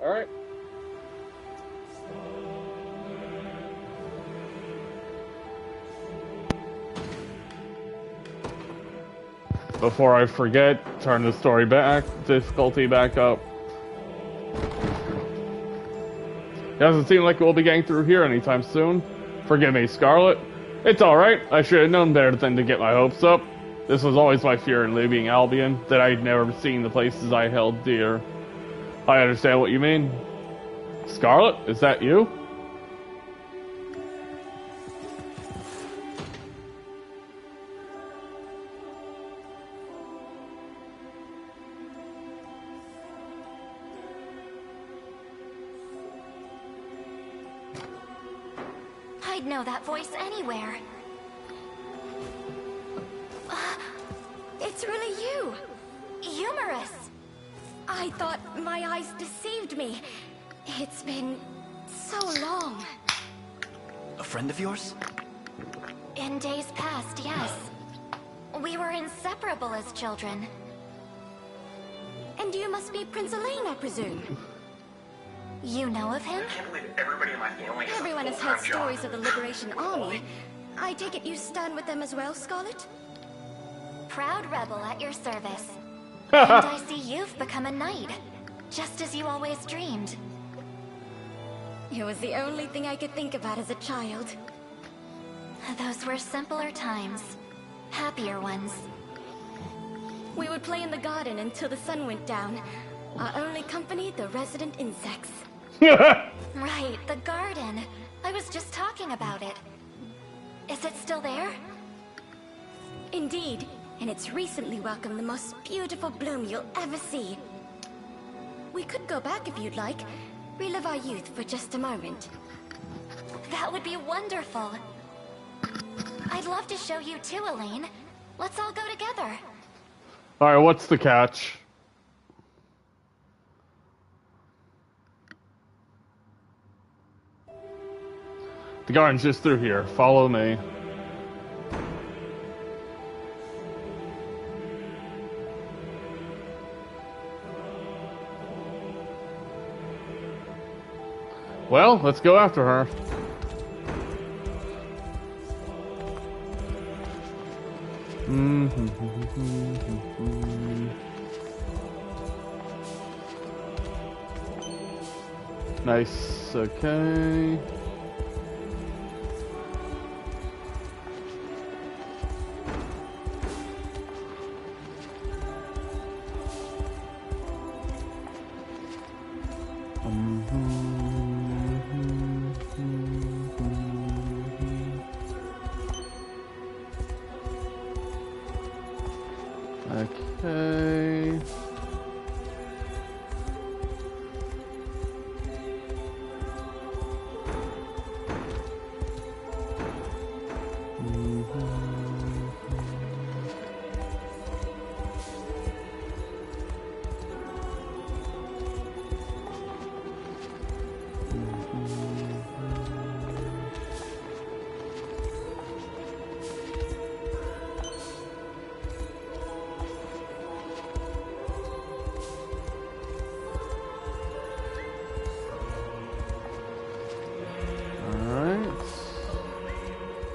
Alright. Before I forget, turn the story back, difficulty back up. Doesn't seem like we'll be getting through here anytime soon. Forgive me, Scarlet. It's alright, I should have known better than to get my hopes up. This was always my fear in leaving Albion, that I'd never seen the places I held dear. I understand what you mean. Scarlet, is that you? I'd know that voice anywhere. It's really you! Humorous! I thought my eyes deceived me. It's been so long. A friend of yours? In days past, yes. We were inseparable as children. And you must be Prince Elaine, I presume. You know of him? I can't believe everybody in my family has Everyone has heard stories of the Liberation Army. I take it you stand with them as well, Scarlet? Proud rebel at your service. And I see you've become a knight, just as you always dreamed. It was the only thing I could think about as a child. Those were simpler times. Happier ones. We would play in the garden until the sun went down. Our only company, the resident insects. Right, the garden. I was just talking about it. Is it still there? Indeed, and it's recently welcomed the most beautiful bloom you'll ever see. We could go back if you'd like. Relive our youth for just a moment. That would be wonderful. I'd love to show you too, Elaine. Let's all go together. Alright, what's the catch? The garden's just through here. Follow me. Well, let's go after her. Nice, okay. Okay.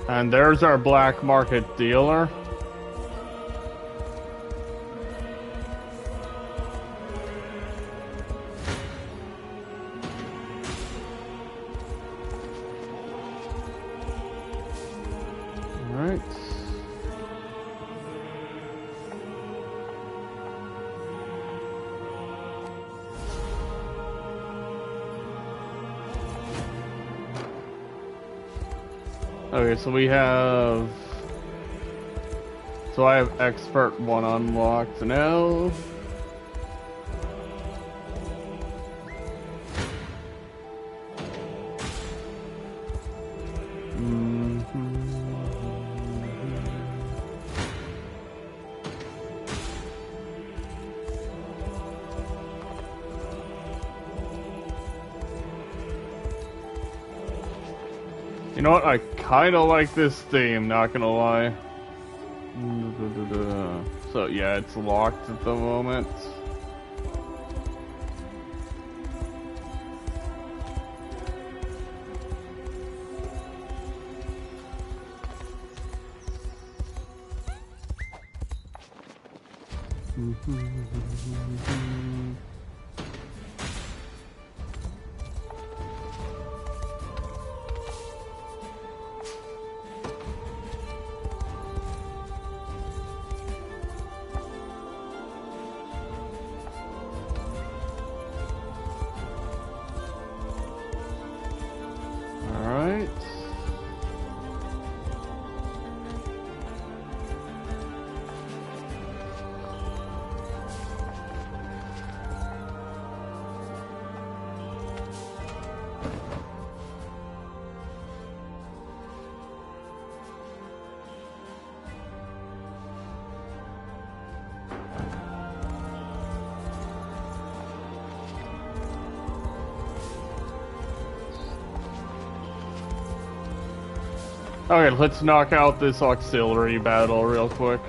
And there's our black market dealer. Alright. Okay, so we have... So I have Expert 1 unlocked now. You know what? I kind of like this theme, not gonna lie. So yeah, it's locked at the moment. Alright. Okay, let's knock out this auxiliary battle real quick.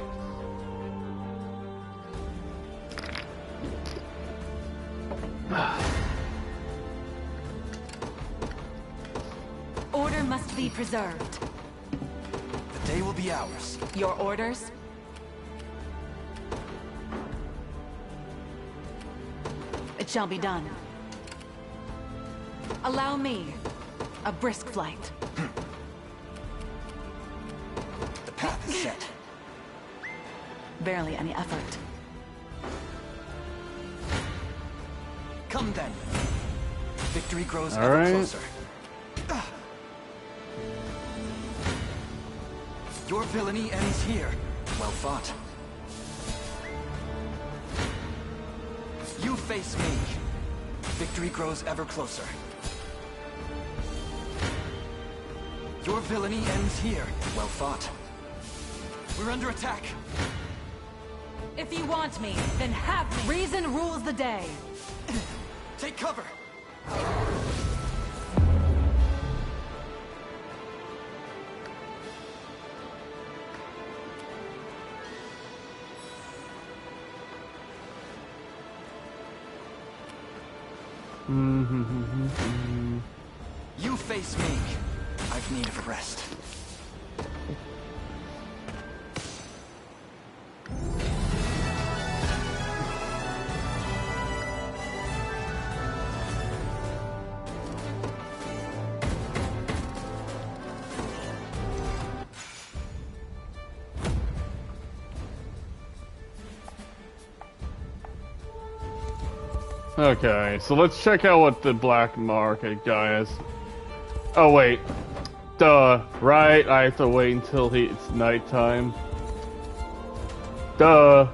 Order must be preserved. The day will be ours. Your orders? It shall be done. Allow me a brisk flight. The path is set. Barely any effort. Come then. Victory grows All ever right. closer. Your villainy ends here. Well fought. You face me. Victory grows ever closer. Your villainy ends here. Well fought. We're under attack. If you want me, then have me. Reason rules the day. Take cover. You face me. I've need of rest. Okay, so let's check out what the black market guy is. Oh wait, duh, right? I have to wait until it's nighttime. Duh.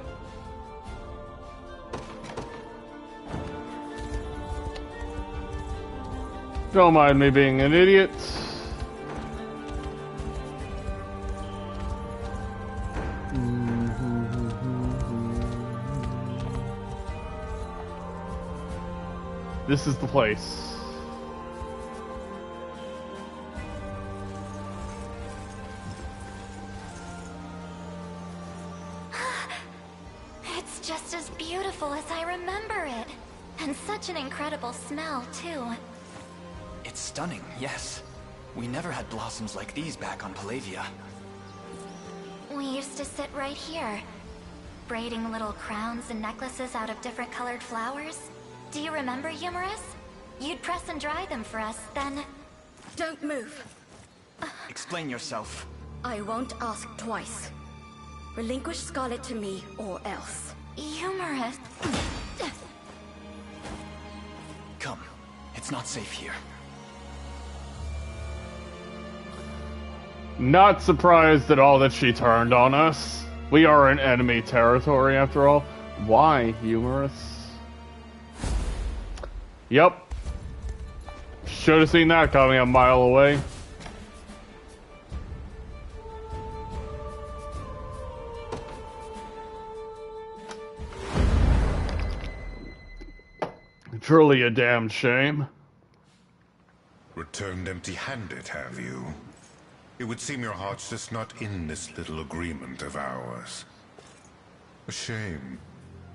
Don't mind me being an idiot. This is the place. It's just as beautiful as I remember it. And such an incredible smell, too. It's stunning, yes. We never had blossoms like these back on Palavia. We used to sit right here, braiding little crowns and necklaces out of different colored flowers. Do you remember, Humorous? You'd press and dry them for us, then... Don't move. Explain yourself. I won't ask twice. Relinquish Scarlet to me, or else. Humorous. Come. It's not safe here. Not surprised at all that she turned on us. We are in enemy territory after all. Why, Humorous? Yep. Should have seen that coming a mile away. Truly a damn shame. Returned empty-handed, have you? It would seem your heart's just not in this little agreement of ours. A shame,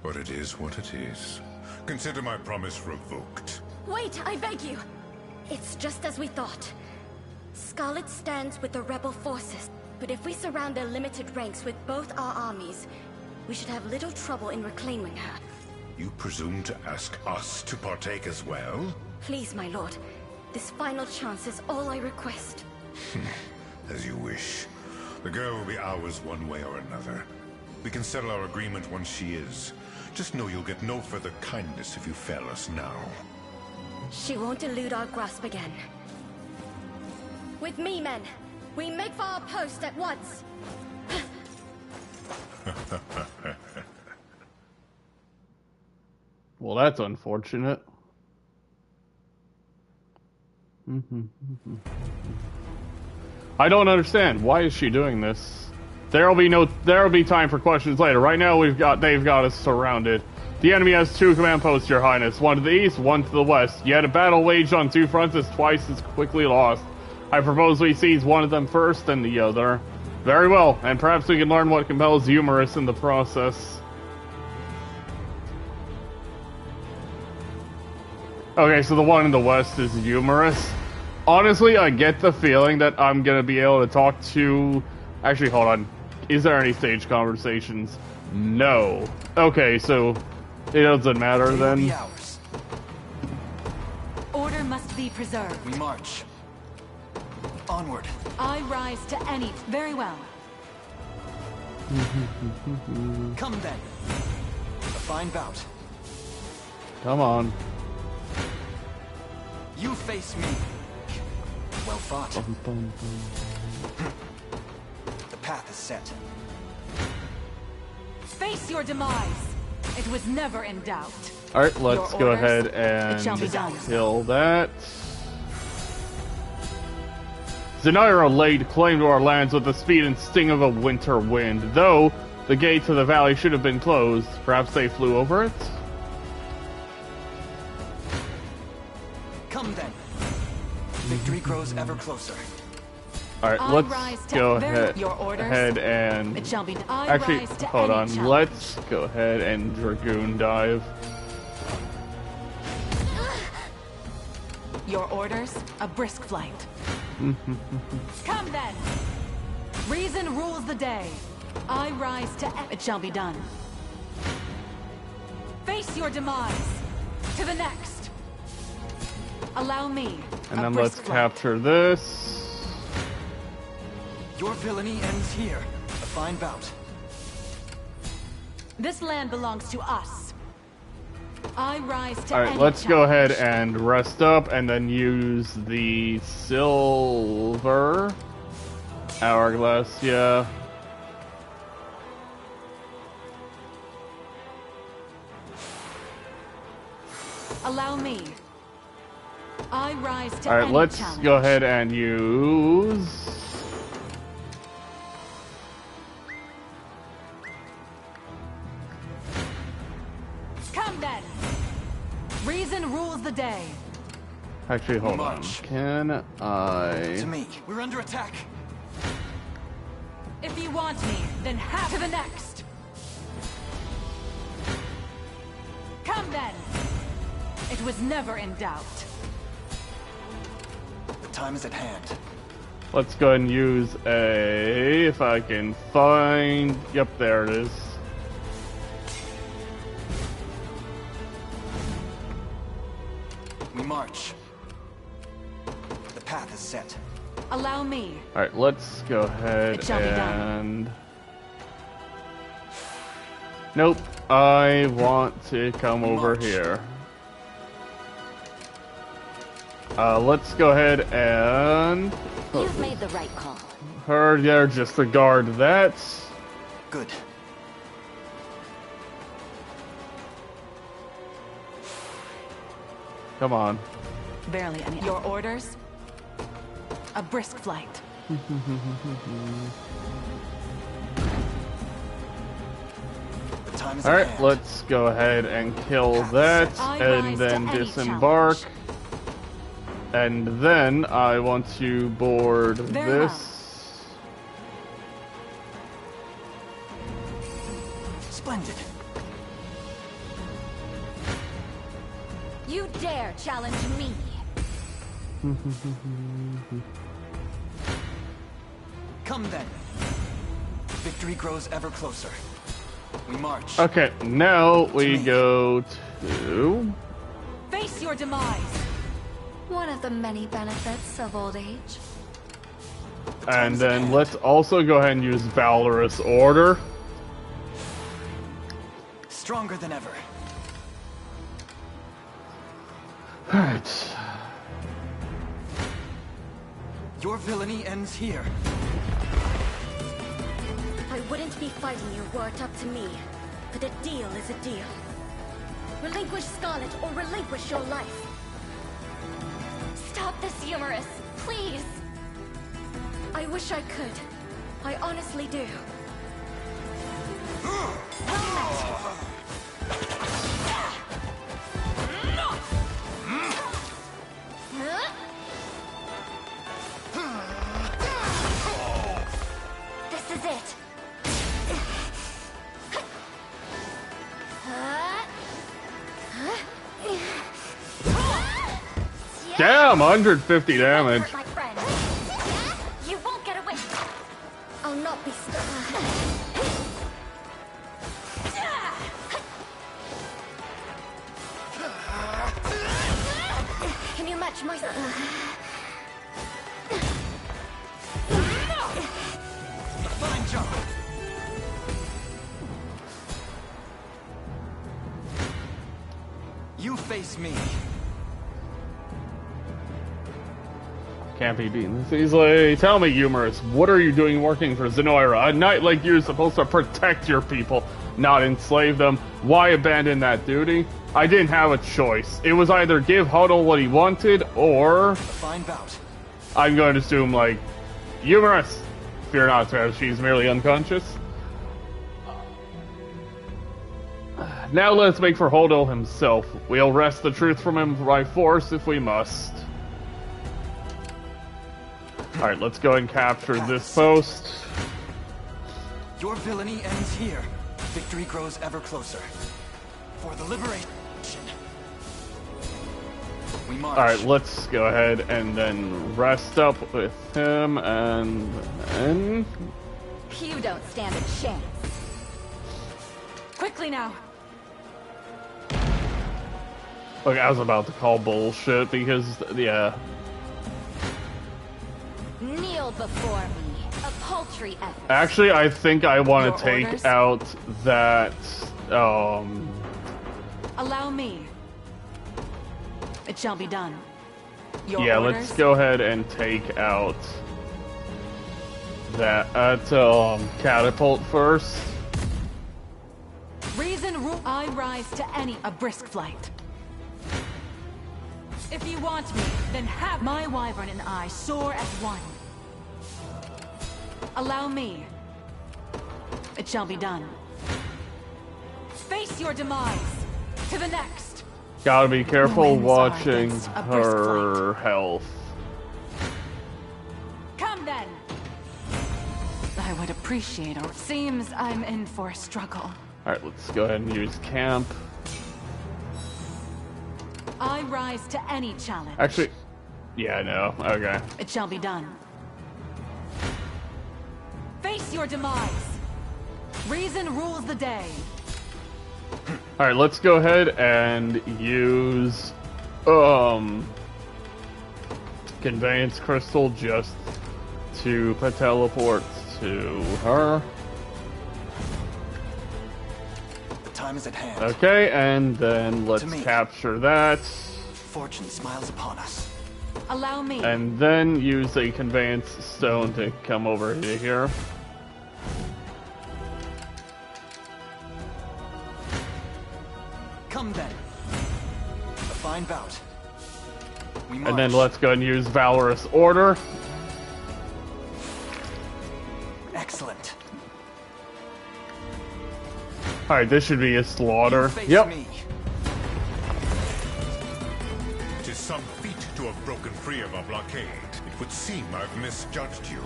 but it is what it is. Consider my promise revoked. Wait, I beg you! It's just as we thought. Scarlet stands with the rebel forces, but if we surround their limited ranks with both our armies, we should have little trouble in reclaiming her. You presume to ask us to partake as well? Please, my lord. This final chance is all I request. As you wish. The girl will be ours one way or another. We can settle our agreement once she is. Just know you'll get no further kindness if you fail us now. She won't elude our grasp again. With me, men! We make for our post at once! Well, that's unfortunate. I don't understand. Why is she doing this? There'll be time for questions later. Right now they've got us surrounded. The enemy has 2 command posts, Your Highness. One to the east, one to the west. Yet a battle waged on 2 fronts is twice as quickly lost. I propose we seize one of them first, then the other. Very well, and perhaps we can learn what compels Humorous in the process. Okay, so the one in the west is Humorous. Honestly, I get the feeling that I'm gonna be able to talk to... Actually, hold on. Is there any stage conversations? No. Okay, so it doesn't matter then. Order must be preserved. We march. Onward. I rise to any... Very well. Come then. A fine bout. Come on. You face me. Well fought. The path is set. Face your demise. It was never in doubt. Alright, let's Your go orders, ahead it shall be and done. kill that. Zenira laid claim to our lands with the speed and sting of a winter wind. Though the gate to the valley should have been closed, perhaps they flew over it? Come then. Victory grows ever closer. Alright, I let's rise to go your orders. ahead and... It shall be. I Actually, rise to hold any on. challenge. Let's go ahead and Dragoon dive. Your orders, a brisk flight. Come then. Reason rules the day. I rise to... It shall be done. Face your demise. To the next. Allow me. And a then brisk let's flight. capture this. Your villainy ends here. A fine bout. This land belongs to us. I rise to Alright, any let's go ahead challenge. and rest up and then use the silver hourglass, yeah. Allow me. I rise to Alright, any let's challenge. go ahead and use... Come then. Reason rules the day. Actually, hold on. March. Can I... To me. We're under attack. If you want me, then have to the next. Come then. It was never in doubt. The time is at hand. Let's go ahead and use a... If I can find... Yep, there it is. We march. The path is set. Allow me. Alright, let's go ahead It shall be done. and... Nope, I want to come over March. here. Let's go ahead and... You've made the right call. Her there just to guard that. Good. Come on. Barely any. Your orders? A brisk flight. The time is at Alright, hand. let's go ahead and kill that, I and rise then to any disembark. challenge. And then I want to board Very this. Splendid. You dare challenge me? Come then. Victory grows ever closer. We march. Okay, now we go to... Face your demise. One of the many benefits of old age. And then let's also go ahead and use Valorous Order. Stronger than ever. Alright. Your villainy ends here. I wouldn't be fighting you were it up to me. But a deal is a deal. Relinquish Scarlet or relinquish your life. Stop this, Humorous, please. I wish I could. I honestly do. This is it. Damn, 150 damage. Hurt my friend. You won't get away. I'll not be stopped. Can you match my... Fine job. You face me. Can't be beaten this easily. Tell me, Humorous, what are you doing working for Zenoira? A knight like you is supposed to protect your people, not enslave them. Why abandon that duty? I didn't have a choice. It was either give Huddle what he wanted, or... A fine bout. I'm going to assume, like, Humorous. Fear not, sir, she's merely unconscious. Now let's make for Hodel himself. We'll wrest the truth from him by force if we must. Alright, let's go and capture this post. Your villainy ends here. Victory grows ever closer. For the liberation. We march. Alright, let's go ahead and then rest up with him, and then... You don't stand a chance. Quickly now. Look, I was about to call bullshit because, yeah. Kneel before me. A paltry effort. Actually, I think I want Your to take orders? out that, Allow me. It shall be done. Your yeah, orders? let's go ahead and take out that, catapult first. Reason rule. I rise to any a brisk flight. If you want me, then have my wyvern and I soar as one. Allow me. It shall be done. Face your demise. To the next. Gotta be careful Winds are watching against a brisk her health. Come then. I would appreciate it. Seems I'm in for a struggle. Alright, let's go ahead and use camp. I rise to any challenge. Actually, yeah, no, okay. It shall be done. Face your demise. Reason rules the day. Alright, let's go ahead and use, Conveyance Crystal just to teleport to her. The time is at hand. Okay, and then let's me. capture that. Fortune smiles upon us. Allow me. And then use a Conveyance Stone to come over to here. Come then. A fine bout. We march. And then let's go and use Valorous Order. Excellent. Alright, this should be a slaughter. Face Yep. me. It is some feat to have broken free of our blockade. It would seem I've misjudged you.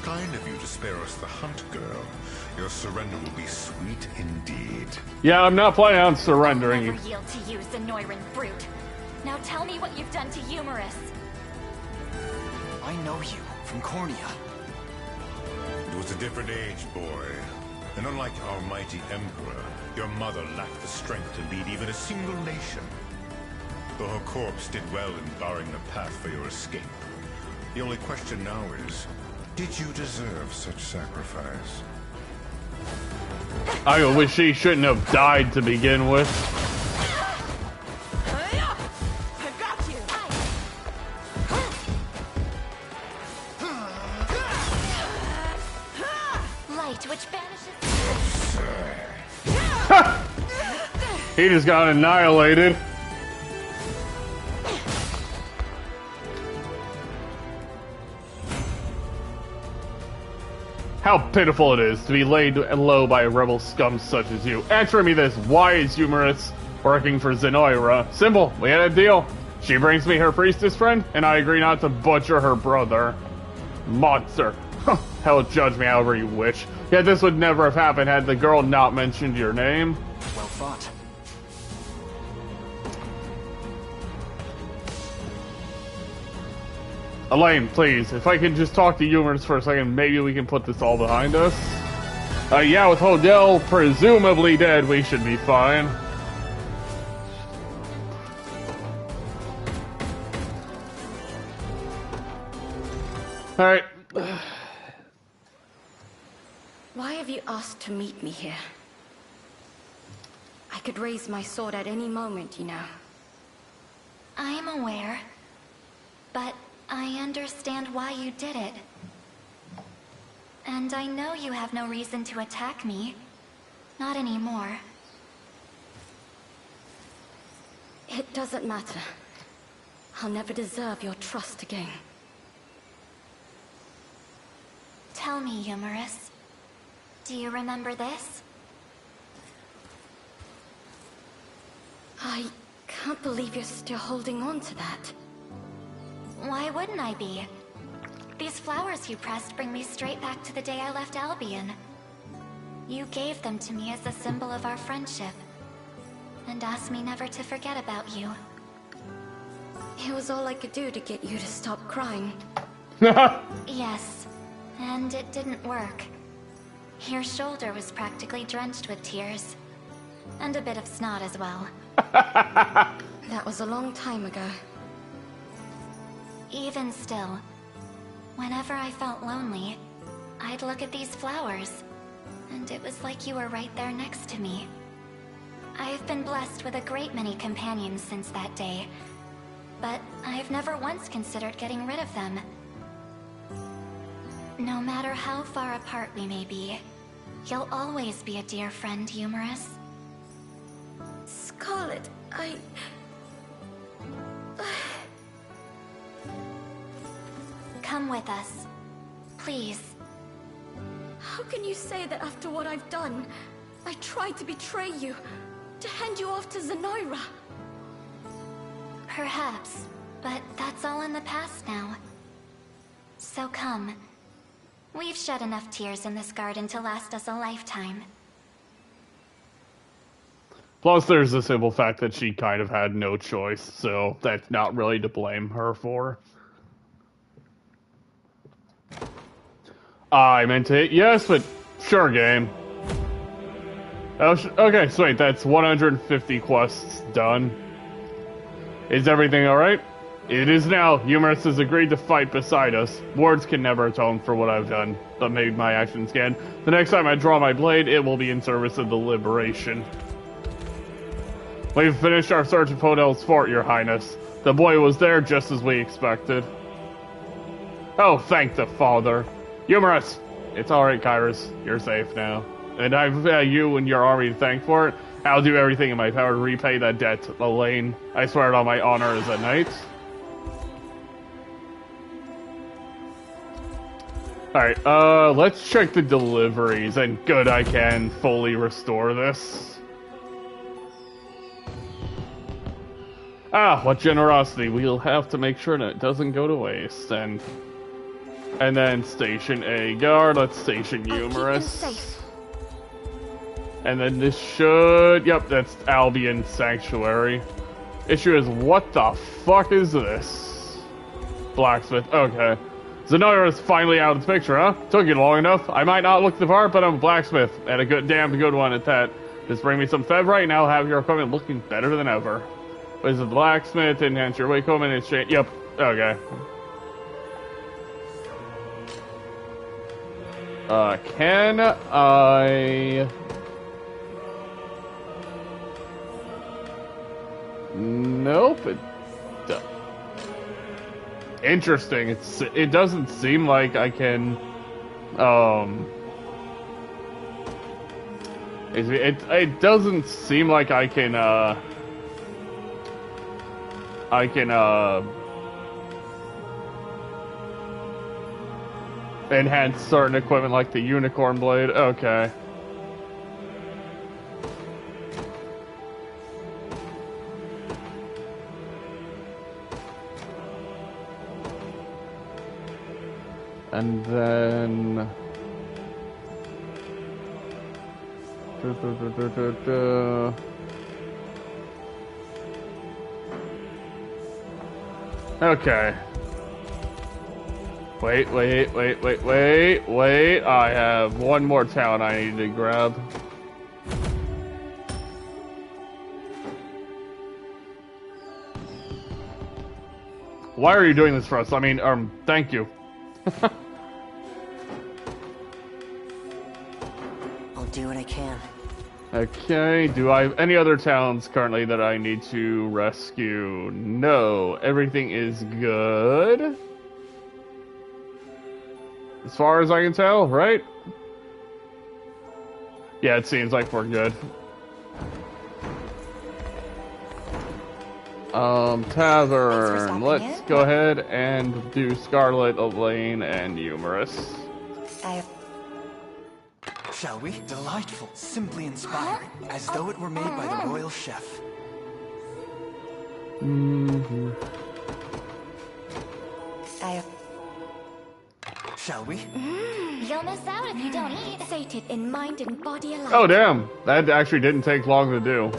Kind of you to spare us the hunt, girl. Your surrender will be sweet indeed. Yeah, I'm not planning on I'll surrendering. never yield to you, Zenoiran brute. Now tell me what you've done to Humorous. I know you from Cornea. It was a different age, boy. And unlike our mighty Emperor, your mother lacked the strength to lead even a single nation. Though her corpse did well in barring the path for your escape. The only question now is, did you deserve such sacrifice? I wish she shouldn't have died to begin with. I got you. Light, which banishes. He just got annihilated. How pitiful it is to be laid low by rebel scum such as you. Answer me this, why is Humorous working for Zenoira? Simple, we had a deal. She brings me her priestess friend, and I agree not to butcher her brother. Monster. Hell, judge me however you wish. Yet this would never have happened had the girl not mentioned your name. Well thought. Elaine, please, if I could just talk to Humorous for a second, maybe we can put this all behind us. Yeah, with Hodel presumably dead, we should be fine. Alright. Why have you asked to meet me here? I could raise my sword at any moment, you know. I am aware, but I understand why you did it. And I know you have no reason to attack me. Not anymore. It doesn't matter. I'll never deserve your trust again. Tell me, Humorous. Do you remember this? I can't believe you're still holding on to that. Why wouldn't I be? These flowers you pressed bring me straight back to the day I left Albion. You gave them to me as a symbol of our friendship, and asked me never to forget about you. It was all I could do to get you to stop crying. Yes, and it didn't work. Your shoulder was practically drenched with tears, and a bit of snot as well. That was a long time ago. Even still, whenever I felt lonely, I'd look at these flowers, and it was like you were right there next to me. I've been blessed with a great many companions since that day, but I've never once considered getting rid of them. No matter how far apart we may be, you'll always be a dear friend, Humorous. Scarlet, Come with us. Please. How can you say that after what I've done? I tried to betray you, to hand you off to Zenoira. Perhaps, but that's all in the past now. So come. We've shed enough tears in this garden to last us a lifetime. Plus, there's the simple fact that she kind of had no choice, so that's not really to blame her for. I meant to hit yes, but sure, game. Oh, okay, so wait, that's 150 quests done. Is everything alright? It is now. Humorous has agreed to fight beside us. Words can never atone for what I've done, but maybe my actions can. The next time I draw my blade, it will be in service of the liberation. We've finished our search of Hodel's fort, Your Highness. The boy was there just as we expected. Oh, thank the Father. Humorous! It's alright, Kyrus. You're safe now. And I've you and your army to thank for it. I'll do everything in my power to repay that debt, Elaine. I swear it on my honor as a knight. Alright, let's check the deliveries, and good, I can fully restore this. Ah, what generosity. We'll have to make sure that it doesn't go to waste, and then station a guard. Let's station Humorous. I'll keep them safe. And then this should... Yep, that's Albion Sanctuary. Issue is, what the fuck is this? Blacksmith, okay. Zenora is finally out of the picture, huh? Took you long enough. I might not look the part, but I'm a blacksmith, and a damn good one at that. Just bring me some Fevrite, and I'll have your equipment looking better than ever. Visit the blacksmith, enhance your weight equipment, and exchange. Yep. Okay. Can I? Nope. Interesting. It doesn't seem like I can. It doesn't seem like I can. Enhance certain equipment like the unicorn blade. Okay. And then... Okay. Wait. I have one more talent I need to grab. Why are you doing this for us? I mean, thank you. I'll do what I can. Okay, do I have any other talents currently that I need to rescue? No, everything is good. As far as I can tell, right? Yeah, it seems like we're good. Tavern. Let's go ahead and do Scarlet, Elaine, and Humorous. Shall we? Delightful, simply inspiring, as though it were made by the royal chef. Mm-hmm. Shall we? You'll miss out if you don't eat. Sated in mind and body alike. Oh, damn. That actually didn't take long to do.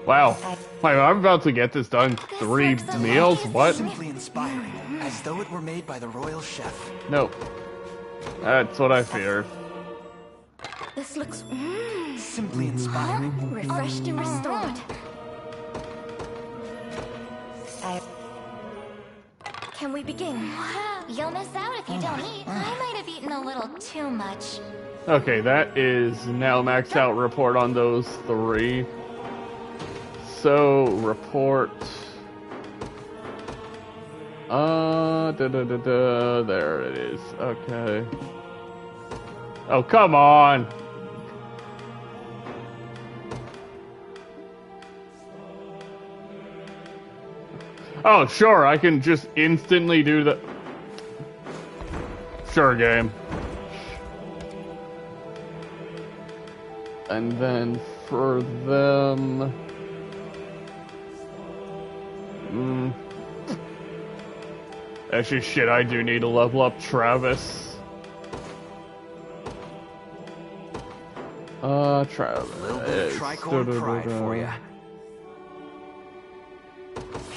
Wow. Wait, I'm about to get this done. 3 meals? What? Simply inspiring, as though it were made by the royal chef. Nope. That's what I feared. This looks Simply inspiring. refreshed and restored. Can we begin? You'll miss out if you don't eat. I might have eaten a little too much. Okay, that is now maxed out report on those 3. So, report. There it is. Okay. Oh, come on! Oh, sure, I can just instantly do the... Sure, game. And then for them... Actually, shit, I do need to level up Travis. Travis. A little bit of tricorn pride for you.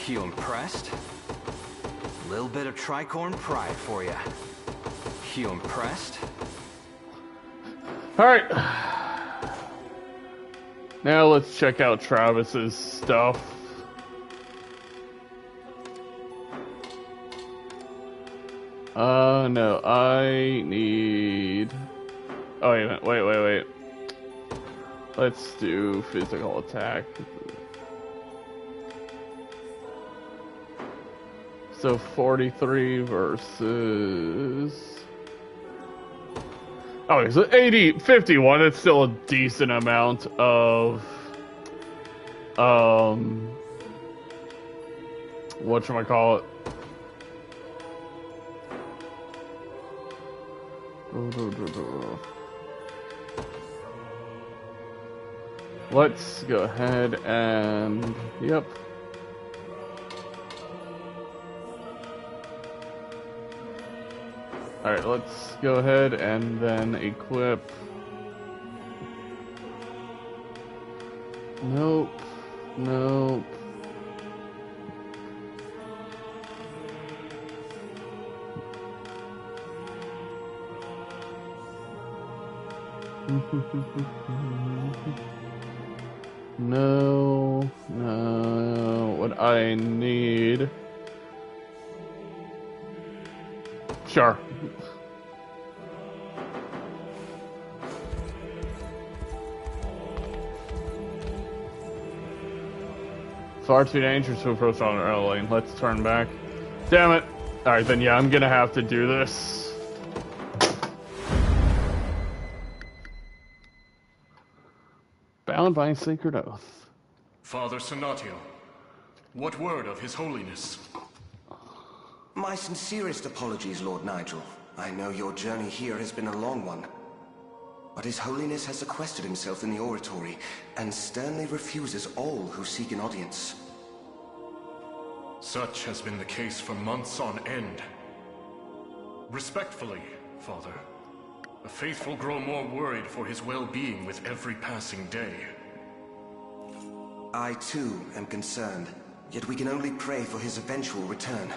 You impressed? A little bit of tricorn pride for you. You impressed? Alright. Now let's check out Travis's stuff. No, I need... Oh, wait a minute, wait. Let's do physical attack. So 43 versus... Oh, so 51, it's still a decent amount of... whatchamacallit? Let's go ahead and... Yep. Alright, let's go ahead and then equip... Nope. No, what I need. Sure. Far too dangerous to approach on our lane. Let's turn back. Damn it. Alright, then yeah, I'm gonna have to do this. Bound by a sacred oath. Father Sonatio, what word of His Holiness? My sincerest apologies, Lord Nigel. I know your journey here has been a long one. But His Holiness has sequestered himself in the oratory and sternly refuses all who seek an audience. Such has been the case for months on end. Respectfully, Father, the faithful grow more worried for his well-being with every passing day. I too am concerned, yet we can only pray for his eventual return.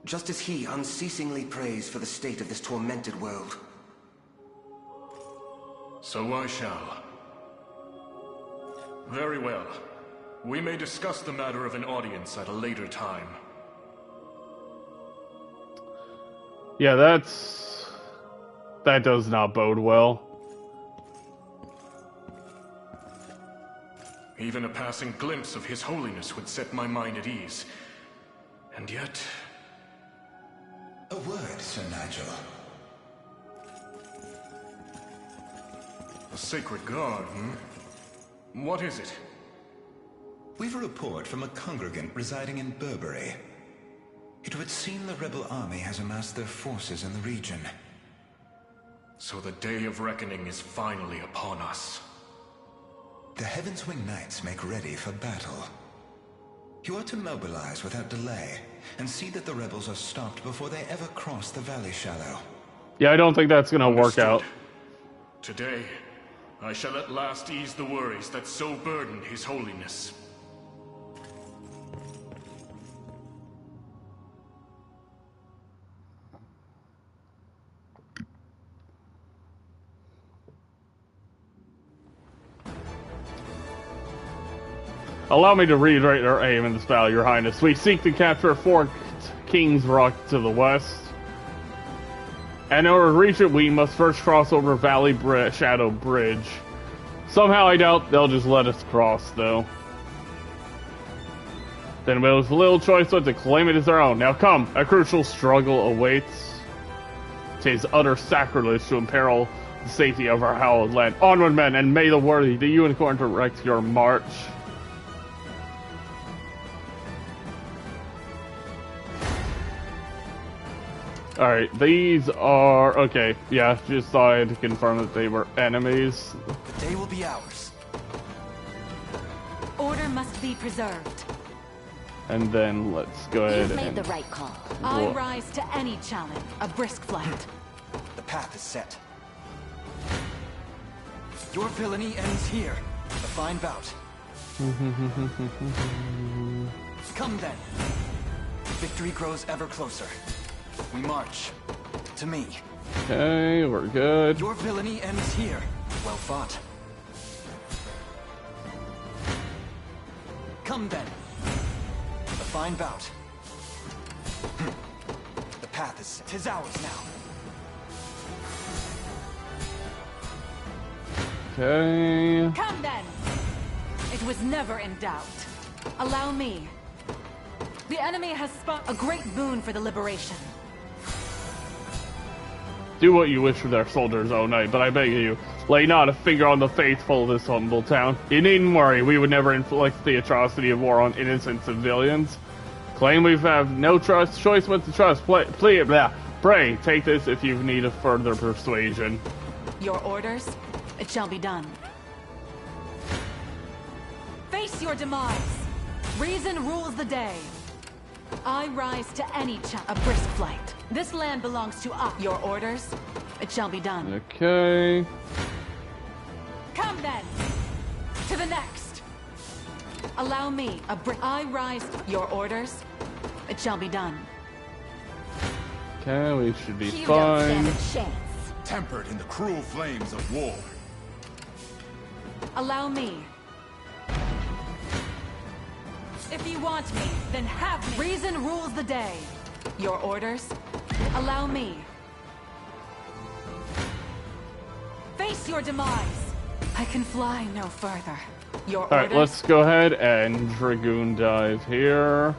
Just as he unceasingly prays for the state of this tormented world. So I shall. Very well. We may discuss the matter of an audience at a later time. Yeah, that does not bode well. Even a passing glimpse of His Holiness would set my mind at ease. And yet... A word, Sir Nigel. A sacred guard, hmm? What is it? We've a report from a congregant residing in Burberry. It would seem the rebel army has amassed their forces in the region. So the day of reckoning is finally upon us. The Heavenswing Knights make ready for battle. You are to mobilize without delay, and see that the rebels are stopped before they ever cross the Valley Shallow. Yeah, I don't think that's gonna work out. Today, I shall at last ease the worries that so burden His Holiness. Allow me to reiterate our aim in this battle, Your Highness. We seek to capture Fort King's Rock to the west. And in order to reach it, we must first cross over Valley Shadow Bridge. Somehow I doubt they'll just let us cross, though. Then we have little choice but to claim it as our own. Now come, a crucial struggle awaits. 'Tis utter sacrilege to imperil the safety of our hallowed land. Onward, men, and may the worthy, the unicorn direct your march. Alright, these are... okay, yeah, just thought I had to confirm that they were enemies. The day will be ours. Order must be preserved. And then let's go ahead You've made and... the right call. I rise to any challenge. A brisk flight. The path is set. Your villainy ends here. A fine bout. Come then. Victory grows ever closer. We march. To me. Okay, we're good. Your villainy ends here. Well fought. Come then. A fine bout. The path is... 'tis ours now. Okay. Come then! It was never in doubt. Allow me. The enemy has spot a great boon for the liberation. Do what you wish for their soldiers, O knight, but I beg of you, lay not a finger on the faithful of this humble town. You needn't worry, we would never inflict the atrocity of war on innocent civilians. Claim we have no choice but to trust. Pray, take this if you need a further persuasion. Your orders? It shall be done. Face your demise. Reason rules the day. I rise to any a brisk flight. This land belongs to us. Your orders? It shall be done. Okay. Come then! To the next! Allow me a brick. I rise. Your orders? It shall be done. Okay, we should be You don't fine. stand a chance. tempered in the cruel flames of war. Allow me. If you want me, then have me. Reason rules the day. Your orders? Allow me. Face your demise. I can fly no further. Your orders? Alright, let's go ahead and Dragoon dive here.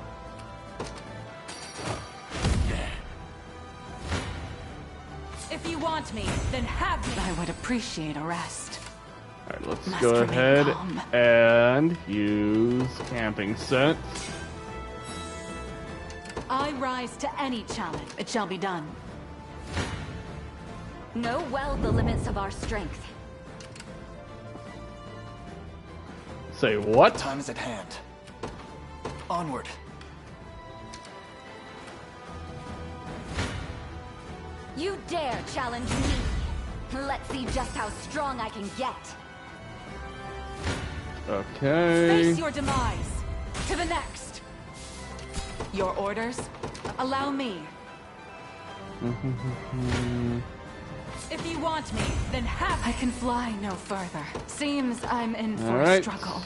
If you want me, then have me. I would appreciate a rest. Alright, let's Must go remain ahead calm. and use camping set. I rise to any challenge. It shall be done. Know well the limits of our strength. Say what? Time is at hand. Onward. You dare challenge me? Let's see just how strong I can get. Okay. Face your demise. To the next. Your orders? Allow me. If you want me, then have I can fly no further. Seems I'm in for a struggle.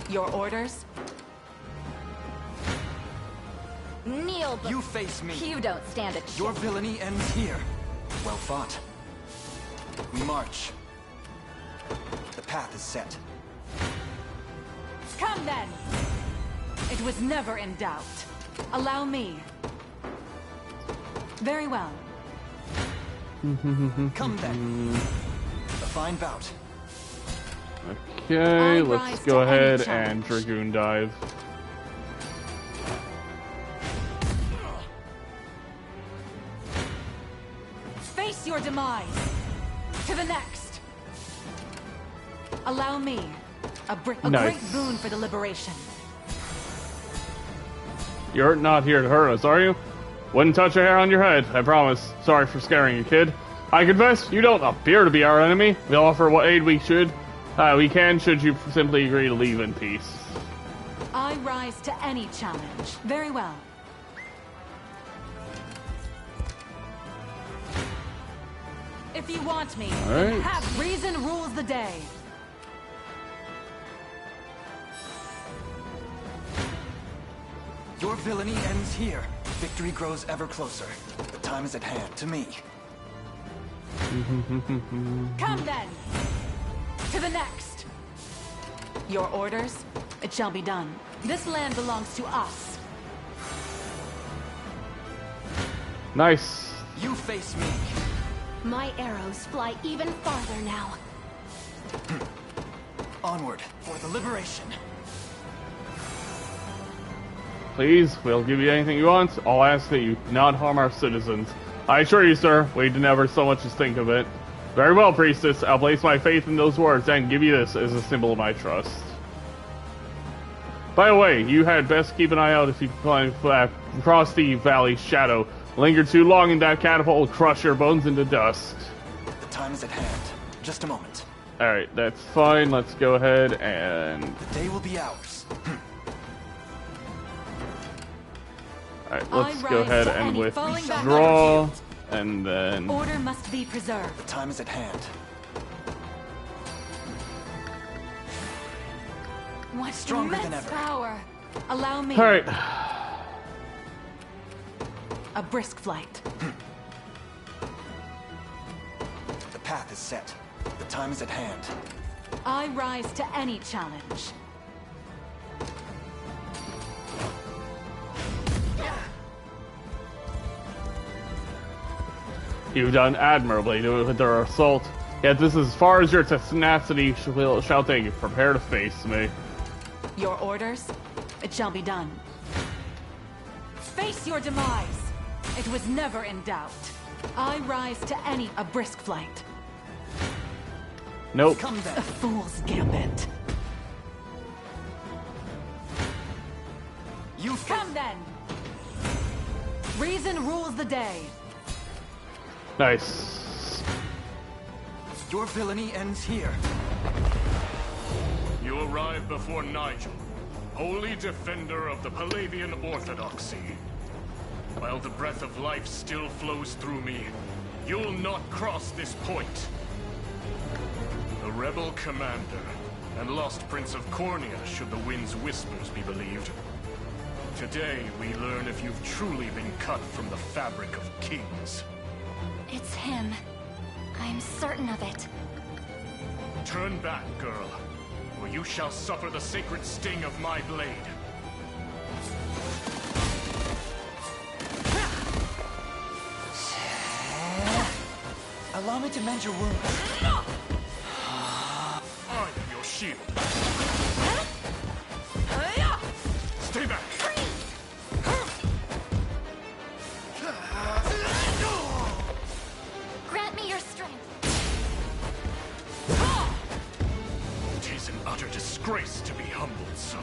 Your orders? Kneel, You face me. You don't stand a chance. Your villainy ends here. Well fought. We march. The path is set. Come then! It was never in doubt. Allow me. Very well. Come then. A fine bout. Okay, I let's rise go to any ahead challenge. and Dragoon dive. Face your demise. To the next. Allow me. A great boon for the liberation. You're not here to hurt us, are you? Wouldn't touch a hair on your head, I promise. Sorry for scaring you, kid. I confess, you don't appear to be our enemy. We'll offer what aid we can should you simply agree to leave in peace. I rise to any challenge. Very well. If you want me, then Alright. have reason rules the day. Your villainy ends here. Victory grows ever closer. The time is at hand. To me. Come then. To the next. Your orders? It shall be done. This land belongs to us. Nice. You face me. My arrows fly even farther now. Onward for the liberation. Please, we'll give you anything you want. I'll ask that you not harm our citizens. I assure you, sir, we'd never so much as think of it. Very well, priestess. I'll place my faith in those words and give you this as a symbol of my trust. By the way, you had best keep an eye out if you climb across the valley's shadow. Linger too long in that catapult will crush your bones into dust. The time is at hand. Just a moment. Alright, that's fine. Let's go ahead and... The day will be ours. Alright, let's I go rise ahead to and any falling withdraw, and then... Order must be preserved. The time is at hand. What Stronger than immense ever. power! Allow me. Alright. A brisk flight. The path is set. The time is at hand. I rise to any challenge. You've done admirably with their assault. Yet this is as far as your tenacity shall take you. Prepare to face me. Your orders? It shall be done. Face your demise! It was never in doubt. I rise to any a brisk flight. Nope. Come then. A fool's gambit. You Come then! Reason rules the day. Nice. Your villainy ends here. You arrive before Nigel, holy defender of the Palavian Orthodoxy. While the breath of life still flows through me, you'll not cross this point. The rebel commander and lost Prince of Cornea, should the wind's whispers be believed. Today, we learn if you've truly been cut from the fabric of kings. It's him. I'm certain of it. Turn back, girl, or you shall suffer the sacred sting of my blade. Allow me to mend your wounds. I am your shield. Stay back. Grant me your strength. It is an utter disgrace to be humbled so.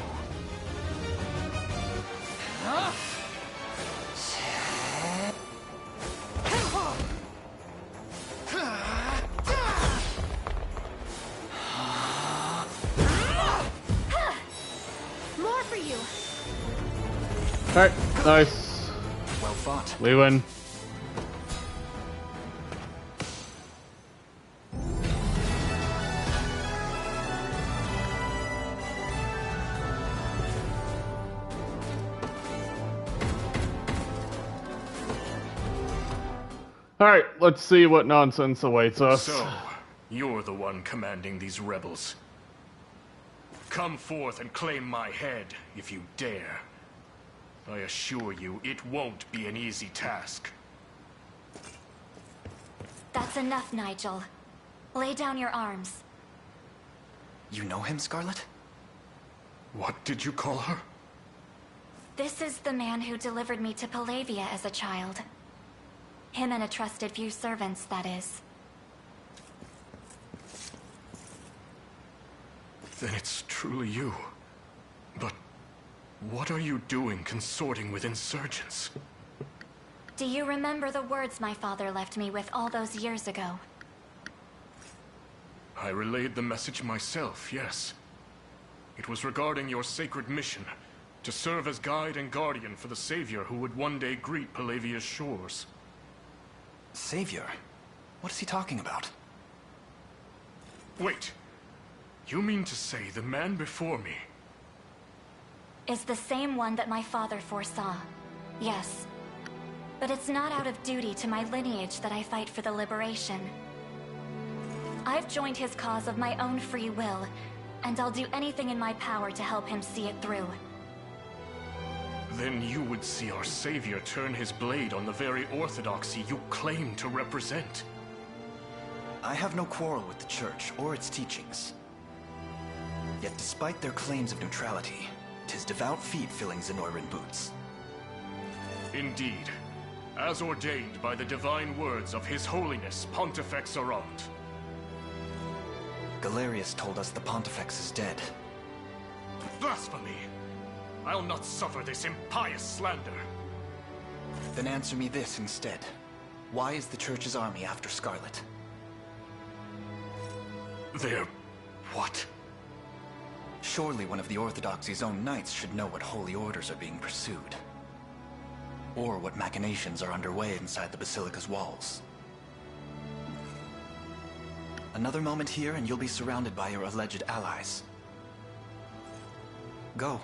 More for you. Alright, nice. Well fought. We win. Alright, let's see what nonsense awaits us. So, you're the one commanding these rebels. Come forth and claim my head, if you dare. I assure you, it won't be an easy task. That's enough, Nigel. Lay down your arms. You know him, Scarlet? What did you call her? This is the man who delivered me to Palavia as a child. Him and a trusted few servants, that is. Then it's truly you. But what are you doing consorting with insurgents? Do you remember the words my father left me with all those years ago? I relayed the message myself, yes. It was regarding your sacred mission, to serve as guide and guardian for the Savior who would one day greet Palavia's shores. Savior? What is he talking about? Wait. You mean to say the man before me Is the same one that my father foresaw. Yes. But it's not out of duty to my lineage that I fight for the liberation. I've joined his cause of my own free will, and I'll do anything in my power to help him see it through. Then you would see our Savior turn his blade on the very orthodoxy you claim to represent. I have no quarrel with the Church or its teachings. Yet despite their claims of neutrality, 'tis devout feet filling Zenoiran boots. Indeed. As ordained by the divine words of His Holiness Pontifex Arant. Galerius told us the Pontifex is dead. Blasphemy! I'll not suffer this impious slander. Then answer me this instead. Why is the Church's army after Scarlet? They're... what? Surely one of the Orthodoxy's own knights should know what holy orders are being pursued. Or what machinations are underway inside the Basilica's walls. Another moment here and you'll be surrounded by your alleged allies. Go.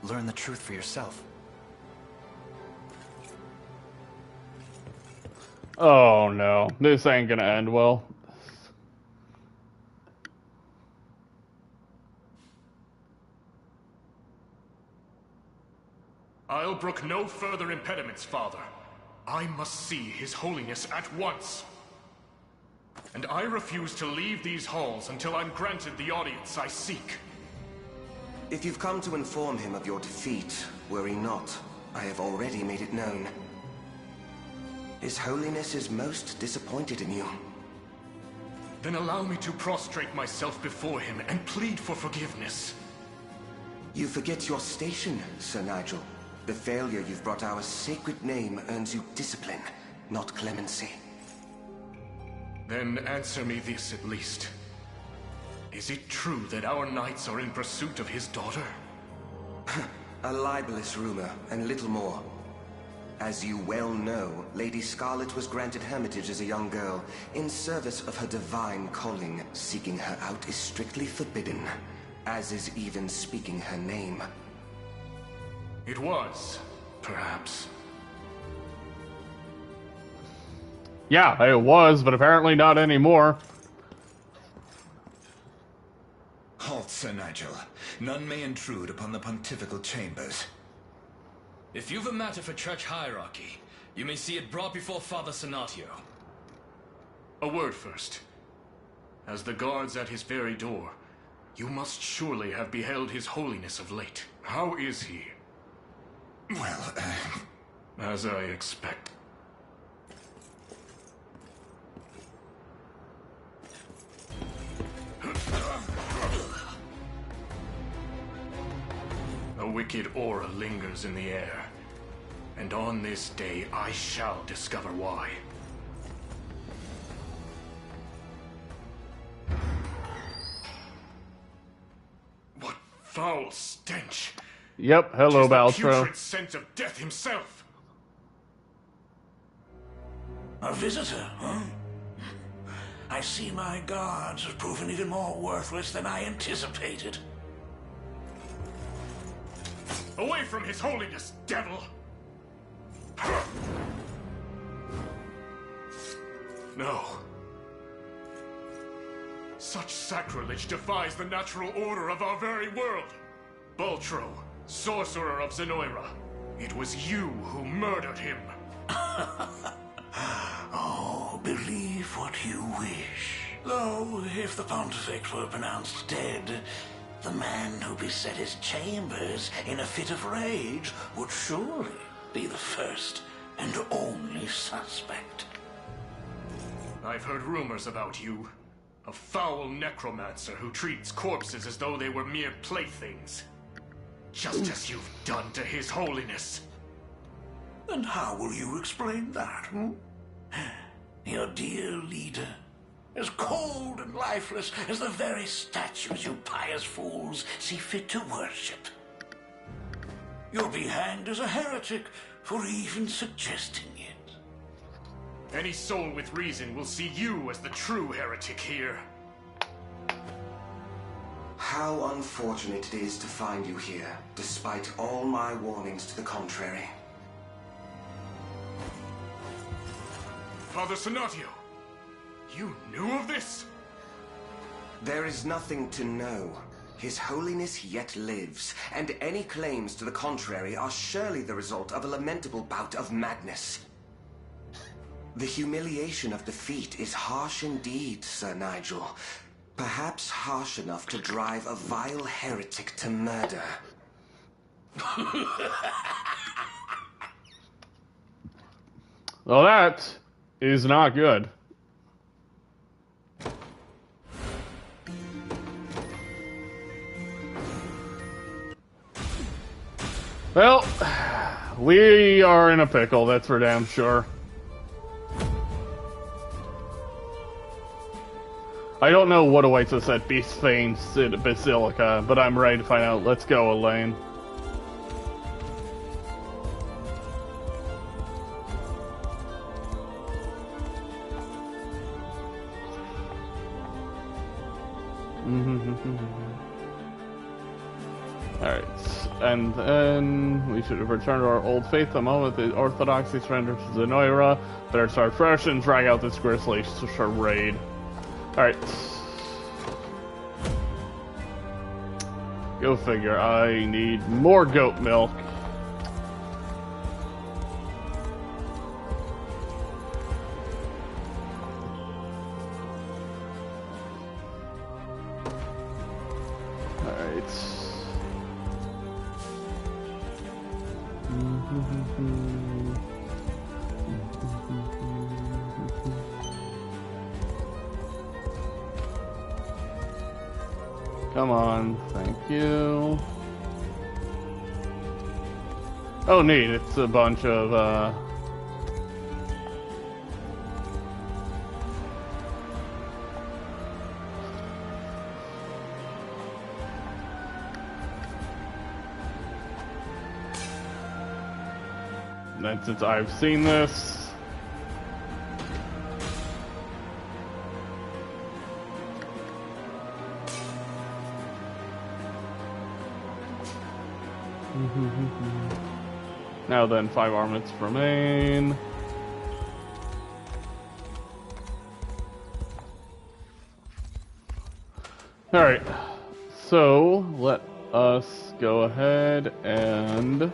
Learn the truth for yourself. Oh no, this ain't gonna end well. I'll brook no further impediments, Father. I must see His Holiness at once. And I refuse to leave these halls until I'm granted the audience I seek. If you've come to inform him of your defeat, worry not. I have already made it known. His Holiness is most disappointed in you. Then allow me to prostrate myself before him and plead for forgiveness. You forget your station, Sir Nigel. The failure you've brought our sacred name earns you discipline, not clemency. Then answer me this at least. Is it true that our knights are in pursuit of his daughter? A libelous rumor, and little more. As you well know, Lady Scarlet was granted hermitage as a young girl. In service of her divine calling, seeking her out is strictly forbidden, as is even speaking her name. It was, perhaps. Yeah, it was, but apparently not anymore. Halt, Sir Nigel. None may intrude upon the pontifical chambers. If you've a matter for church hierarchy, you may see it brought before Father Senatio. A word first. As the guards at his very door, you must surely have beheld his holiness of late. How is he? Well, as I expect. A wicked aura lingers in the air, and on this day I shall discover why. What foul stench! Yep, hello, The Baltro. putrid scent of death himself! A visitor, huh? I see my guards have proven even more worthless than I anticipated. Away from his holiness, devil! No. Such sacrilege defies the natural order of our very world. Baltro, sorcerer of Zenoira, it was you who murdered him. Oh, believe what you wish. Though, if the Pontifex were pronounced dead, the man who beset his chambers in a fit of rage would surely be the first and only suspect. I've heard rumors about you. A foul necromancer who treats corpses as though they were mere playthings. Just as you've done to his holiness. And how will you explain that, Your dear leader, as cold and lifeless as the very statues you pious fools see fit to worship. You'll be hanged as a heretic for even suggesting it. Any soul with reason will see you as the true heretic here. How unfortunate it is to find you here, despite all my warnings to the contrary. Father Senatio, you knew of this? There is nothing to know. His Holiness yet lives, and any claims to the contrary are surely the result of a lamentable bout of madness. The humiliation of defeat is harsh indeed, Sir Nigel. Perhaps harsh enough to drive a vile heretic to murder. Well, that is not good. Well, we are in a pickle, that's for damn sure. I don't know what awaits us at Beast Fane's Basilica, but I'm ready to find out. Let's go, Elaine. Alright, and then we should have returned to our old faith the moment the Orthodoxy surrendered to Zenoira. Better start fresh and drag out this grisly charade. Alright. Go figure, I need more goat milk. Come on, thank you. Oh, neat, it's a bunch of, And since I've seen this... Now then, 5 armaments remain. Alright, so let us go ahead and...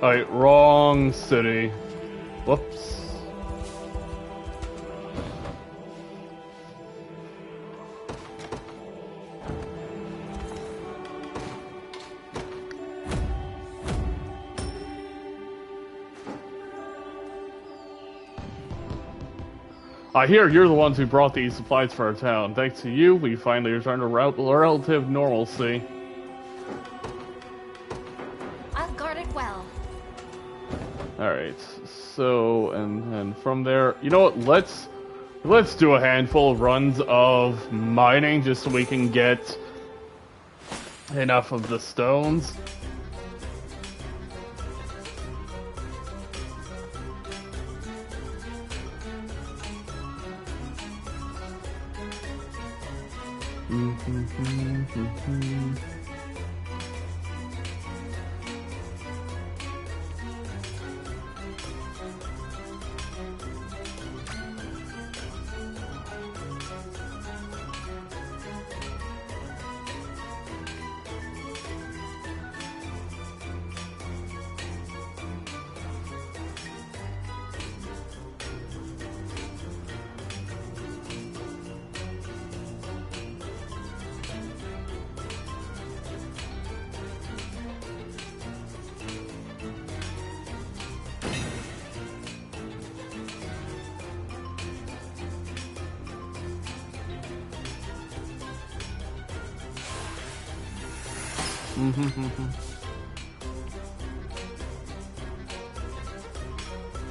Alright, wrong city. Whoops. I hear you're the ones who brought these supplies for our town. Thanks to you, we finally returned to relative normalcy. I'll guard it well. Alright, so, and from there, you know what, let's do a handful of runs of mining just so we can get enough of the stones.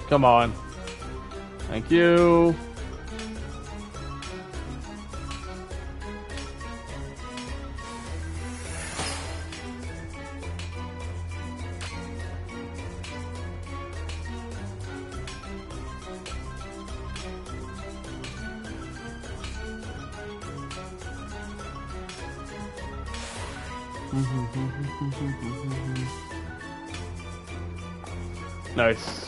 Come on. Thank you. Nice.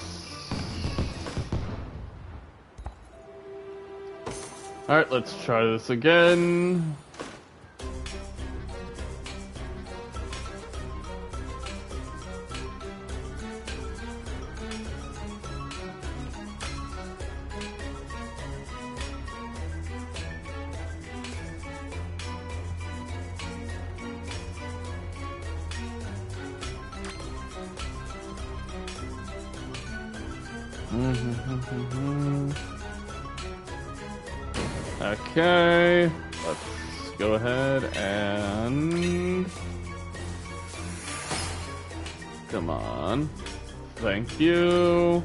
Alright, let's try this again. Okay, let's go ahead and... Come on. Thank you.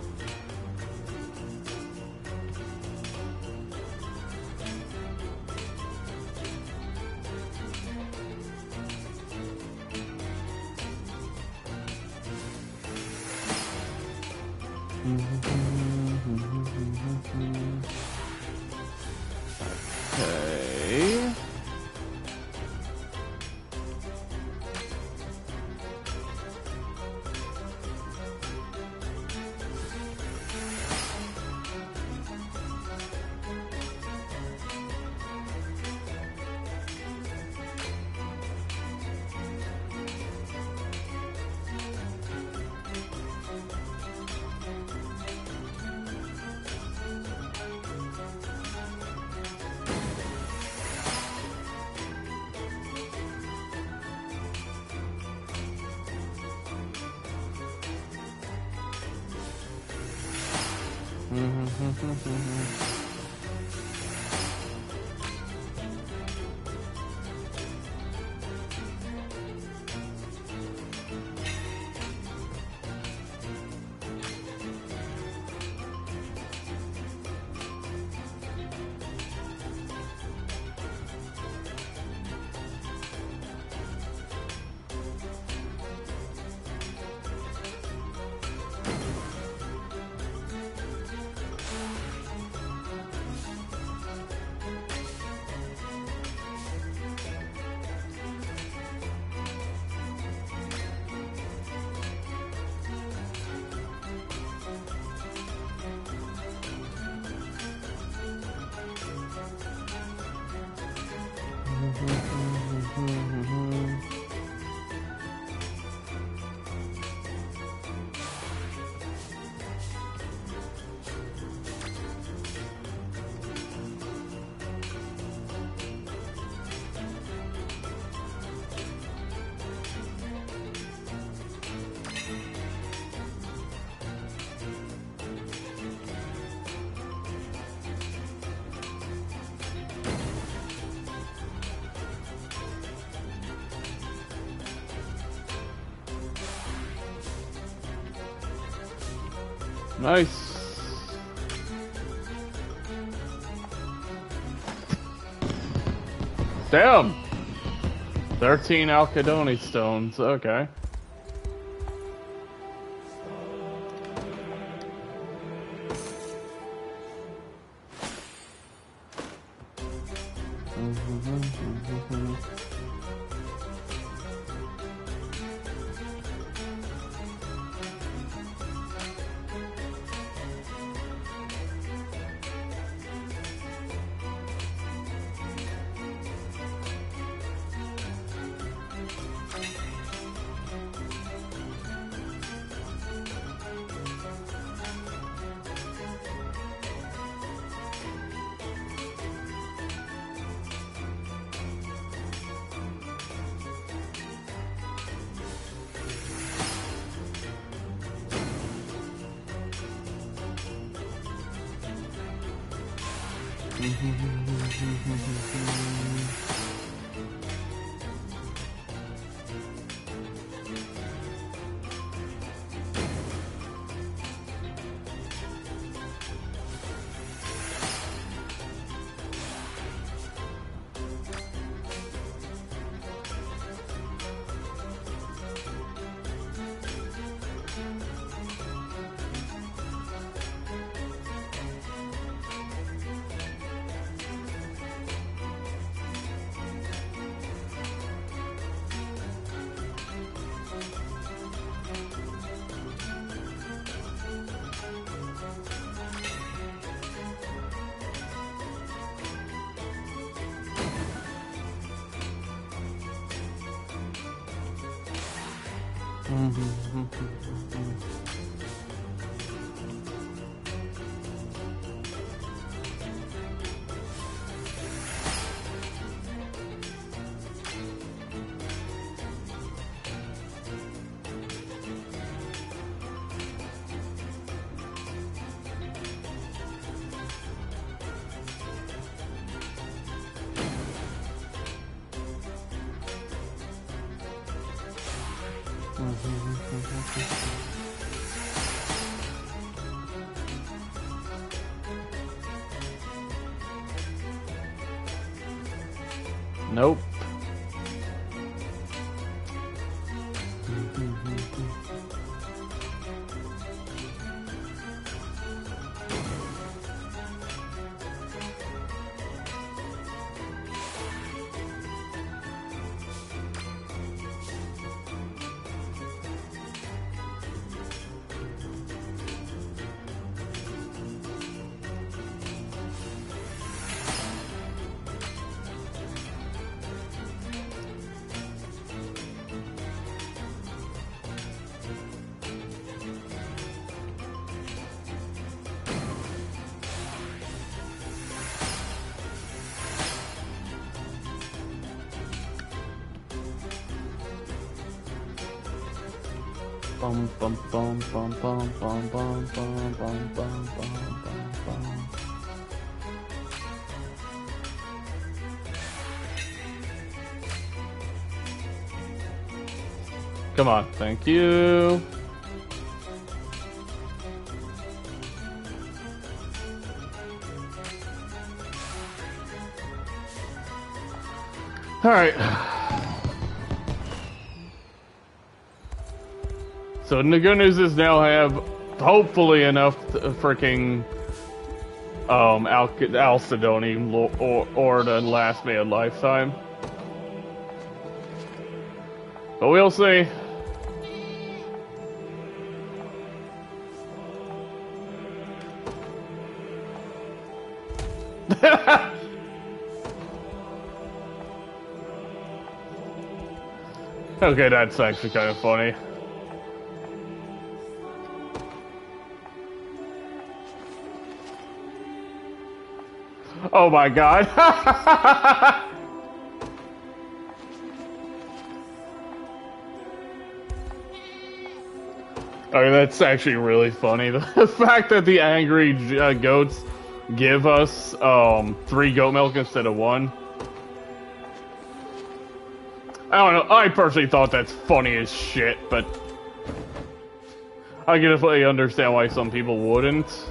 Okay. Nice. Damn! 13 Alcadoni stones, okay. Nope. Bum bum bum bum bum bum bum bum bum bum bum bum. Come on, thank you. All right. So the good news is now I have hopefully enough freaking Alcadoni or to last me a lifetime. But we'll see. Okay, that's actually kind of funny. Oh my god. Oh, that's actually really funny. The fact that the angry goats give us 3 goat milk instead of 1. I don't know, I personally thought that's funny as shit, but I can definitely understand why some people wouldn't.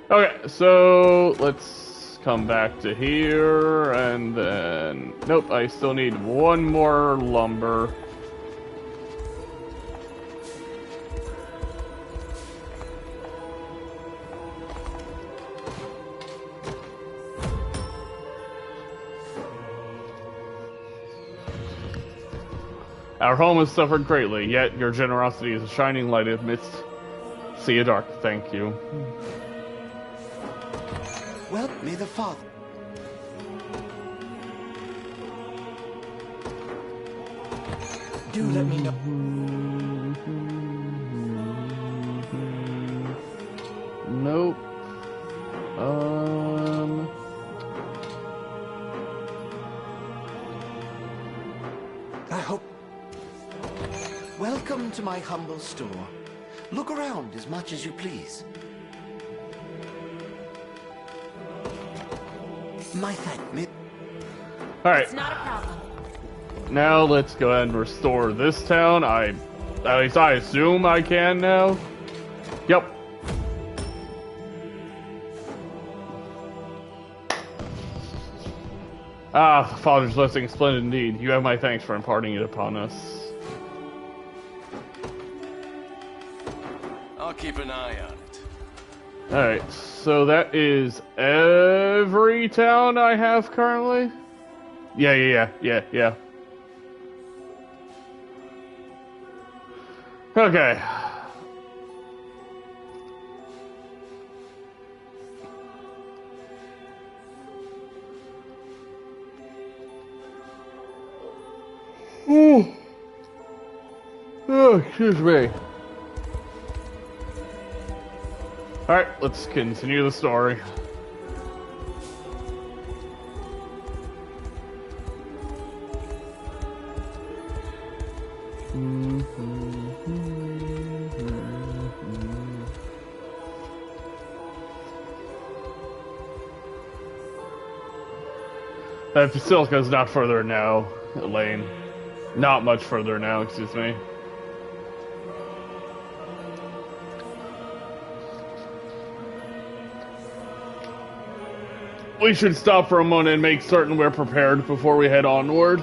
Okay, so let's come back to here, and then... Nope, I still need one more lumber. Our home has suffered greatly, yet your generosity is a shining light amidst sea of dark. Thank you. Well, may the Father... Do let me know. Nope. I hope... Welcome to my humble store. Look around as much as you please. My thank me. Alright. It's not a problem. Now let's go ahead and restore this town. At least I assume I can now. Yep. Ah, Father's blessing, splendid indeed. You have my thanks for imparting it upon us. I'll keep an eye on it. Alright, so that is every town I have currently? Yeah. Okay. Oh, excuse me. Alright, let's continue the story. Basilica's not further now, Elaine. Not much further now, excuse me. We should stop for a moment and make certain we're prepared before we head onward.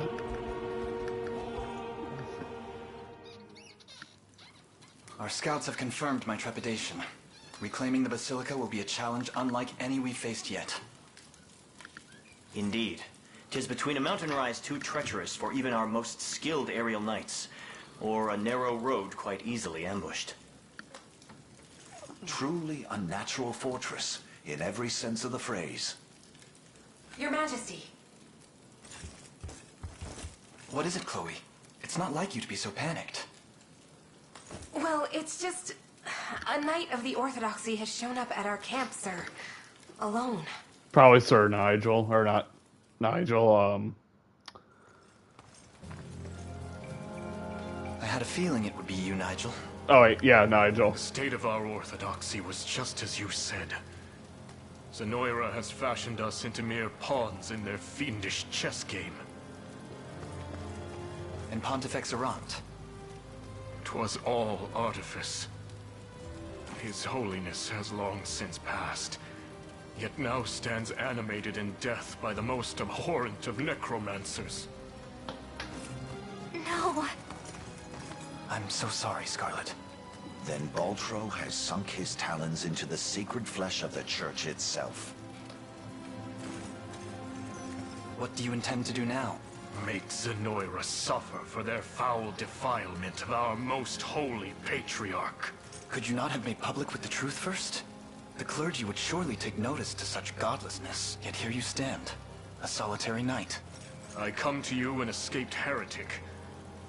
Our scouts have confirmed my trepidation. Reclaiming the Basilica will be a challenge unlike any we've faced yet. Indeed. 'Tis between a mountain rise too treacherous for even our most skilled aerial knights, or a narrow road quite easily ambushed. Truly a natural fortress, in every sense of the phrase. Your Majesty. What is it, Chloe? It's not like you to be so panicked. Well, it's just... a knight of the Orthodoxy has shown up at our camp, sir. Alone. Probably Sir Nigel, or not Nigel, I had a feeling it would be you, Nigel. Oh wait, yeah, Nigel. The state of our orthodoxy was just as you said. Zenoira has fashioned us into mere pawns in their fiendish chess game. And Pontifex Errant? 'Twas all artifice. His holiness has long since passed, yet now stands animated in death by the most abhorrent of necromancers. No. I'm so sorry, Scarlet. Then Baltro has sunk his talons into the sacred flesh of the Church itself. What do you intend to do now? Make Zenoira suffer for their foul defilement of our most holy patriarch. Could you not have made public with the truth first? The clergy would surely take notice to such godlessness, yet here you stand, a solitary knight. I come to you an escaped heretic,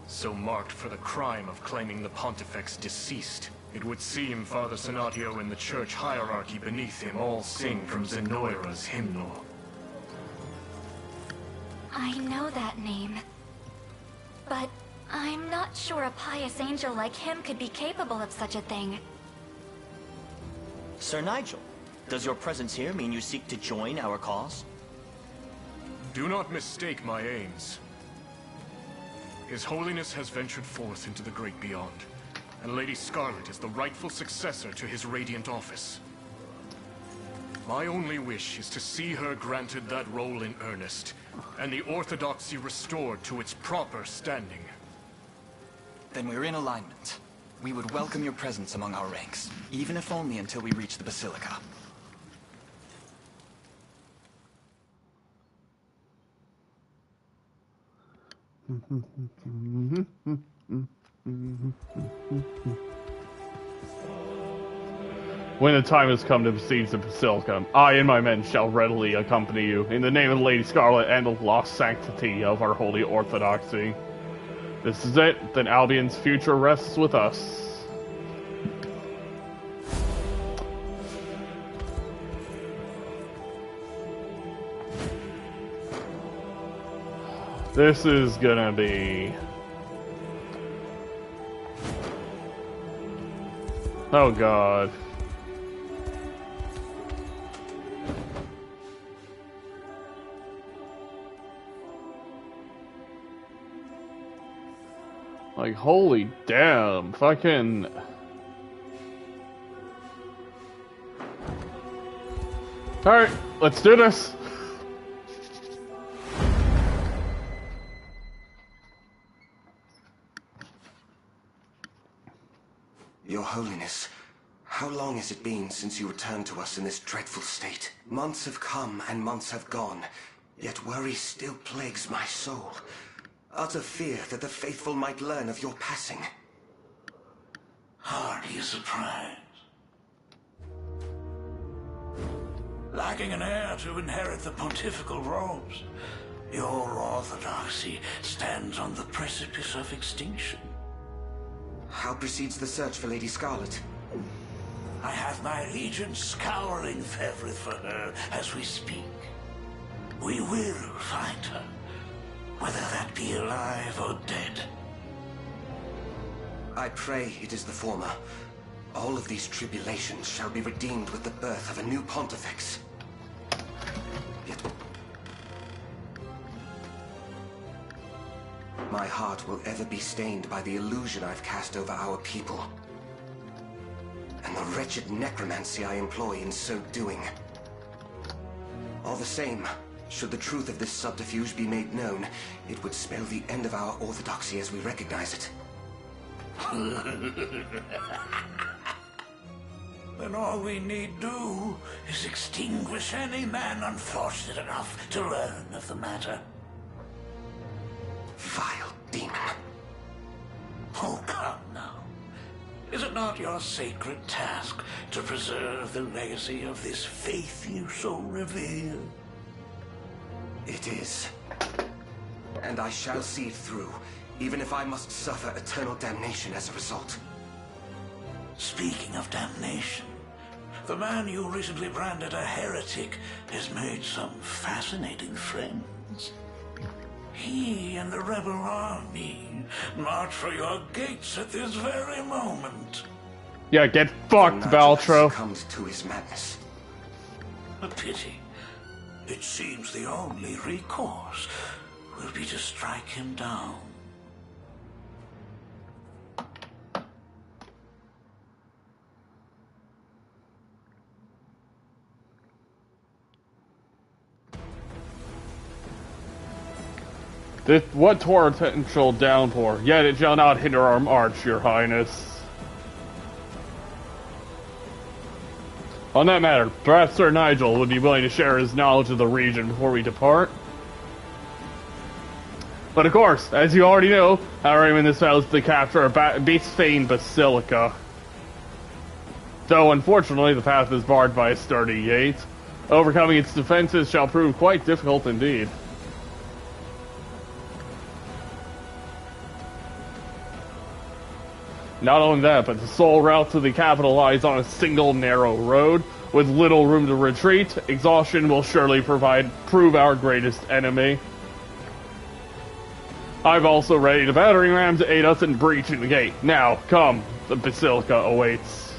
so marked for the crime of claiming the Pontifex deceased. It would seem Father Senatio and the church hierarchy beneath him all sing from Zenoira's hymnal. I know that name. But I'm not sure a pious angel like him could be capable of such a thing. Sir Nigel, does your presence here mean you seek to join our cause? Do not mistake my aims. His Holiness has ventured forth into the great beyond, and Lady Scarlet is the rightful successor to his radiant office. My only wish is to see her granted that role in earnest, and the Orthodoxy restored to its proper standing. Then we're in alignment. We would welcome your presence among our ranks, even if only until we reach the Basilica. When the time has come to besiege the Basilica, I and my men shall readily accompany you, in the name of Lady Scarlet and the lost sanctity of our holy orthodoxy. This is it, then Albion's future rests with us. This is gonna be... Oh god. Like, holy damn, fucking... Alright, let's do this! Your Holiness, how long has it been since you returned to us in this dreadful state? Months have come and months have gone, yet worry still plagues my soul. Utter fear that the faithful might learn of your passing. Hardly a surprise. Lacking an heir to inherit the pontifical robes, your orthodoxy stands on the precipice of extinction. How proceeds the search for Lady Scarlet? I have my legions scouring Fevrith for her as we speak. We will find her, whether that be alive or dead. I pray it is the former. All of these tribulations shall be redeemed with the birth of a new pontifex. Yet my heart will ever be stained by the illusion I've cast over our people, and the wretched necromancy I employ in so doing. All the same, should the truth of this subterfuge be made known, it would spell the end of our orthodoxy as we recognize it. Then all we need do is extinguish any man unfortunate enough to learn of the matter. Vile demon. Oh, come now. Is it not your sacred task to preserve the legacy of this faith you so revere? It is. And I shall see it through, even if I must suffer eternal damnation as a result. Speaking of damnation, the man you recently branded a heretic has made some fascinating friends. He and the rebel army march for your gates at this very moment. Yeah, get fucked, Baltro. Comes to his madness. A pity. It seems the only recourse will be to strike him down. What torrential downpour? Yet it shall not hinder our march, your highness. On that matter, perhaps Sir Nigel would be willing to share his knowledge of the region before we depart. But of course, as you already know, our aim in this battle is to capture a Beastfane Basilica. Though unfortunately the path is barred by a sturdy gate, overcoming its defenses shall prove quite difficult indeed. Not only that, but the sole route to the capital lies on a single narrow road, with little room to retreat. Exhaustion will surely prove our greatest enemy. I've also readied a battering ram to aid us in breaching the gate. Now, come, the Basilica awaits.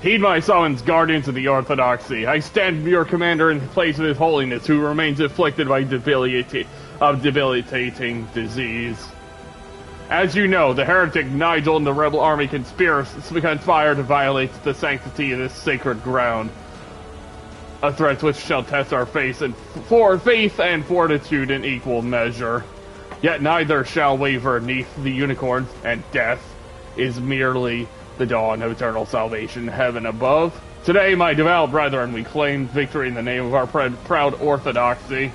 Heed my summons, guardians of the Orthodoxy. I stand your commander in place of His Holiness, who remains afflicted by debilitating disease. As you know, the heretic Nigel and the rebel army conspire to violate the sanctity of this sacred ground. A threat which shall test our faith and fortitude in equal measure. Yet neither shall waver neath the unicorns, and death is merely the dawn of eternal salvation, heaven above. Today, my devout brethren, we claim victory in the name of our proud orthodoxy.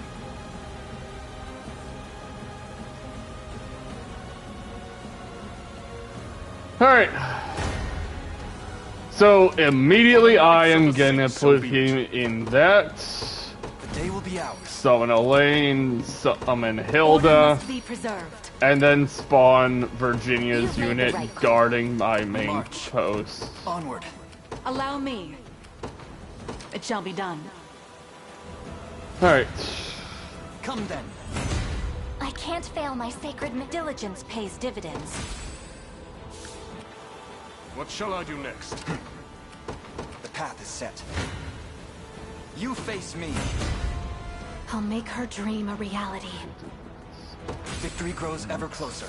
Alright. So, immediately I am gonna put him in that. The day will be ours. Summon Elaine, summon Hilda, and then spawn Virginia's unit guarding my main post. Onward. Allow me. It shall be done. Alright. Come then. I can't fail my sacred diligence pays dividends. What shall I do next? The path is set. You face me. I'll make her dream a reality. Victory grows ever closer.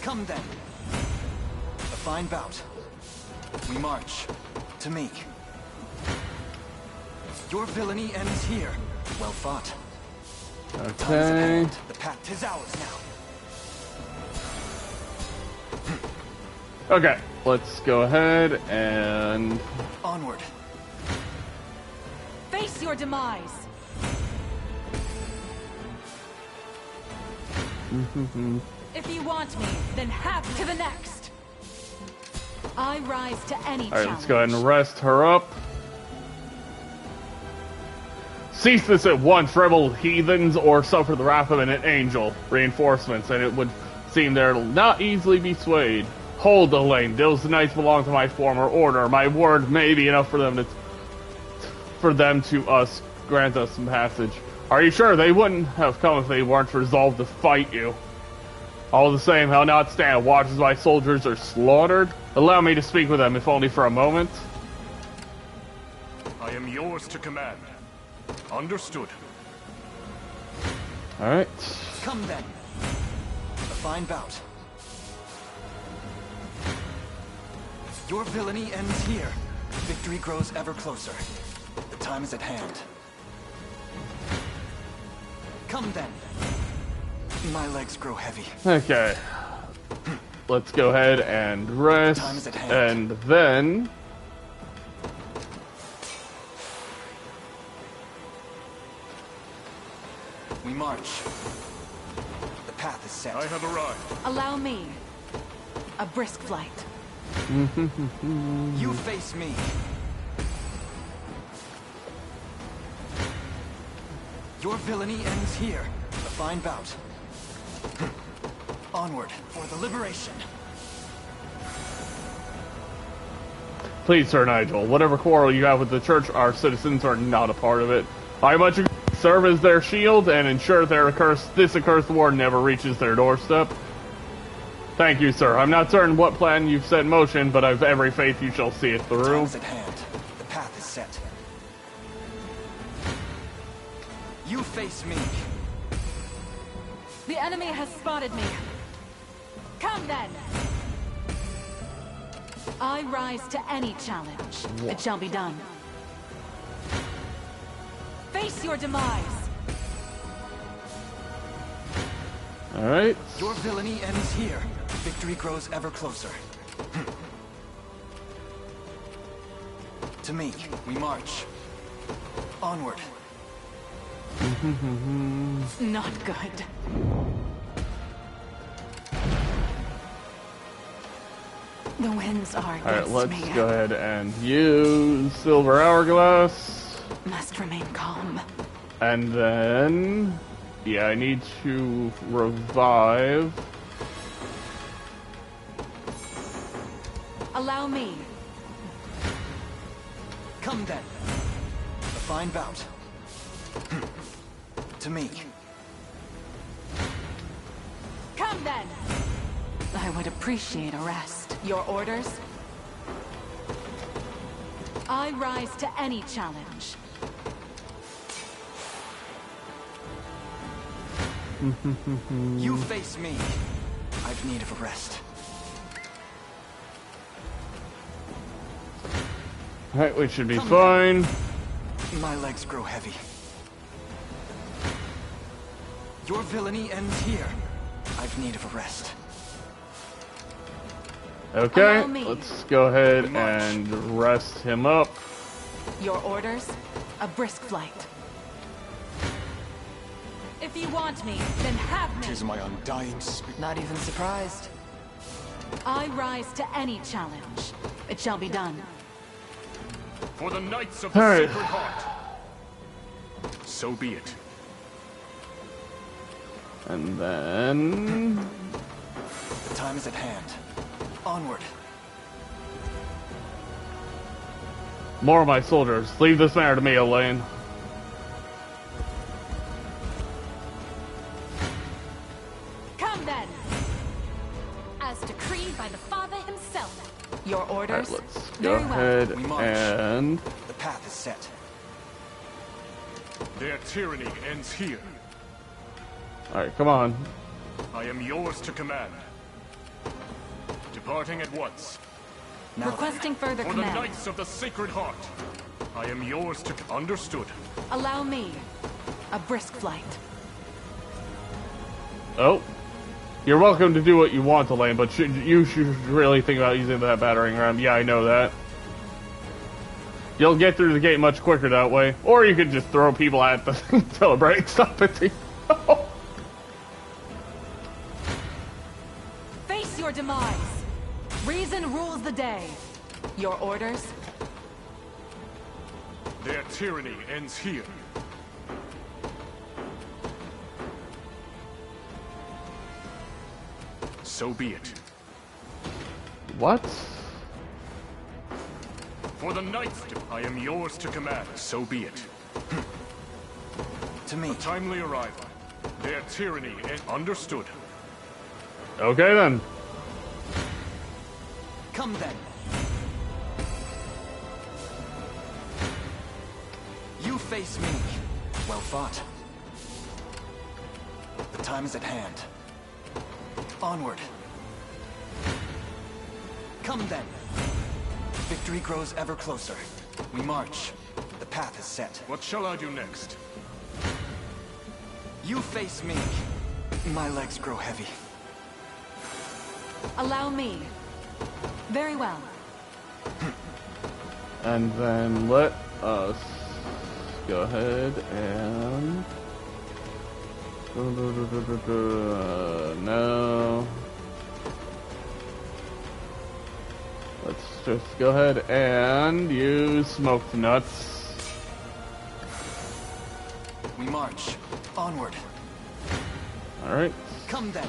Come then. A fine bout. We march. To me. Your villainy ends here. Well fought. Okay. The path is ours now. Okay, let's go ahead and... Onward. Face your demise. If you want me, then have to the next. I rise to any challenge. Alright, let's go ahead and rest her up. Cease this at once, rebel heathens, or suffer the wrath of an angel. Reinforcements, and it would seem they'll not easily be swayed. Hold, Elaine. Those knights belong to my former order. My word may be enough for them to grant us some passage. Are you sure they wouldn't have come if they weren't resolved to fight you? All the same, I'll not stand watch as my soldiers are slaughtered. Allow me to speak with them, if only for a moment. I am yours to command. Understood. Alright. Come then. A fine bout. Your villainy ends here. Victory grows ever closer. The time is at hand. Come then. My legs grow heavy. Okay. Let's go ahead and rest. Time is at hand. And then... We march. The path is set. I have arrived. Allow me. A brisk flight. You face me. Your villainy ends here. A fine bout. Onward for the liberation. Please, Sir Nigel, whatever quarrel you have with the church, our citizens are not a part of it. I much serve as their shield and ensure this accursed war never reaches their doorstep. Thank you, sir. I'm not certain what plan you've set in motion, but I've every faith you shall see it through. Time's at hand. The path is set. You face me. The enemy has spotted me. Come then. I rise to any challenge. It shall be done. Face your demise. Alright. Your villainy ends here. Victory grows ever closer. To me, we march. Onward. Not good. The winds are against Alright, let's me. go ahead and use Silver Hourglass. Must remain calm. And then... yeah, I need to revive. Allow me. Come then. A fine bout. To me. Come then. I would appreciate a rest. Your orders? I rise to any challenge. You face me. I've need of a rest. Alright, we should be fine. My legs grow heavy. Your villainy ends here. I've need of a rest. Okay, let's go ahead and rest him up. Your orders? A brisk flight. If you want me, then have me. 'Tis my undying spirit. Not even surprised. I rise to any challenge. It shall be done. For the Knights of the Alright. Sacred Heart. So be it. And then... The time is at hand. Onward. More of my soldiers. Leave this matter to me, Elaine. Come then! As decreed by the Father himself. Your orders? Alright, let's go Very well. ahead We march. and... The path is set. Their tyranny ends here. Alright, come on. I am yours to command. Departing at once. Now Requesting further For the command. Knights of the Sacred Heart. I am yours to... Understood. Allow me. A brisk flight. Oh. You're welcome to do what you want, Elaine, but you should really think about using that battering ram. Yeah, I know that. You'll get through the gate much quicker that way. Or you could just throw people at the thing until it breaks up at the... Face your demise. Reason rules the day. Your orders? Their tyranny ends here. So be it. What? For the Knights, I am yours to command. So be it. To me. A timely arrival. Their tyranny understood. Okay then. Come then. You face me. Well fought. The time is at hand. Onward. Come then. Victory grows ever closer. We march. The path is set. What shall I do next? You face me. My legs grow heavy. Allow me. Very well. And then let us go ahead and... no. Let's just go ahead and use smoked nuts. We march. Onward. Alright. Come then.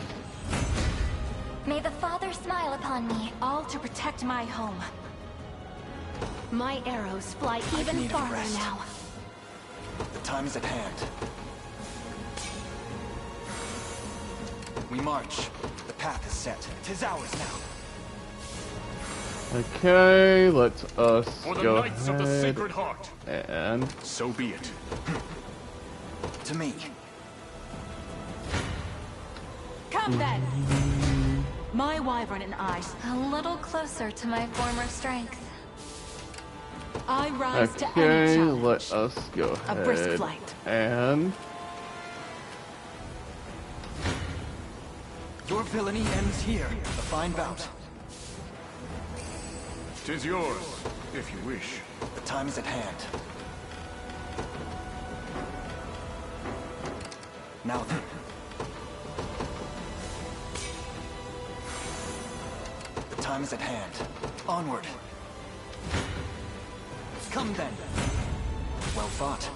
May the Father smile upon me. All to protect my home. My arrows fly even need a farther rest. now. The time is at hand. We march. The path is set. 'Tis ours now. Okay, let us For the go Knights of the ahead Sacred Heart. and... So be it. To me. Come then. My wyvern and I. A little closer to my former strength. I rise to any Okay, challenge. let us go A brisk ahead flight. and... Your villainy ends here. A fine bout. 'Tis yours, if you wish. The time is at hand. Now then. The time is at hand. Onward. Come then. Well fought.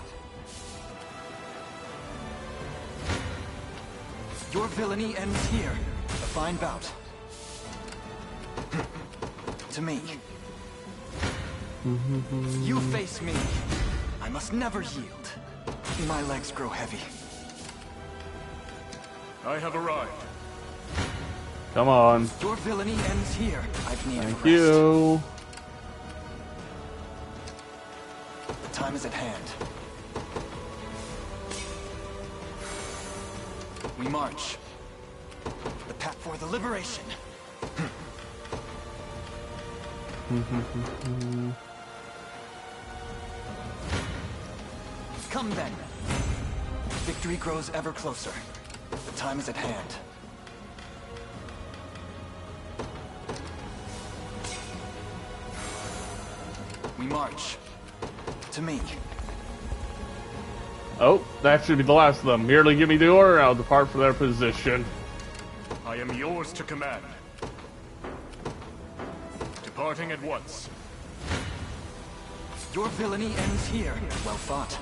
Your villainy ends here. A fine bout. To me. You face me. I must never yield. My legs grow heavy. I have arrived. Come on. Your villainy ends here. I've needed Thank rest. you. The time is at hand. We march. The path for the liberation. Come then. Victory grows ever closer. The time is at hand. We march. To me. Oh, that should be the last of them. Merely give me the order, I'll depart from their position. I am yours to command. Departing at once. Your villainy ends here. Well fought.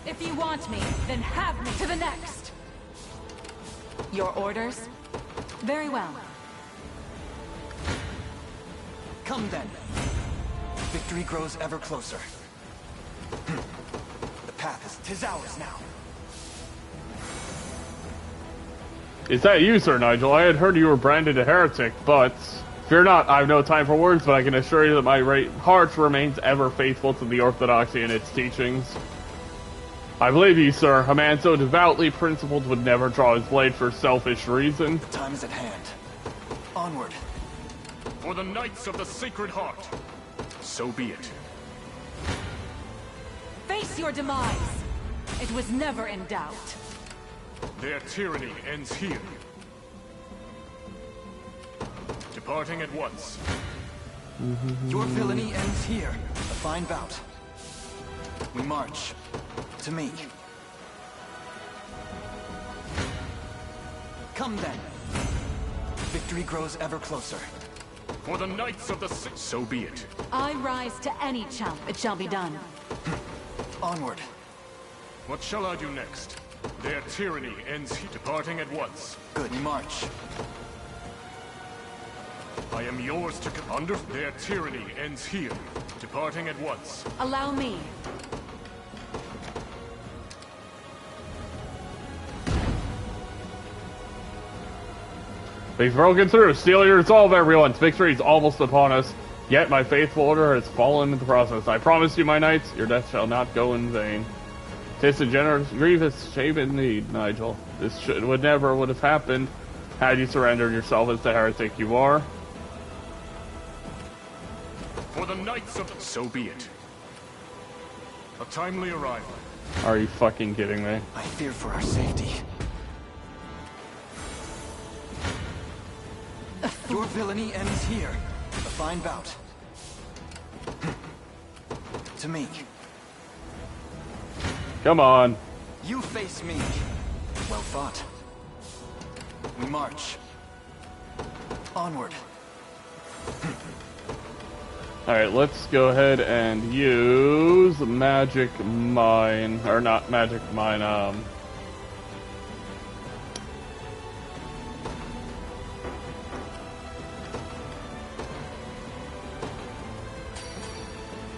If you want me, then have me to the next. Your orders? Very well. Come then. Victory grows ever closer. The path is 'tis ours now. Is that you, Sir Nigel? I had heard you were branded a heretic, but... Fear not, I have no time for words, but I can assure you that my heart remains ever faithful to the Orthodoxy and its teachings. I believe you, sir. A man so devoutly principled would never draw his blade for selfish reason. The time is at hand. Onward. For the Knights of the Sacred Heart. So be it. Face your demise. It was never in doubt. Their tyranny ends here. Departing at once. Your villainy ends here. A fine bout. We march. To me. Come then. Victory grows ever closer. For the Knights of the so be it. I rise to any challenge. It shall be done. Onward. What shall I do next? Their tyranny ends here. Departing at once. Good. We march. I am yours to under. Their tyranny ends here. Departing at once. Allow me. We've broken through. Seal your resolve, everyone. Victory is almost upon us. Yet my faithful order has fallen in the process. I promise you, my knights, your death shall not go in vain. 'Tis a generous, grievous shame indeed, Nigel. This would never have happened had you surrendered yourself as the heretic you are. For the Knights of so be it. A timely arrival. Are you fucking kidding me? I fear for our safety. Your villainy ends here. A fine bout. To me. Come on. You face me. Well fought. We march. Onward. Alright, let's go ahead and use Magic Mine. Or not Magic Mine,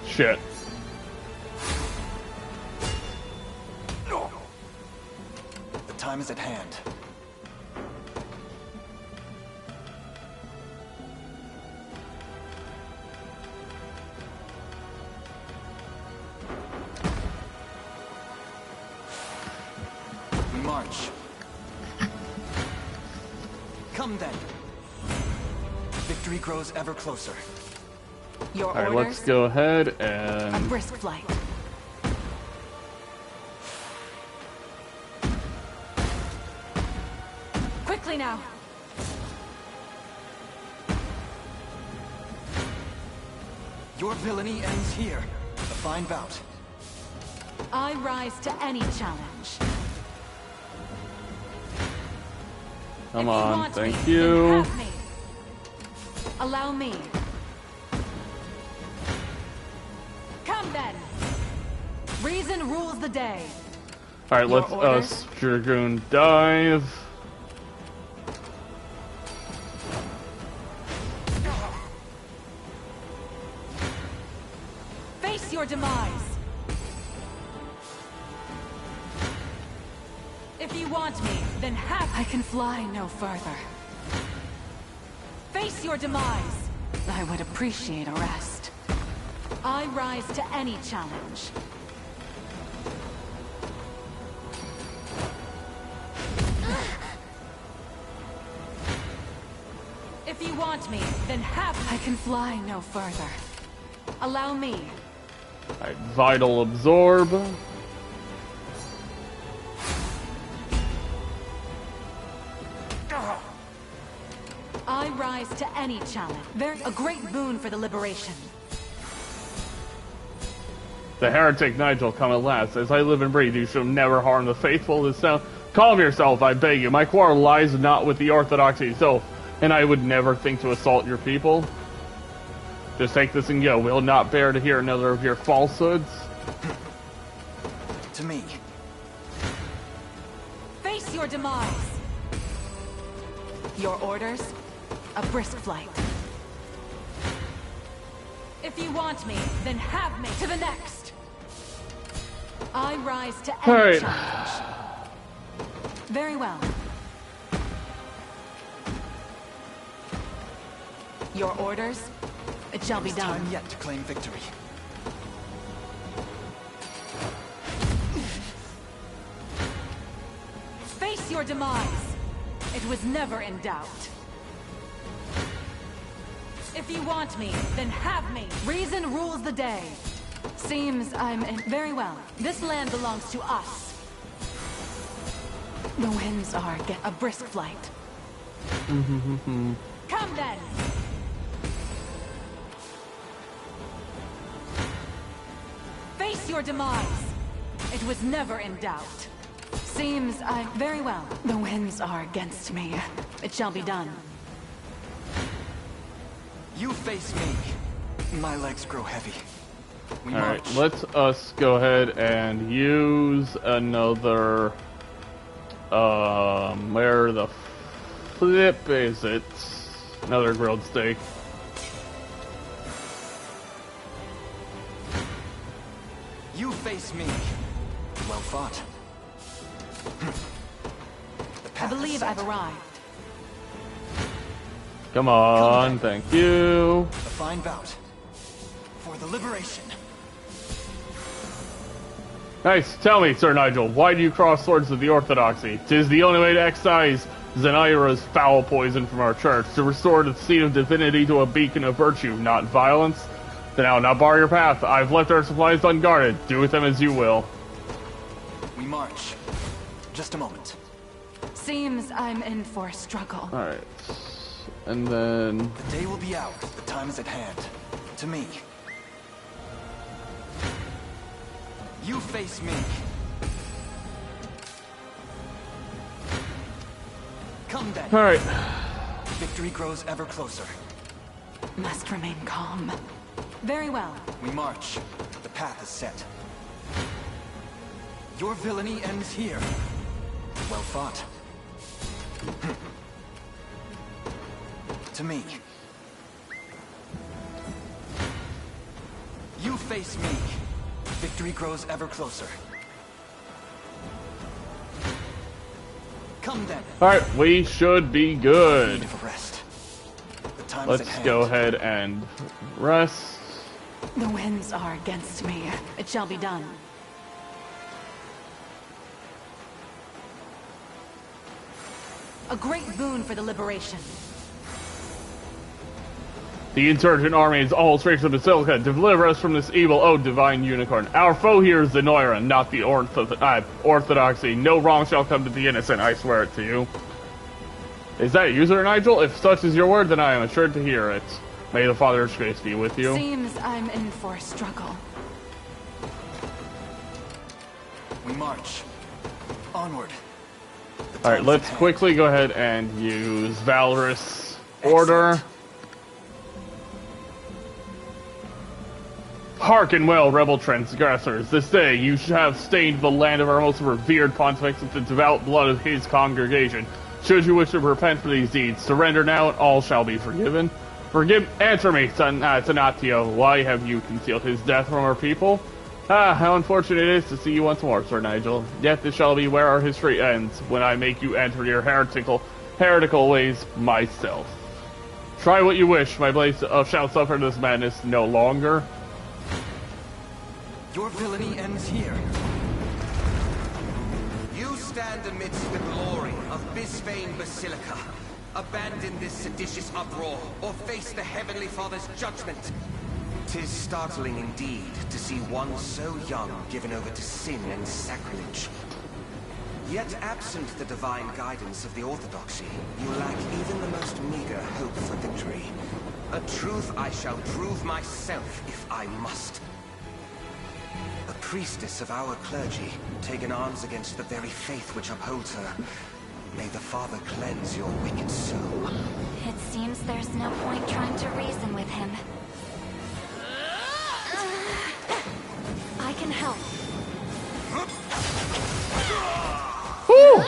Shit. The time is at hand. We march. Come then. Victory grows ever closer. Your Alright, orders? let's go ahead A and... brisk flight. Quickly now. Your villainy ends here. A fine bout. I rise to any challenge. Come If you on, want thank me, you. then have me. Allow me. Come then. Reason rules the day. Alright, Your let's orders? Dragoon dive. Face your demise. If you want me, then I can fly no further. Face your demise. I would appreciate a rest. I rise to any challenge. If you want me, then I can fly no further. Allow me. Alright, Vital Absorb. I rise to any challenge. A great boon for the liberation. The heretic Nigel come at last. As I live and breathe, you shall never harm the faithful. This sound. Calm yourself, I beg you. My quarrel lies not with the Orthodoxy itself, and I would never think to assault your people. Just take this and go. We'll not bear to hear another of your falsehoods. To me. Face your demise. Your orders? A brisk flight. If you want me, then have me. To the next. I rise to any challenge. Very well. Your orders? It shall be done. Time yet to claim victory. Face your demise. It was never in doubt. If you want me, then have me. Reason rules the day. Seems I'm in... Very well. This land belongs to us. The winds are a brisk flight. Come then. Face your demise. It was never in doubt. Seems I'm... Very well. The winds are against me. It shall be done. You face me. My legs grow heavy. Alright, let's us go ahead and use another... where the flip is it? Another grilled steak. You face me. Well fought. I believe I've arrived. Come on, thank you. A fine bout. For the liberation. Nice. Tell me, Sir Nigel, why do you cross swords with the Orthodoxy? 'Tis the only way to excise Zenira's foul poison from our church, to restore the seed of divinity to a beacon of virtue, not violence. Then I'll not bar your path. I've left our supplies unguarded. Do with them as you will. We march. Just a moment. Seems I'm in for a struggle. Alright. And then... The day will be out. The time is at hand. To me. You face me. Come then. Alright. Victory grows ever closer. Must remain calm. Very well. We march. The path is set. Your villainy ends here. Well fought. To me. You face me. Victory grows ever closer. Come then. Alright, we should be good. Need of a rest. The time Let's is at hand. go ahead and rest. The winds are against me. It shall be done. A great boon for the liberation. The insurgent army is almost reached the Basilica. Deliver us from this evil, oh divine unicorn. Our foe here is the Noira, not the Orthodoxy. No wrong shall come to the innocent, I swear it to you. Is that you, Sir Nigel? If such is your word, then I am assured to hear it. May the Father's grace be with you. Seems I'm in for a struggle. We march. Onward. Alright, let's quickly go ahead and use Valorous Order. Hearken well, rebel transgressors. This day you have stained the land of our most revered pontifex with the devout blood of his congregation. Should you wish to repent for these deeds, surrender now and all shall be forgiven. Answer me, son, Tanatio, why have you concealed his death from our people? Ah, how unfortunate it is to see you once more, Sir Nigel. Yet this shall be where our history ends, when I make you enter your heretical ways myself. Try what you wish, my blade shall suffer this madness no longer. Your villainy ends here. You stand amidst the glory of Bisphane Basilica. Abandon this seditious uproar, or face the Heavenly Father's judgment. 'Tis startling indeed to see one so young given over to sin and sacrilege. Yet absent the divine guidance of the Orthodoxy, you lack even the most meager hope for victory. A truth I shall prove myself if I must. A priestess of our clergy, taken arms against the very faith which upholds her. May the Father cleanse your wicked soul. It seems there's no point trying to reason with him. I can help. Woo!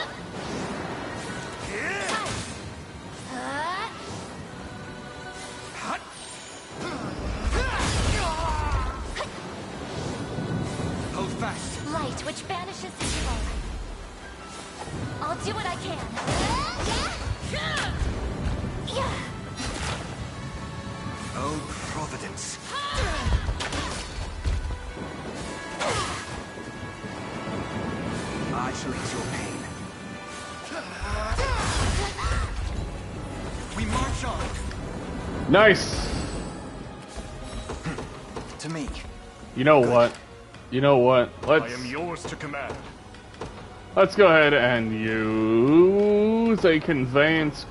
Hold fast. Light, which banishes evil. I'll do what I can. Oh, Providence. I shall ease your pain. We march on. Nice. To me. You know what? You know what? I am yours to command. Let's go ahead and use a conveyance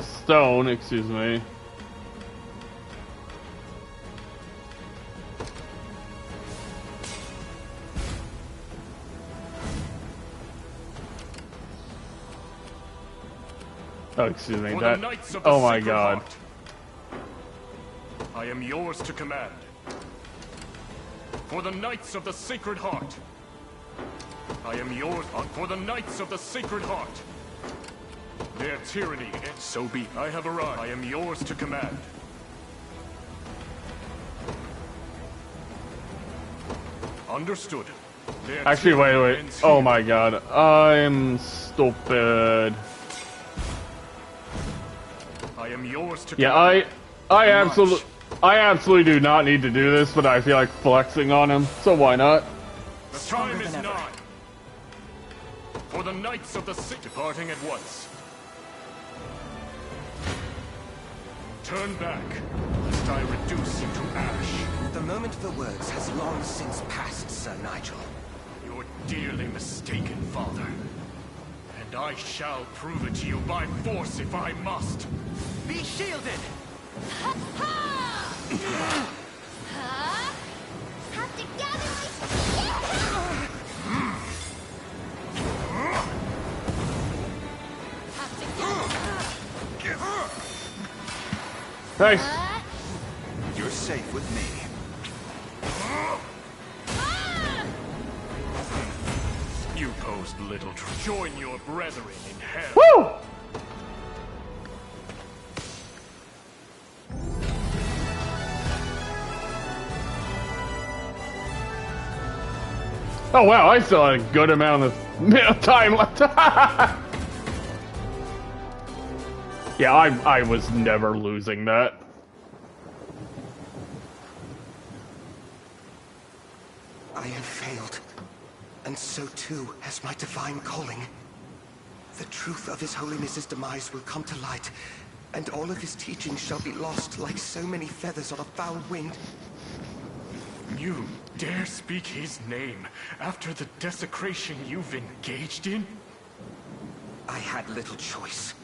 stone, excuse me. Oh, excuse me. That. Oh my God. I am yours to command. For the Knights of the Sacred Heart. I am yours for the Knights of the Sacred Heart. Their tyranny, and so be. I have arrived. I am yours to command. Understood. Actually, wait. Oh my God. I'm stupid. I am yours to command. Yeah, I absolutely do not need to do this, but I feel like flexing on him, so why not? The time is nigh. For the Knights of the Sick departing at once. Turn back, lest I reduce you to ash. The moment for words has long since passed, Sir Nigel. You're dearly mistaken, Father. And I shall prove it to you by force if I must. Be shielded! Have to gather Nice. You're safe with me. You posed little to join your brethren in hell. Woo! Oh wow, I still had a good amount of time left. Yeah, I was never losing that. I have failed, and so too has my divine calling. The truth of His Holiness's demise will come to light, and all of his teachings shall be lost like so many feathers on a foul wind. You dare speak his name after the desecration you've engaged in? I had little choice.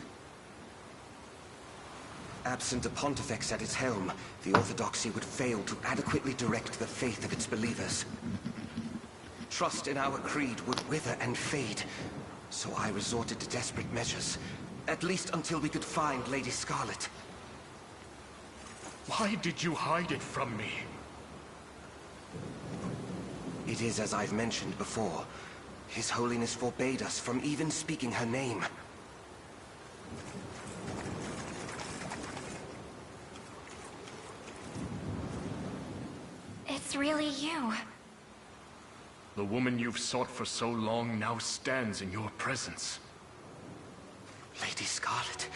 Absent a pontifex at its helm, the Orthodoxy would fail to adequately direct the faith of its believers. Trust in our creed would wither and fade, so I resorted to desperate measures, at least until we could find Lady Scarlet. Why did you hide it from me? It is as I've mentioned before. His Holiness forbade us from even speaking her name. It's really you. The woman you've sought for so long now stands in your presence. Lady Scarlet.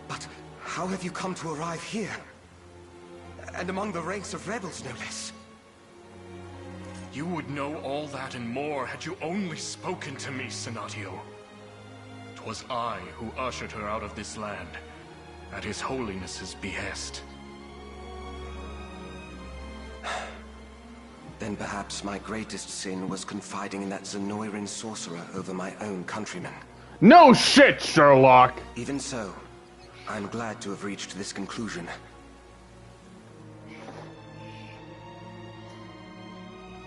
But how have you come to arrive here? And among the ranks of rebels, no less. You would know all that and more had you only spoken to me, Senatio. 'Twas I who ushered her out of this land, at His Holiness's behest. Then perhaps my greatest sin was confiding in that Zenoiran sorcerer over my own countrymen. No shit, Sherlock! Even so, I'm glad to have reached this conclusion.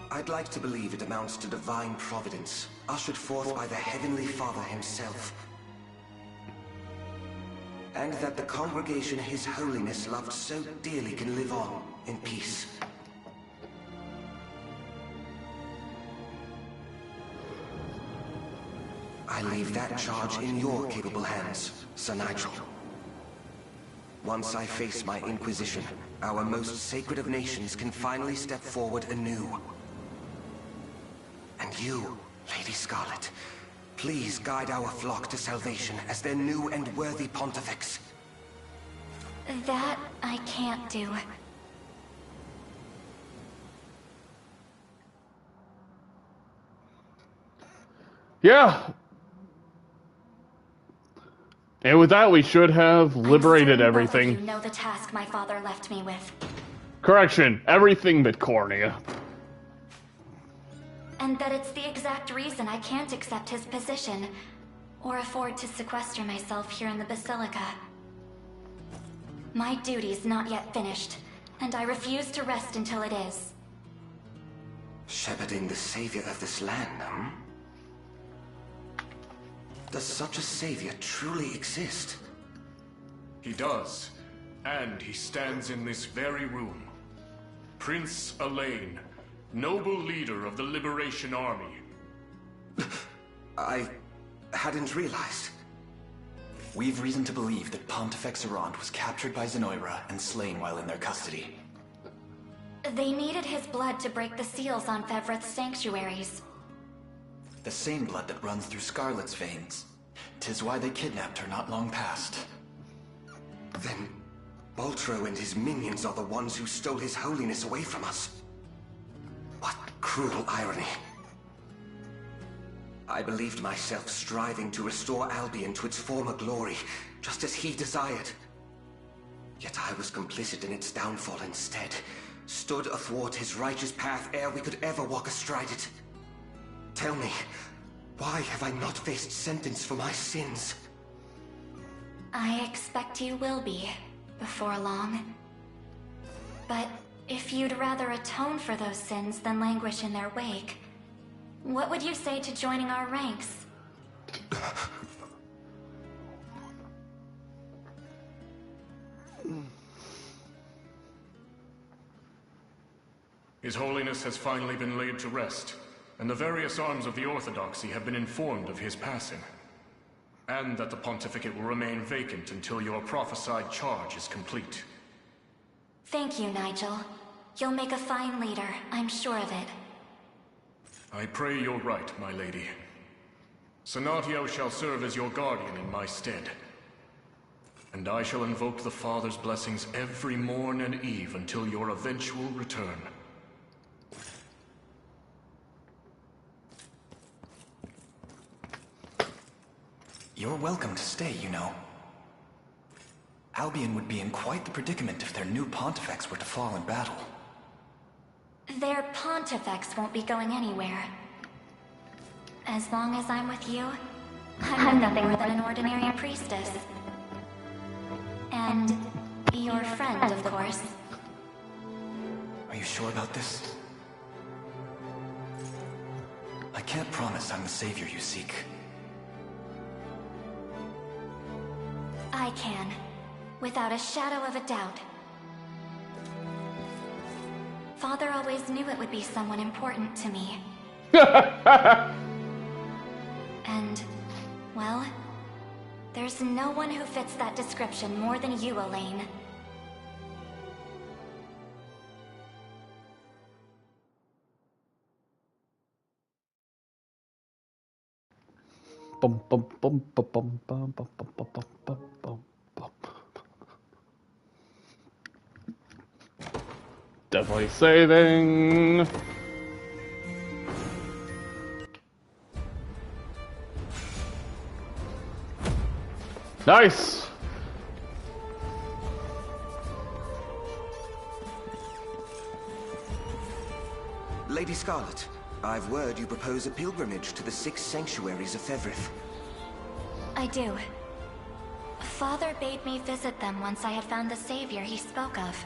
I'd like to believe it amounts to divine providence, ushered forth by the Heavenly Father himself. And that the congregation His Holiness loved so dearly can live on in peace. I leave that charge in your capable hands, Sir Nigel. Once I face my Inquisition, our most sacred of nations can finally step forward anew. And you, Lady Scarlet, please guide our flock to salvation as their new and worthy pontifex. That I can't do. Yeah. And with that, we should have liberated everything. You know the task my father left me with. Correction, everything but Cornea. And that it's the exact reason I can't accept his position, or afford to sequester myself here in the Basilica. My duty's not yet finished, and I refuse to rest until it is. Shepherding the savior of this land, hmm? Does such a savior truly exist? He does, and he stands in this very room. Prince Elaine, noble leader of the Liberation Army. I hadn't realized. We've reason to believe that Pontifex Errant was captured by Zenoira and slain while in their custody. They needed his blood to break the seals on Fevreth's sanctuaries. The same blood that runs through Scarlet's veins. 'Tis why they kidnapped her not long past. Then Baltro and his minions are the ones who stole His Holiness away from us. What cruel irony. I believed myself striving to restore Albion to its former glory, just as he desired. Yet I was complicit in its downfall instead, stood athwart his righteous path ere we could ever walk astride it. Tell me, why have I not faced sentence for my sins? I expect you will be, before long. But if you'd rather atone for those sins than languish in their wake, what would you say to joining our ranks? His Holiness has finally been laid to rest, and the various arms of the Orthodoxy have been informed of his passing, and that the pontificate will remain vacant until your prophesied charge is complete. Thank you, Nigel. You'll make a fine leader, I'm sure of it. I pray you're right, my lady. Senatio shall serve as your guardian in my stead, and I shall invoke the Father's blessings every morn and eve until your eventual return. You're welcome to stay, you know. Albion would be in quite the predicament if their new pontifex were to fall in battle. Their pontifex won't be going anywhere. As long as I'm with you, I'm nothing more than an ordinary priestess. And your friend, of course. Are you sure about this? I can't promise I'm the savior you seek. I can, without a shadow of a doubt. Father always knew it would be someone important to me. And, well, there's no one who fits that description more than you, Elaine. Definitely saving. Nice. Lady Scarlet, I've word you propose a pilgrimage to the 6 sanctuaries of Fevrith. I do. Father bade me visit them once I had found the savior he spoke of.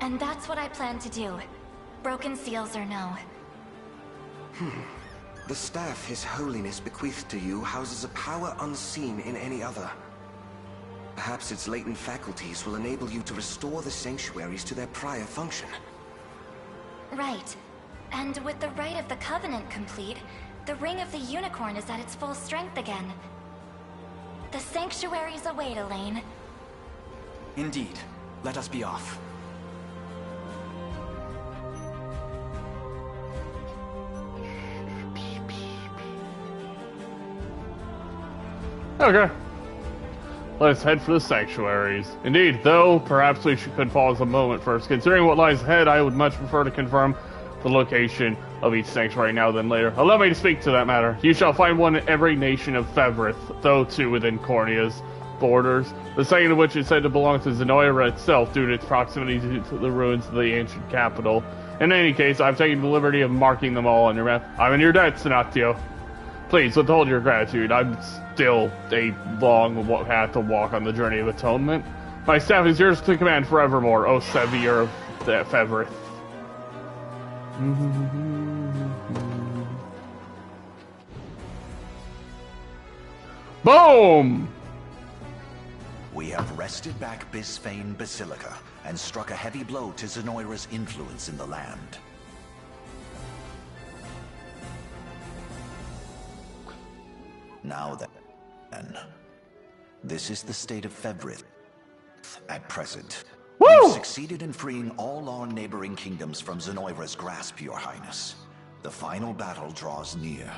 And that's what I plan to do. Broken seals or no. The staff His Holiness bequeathed to you houses a power unseen in any other. Perhaps its latent faculties will enable you to restore the sanctuaries to their prior function. Right. And with the Rite of the Covenant complete, the Ring of the Unicorn is at its full strength again. The sanctuaries await, Elaine. Indeed. Let us be off. Okay. Let's head for the sanctuaries. Indeed, though, perhaps we could pause a moment first. Considering what lies ahead, I would much prefer to confirm the location of each sanctuary now than later. Allow me to speak to that matter. You shall find one in every nation of Fevrith, though 2 within Cornea's borders. The second of which is said to belong to Zenoira itself due to its proximity to the ruins of the ancient capital. In any case, I've taken the liberty of marking them all on your map. I'm in your debt, Senatio. Please, withhold your gratitude. I'm still a long path to walk on the journey of atonement. My staff is yours to command forevermore, O Savior of Fevrith. Boom! We have wrested back Bisphane Basilica and struck a heavy blow to Zenoira's influence in the land. Now then, this is the state of Fevrith at present. We've succeeded in freeing all our neighboring kingdoms from Zenoira's grasp, Your Highness. The final battle draws near.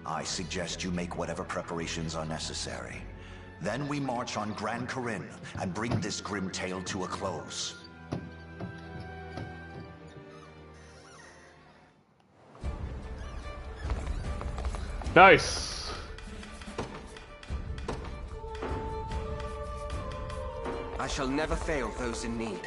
I suggest you make whatever preparations are necessary. Then we march on Grand Corinne and bring this grim tale to a close. Nice. I shall never fail those in need.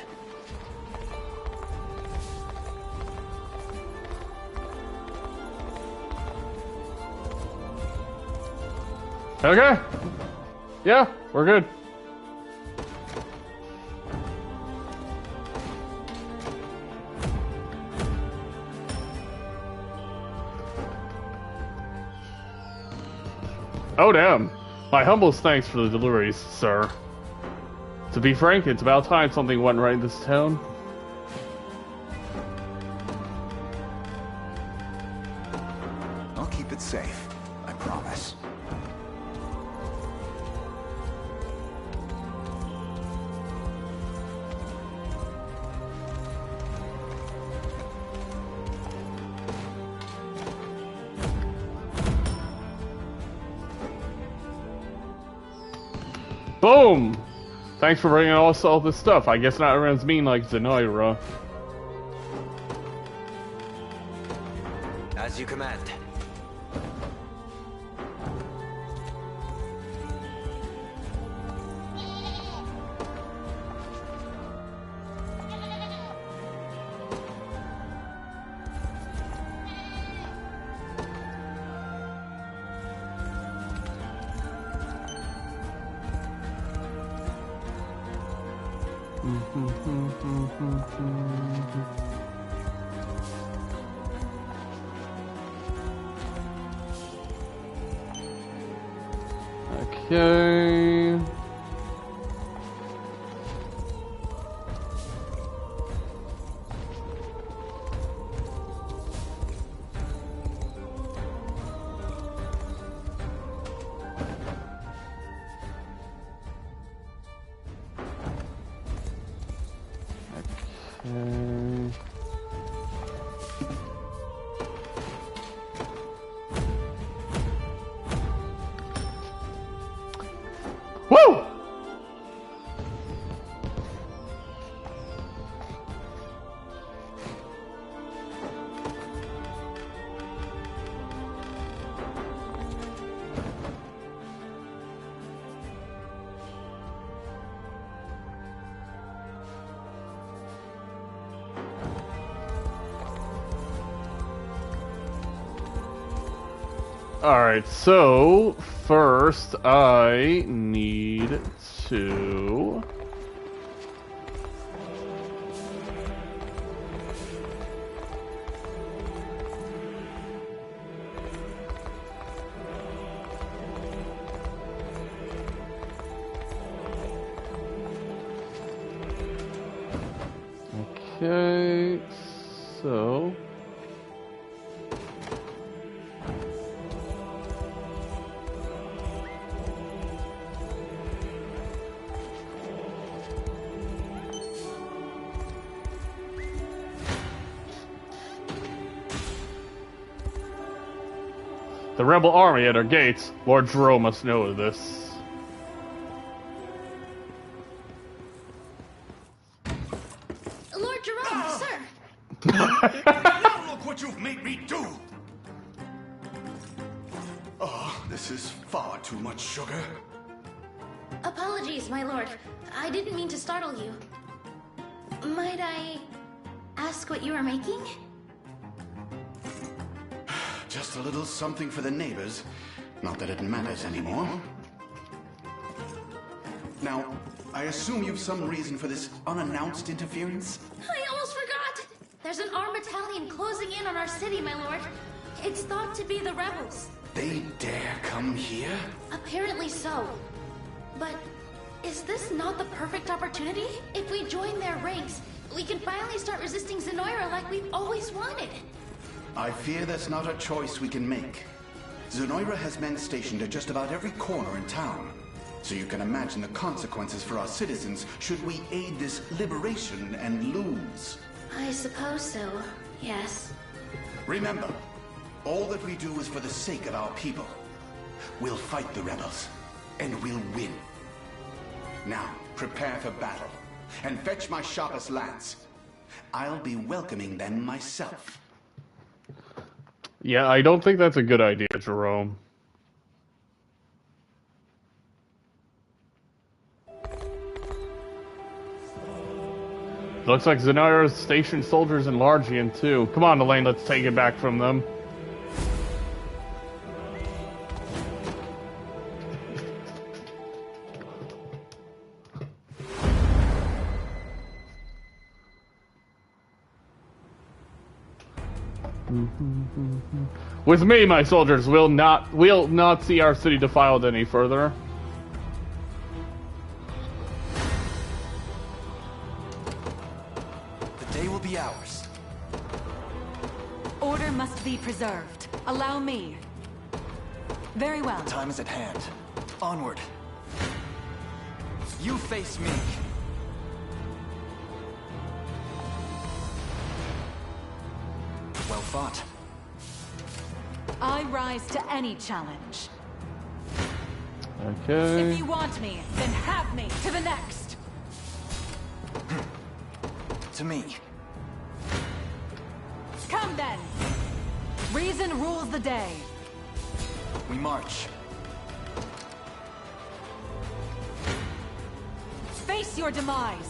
Okay. Yeah, we're good. Oh, damn. My humblest thanks for the deliveries, sir. To be frank, it's about time something went right in this town. I'll keep it safe, I promise. Boom! Thanks for bringing us all this stuff. I guess not everyone's mean like Zenoira. As you command. Okay. Alright, so first I need to... Okay, so... The rebel army at our gates. Lord Jerome must know of this. Lord Jerome, sir! Now look what you've made me do! Oh, this is far too much sugar. Apologies, my lord. I didn't mean to startle you. Might I ask what you are making? Just a little something for the neighbors. Not that it matters anymore. Now, I assume you've some reason for this unannounced interference? I almost forgot! There's an armed battalion closing in on our city, my lord. It's thought to be the rebels. They dare come here? Apparently so. But is this not the perfect opportunity? If we join their ranks, we can finally start resisting Zenoira like we've always wanted. I fear that's not a choice we can make. Zenoira has men stationed at just about every corner in town. So you can imagine the consequences for our citizens should we aid this liberation and lose. I suppose so, yes. Remember, all that we do is for the sake of our people. We'll fight the rebels, and we'll win. Now, prepare for battle, and fetch my sharpest lance. I'll be welcoming them myself. Yeah, I don't think that's a good idea, Jerome. Looks like Zenoira's stationed soldiers in Largian, too. Come on, Elaine, let's take it back from them. With me, my soldiers, we'll not see our city defiled any further. The day will be ours. Order must be preserved. Allow me. Very well. The time is at hand. Onward. You face me. Well fought. I rise to any challenge. Okay. If you want me, then have me to the next. To me. Come then. Reason rules the day. We march. Face your demise.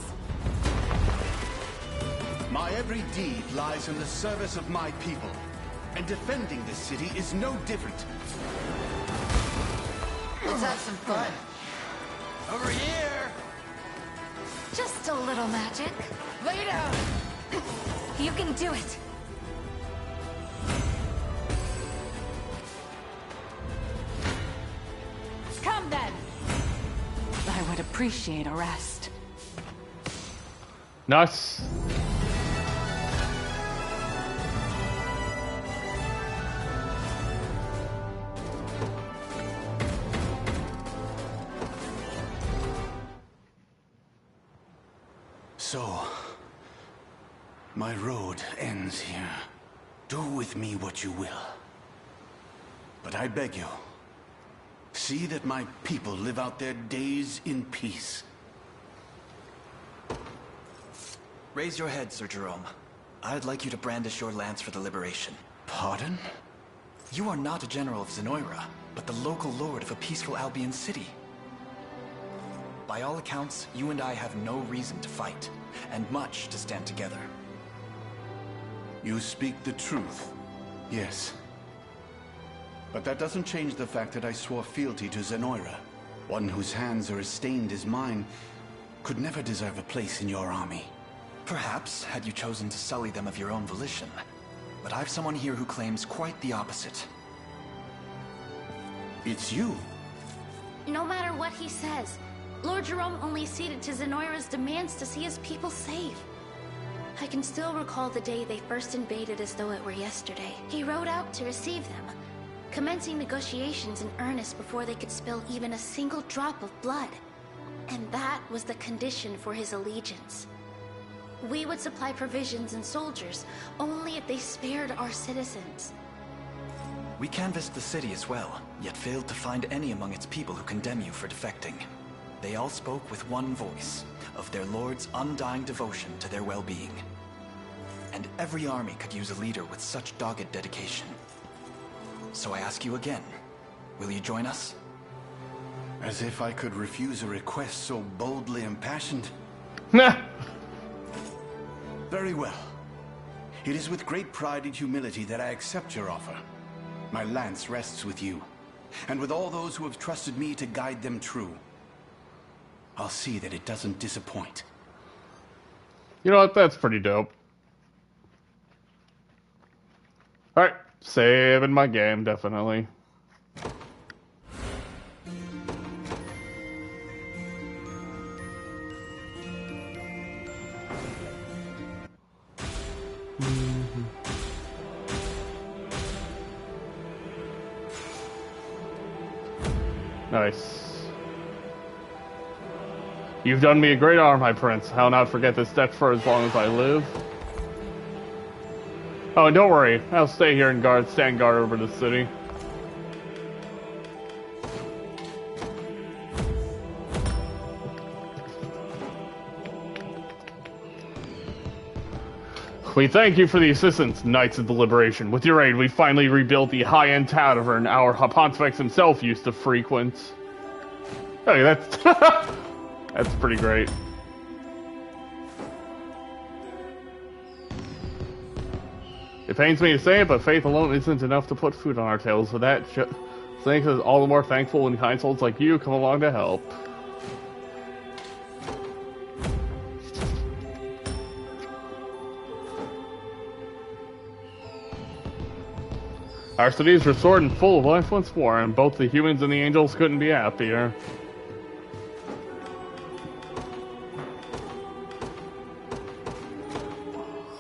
My every deed lies in the service of my people, and defending this city is no different. Let's have some fun. Over here! Just a little magic. Lay down! You can do it. Come then. I would appreciate a rest. Nice. So, my road ends here. Do with me what you will. But I beg you, see that my people live out their days in peace. Raise your head, Sir Jerome. I'd like you to brandish your lance for the liberation. Pardon? You are not a general of Zenoira, but the local lord of a peaceful Albion city. By all accounts, you and I have no reason to fight, and much to stand together. You speak the truth, yes. But that doesn't change the fact that I swore fealty to Zenoira. One whose hands are as stained as mine could never deserve a place in your army. Perhaps, had you chosen to sully them of your own volition. But I've someone here who claims quite the opposite. It's you. No matter what he says, Lord Jerome only ceded to Zenoira's demands to see his people safe. I can still recall the day they first invaded as though it were yesterday. He rode out to receive them, commencing negotiations in earnest before they could spill even a single drop of blood. And that was the condition for his allegiance. We would supply provisions and soldiers, only if they spared our citizens. We canvassed the city as well, yet failed to find any among its people who condemn you for defecting. They all spoke with one voice, of their lord's undying devotion to their well-being. And every army could use a leader with such dogged dedication. So I ask you again, will you join us? As if I could refuse a request so boldly impassioned. Very well. It is with great pride and humility that I accept your offer. My lance rests with you, and with all those who have trusted me to guide them true. I'll see that it doesn't disappoint. You know what? That's pretty dope. Alright, saving my game, definitely. Nice. You've done me a great honor, my prince. I'll not forget this debt for as long as I live. Oh, and don't worry. I'll stay here and stand guard over the city. We thank you for the assistance, Knights of the Liberation. With your aid, we finally rebuilt the high-end tavern our Pontifex himself used to frequent. Oh, that's that's pretty great. It pains me to say it, but faith alone isn't enough to put food on our tables. So that makes us all the more thankful when kind souls like you come along to help. Our city is restored and full of life once more, and both the humans and the angels couldn't be happier.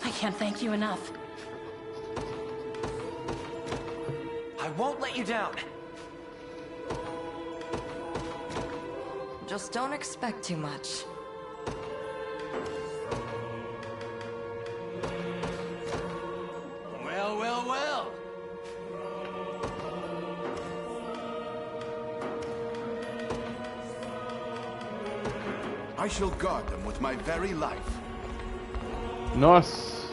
I can't thank you enough. I won't let you down. Just don't expect too much. Well, well, well. I shall guard them with my very life. Nice.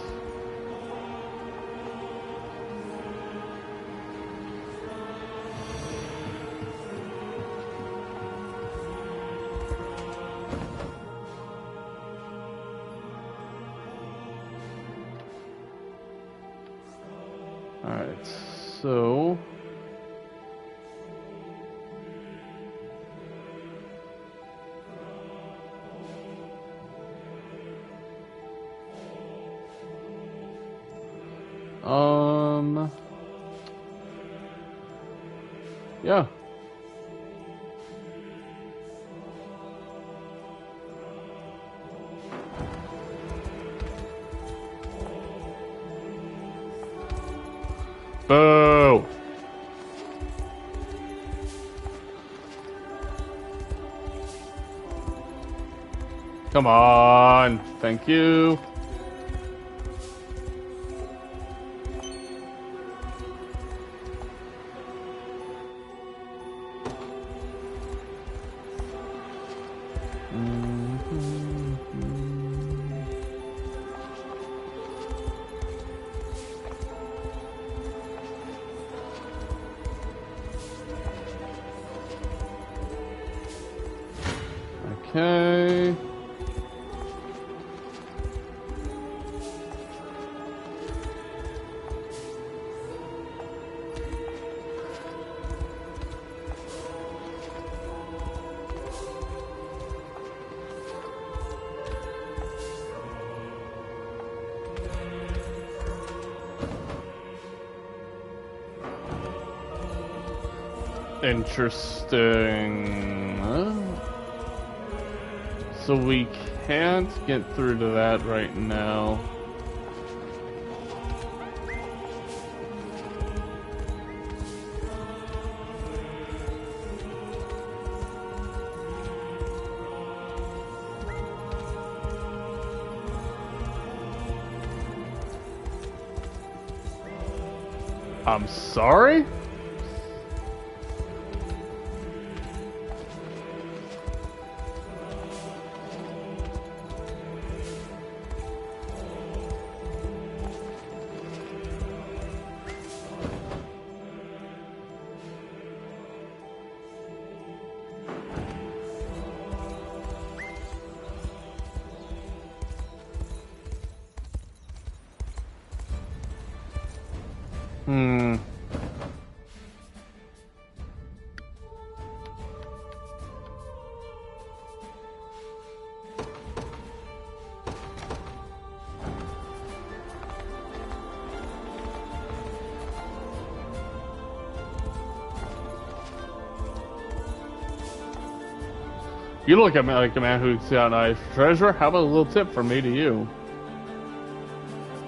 Alright, so... Yeah. Boo! Come on. Thank you. Okay. Interesting. So we can't get through to that right now. I'm sorry? You look at me like a man who's got a treasure. How about a little tip from me to you?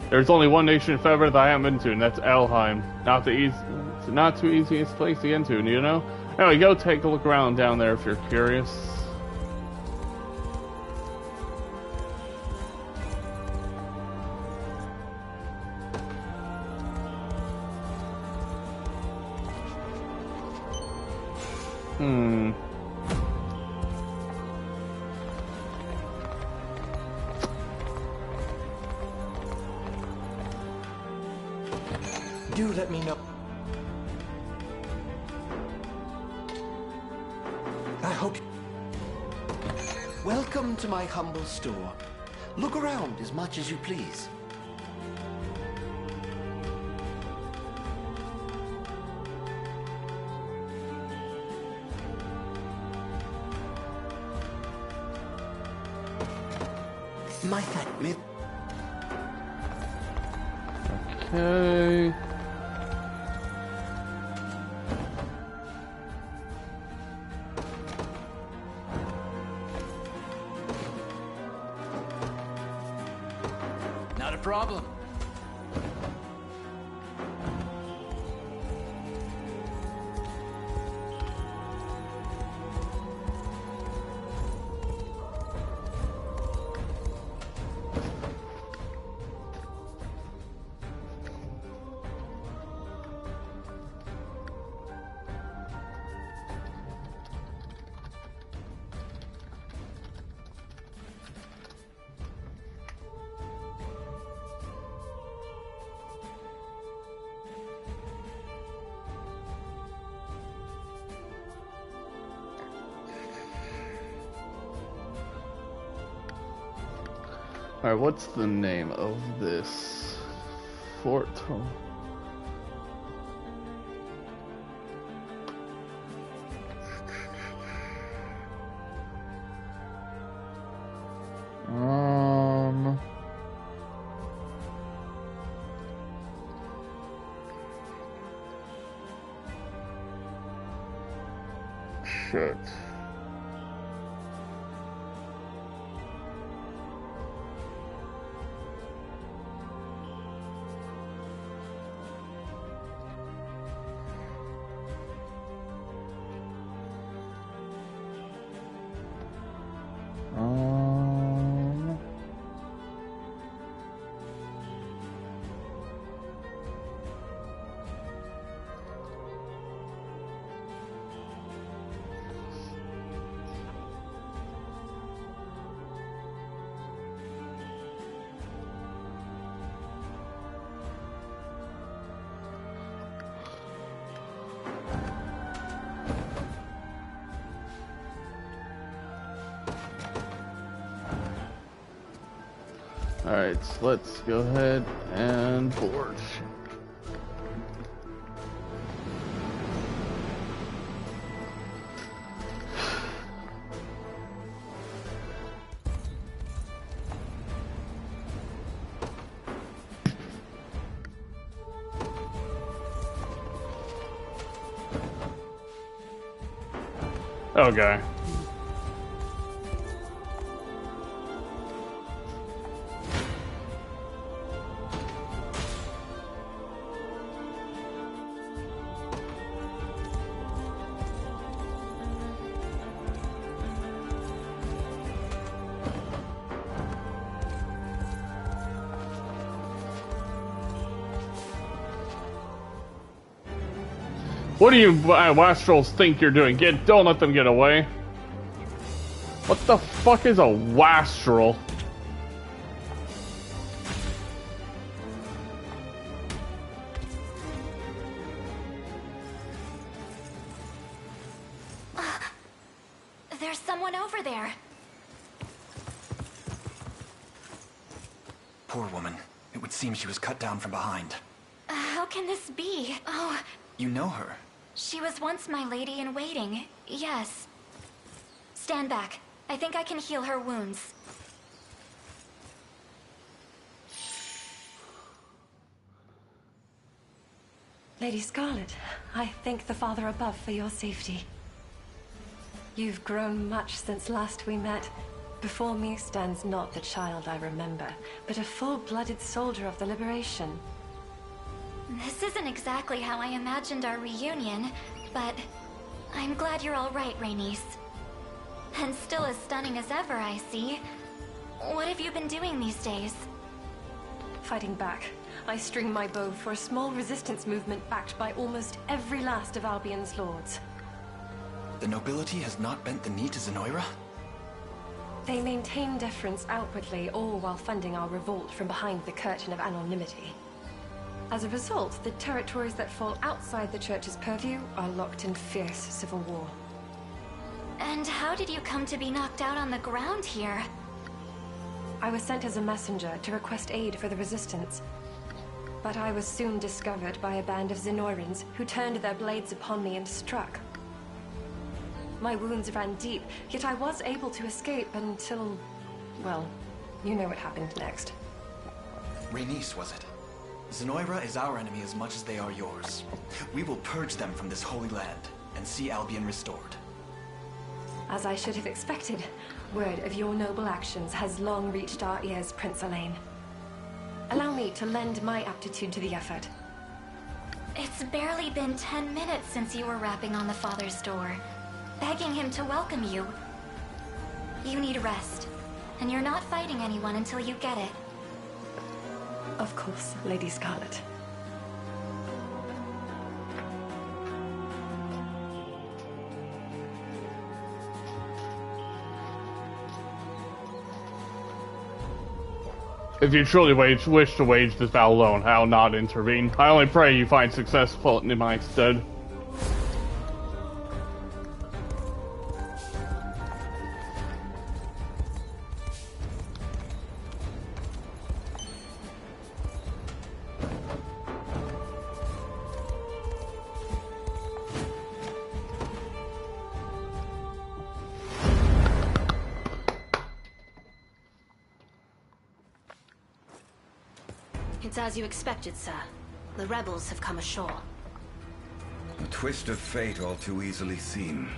There's only one nation in February that I haven't been to, and that's Elheim. Not too easiest place to get into, you know? Anyway, go take a look around down there if you're curious. Do let me know. I hope. Welcome to my humble store. Look around as much as you please. My thanks. Okay. Not a problem. Alright, what's the name of this fort? Shit. Alright, so let's go ahead and board. Okay. What do you Wastrels think you're doing? Don't let them get away. What the fuck is a Wastrel? There's someone over there. Poor woman. It would seem she was cut down from behind. How can this be? Oh, You know her. she was once my lady in waiting. Yes. Stand back. I think I can heal her wounds. Lady Scarlet, I thank the Father above for your safety. You've grown much since last we met. Before me stands not the child I remember, but a full-blooded soldier of the Liberation. This isn't exactly how I imagined our reunion, but I'm glad you're all right, Rhaenys. And still as stunning as ever, I see. What have you been doing these days? Fighting back. I string my bow for a small resistance movement backed by almost every last of Albion's lords. The nobility has not bent the knee to Zenoira? They maintain deference outwardly, all while funding our revolt from behind the curtain of anonymity. As a result, the territories that fall outside the Church's purview are locked in fierce civil war. And how did you come to be knocked out on the ground here? I was sent as a messenger to request aid for the resistance. But I was soon discovered by a band of Zenoirans who turned their blades upon me and struck. My wounds ran deep, yet I was able to escape until... well, you know what happened next. Rhaenys, was it? Zenoira is our enemy as much as they are yours. We will purge them from this holy land and see Albion restored. As I should have expected, word of your noble actions has long reached our ears, Prince Elaine. Allow me to lend my aptitude to the effort. It's barely been 10 minutes since you were rapping on the Father's door, begging him to welcome you. You need rest, and you're not fighting anyone until you get it. Of course, Lady Scarlet. If you truly wish to wage this battle alone, I'll not intervene. I only pray you find success in my stead. It's as you expected, sir. The rebels have come ashore. A twist of fate all too easily seen.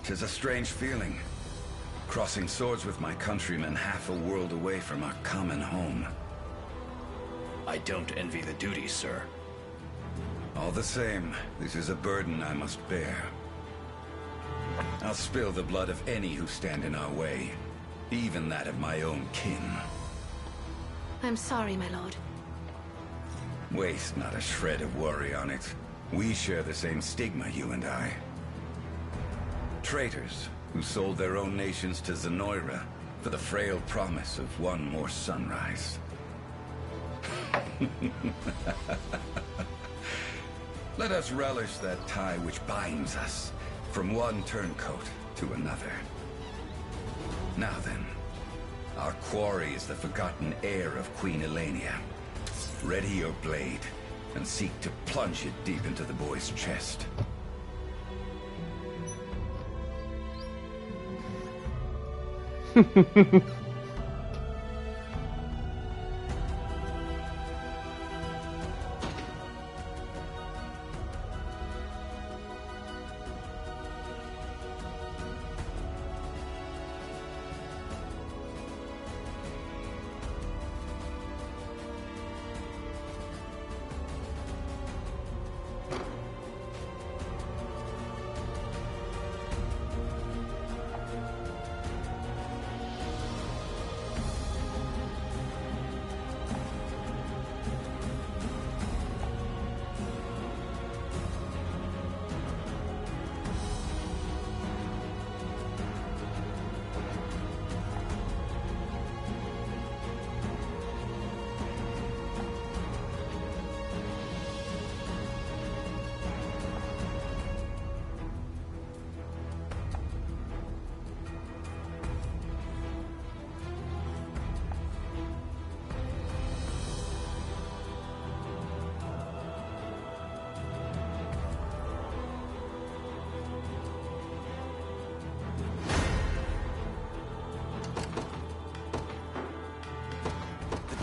'Tis a strange feeling. Crossing swords with my countrymen half a world away from our common home. I don't envy the duty, sir. All the same, this is a burden I must bear. I'll spill the blood of any who stand in our way, even that of my own kin. I'm sorry, my lord. Waste not a shred of worry on it. We share the same stigma, you and I. Traitors who sold their own nations to Zenoira for the frail promise of one more sunrise. Let us relish that tie which binds us from one turncoat to another. Now then, our quarry is the forgotten heir of Queen Elenia. Ready your blade, and seek to plunge it deep into the boy's chest.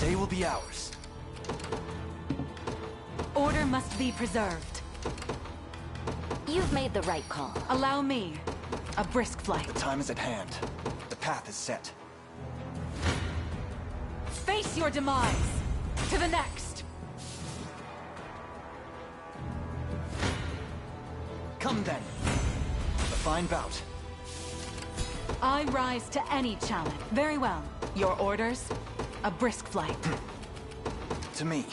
day will be ours. Order must be preserved. You've made the right call. Allow me a brisk flight. The time is at hand. The path is set. Face your demise. To the next. Come then. A fine bout. I rise to any challenge. Very well. Your orders? A brisk flight. To me.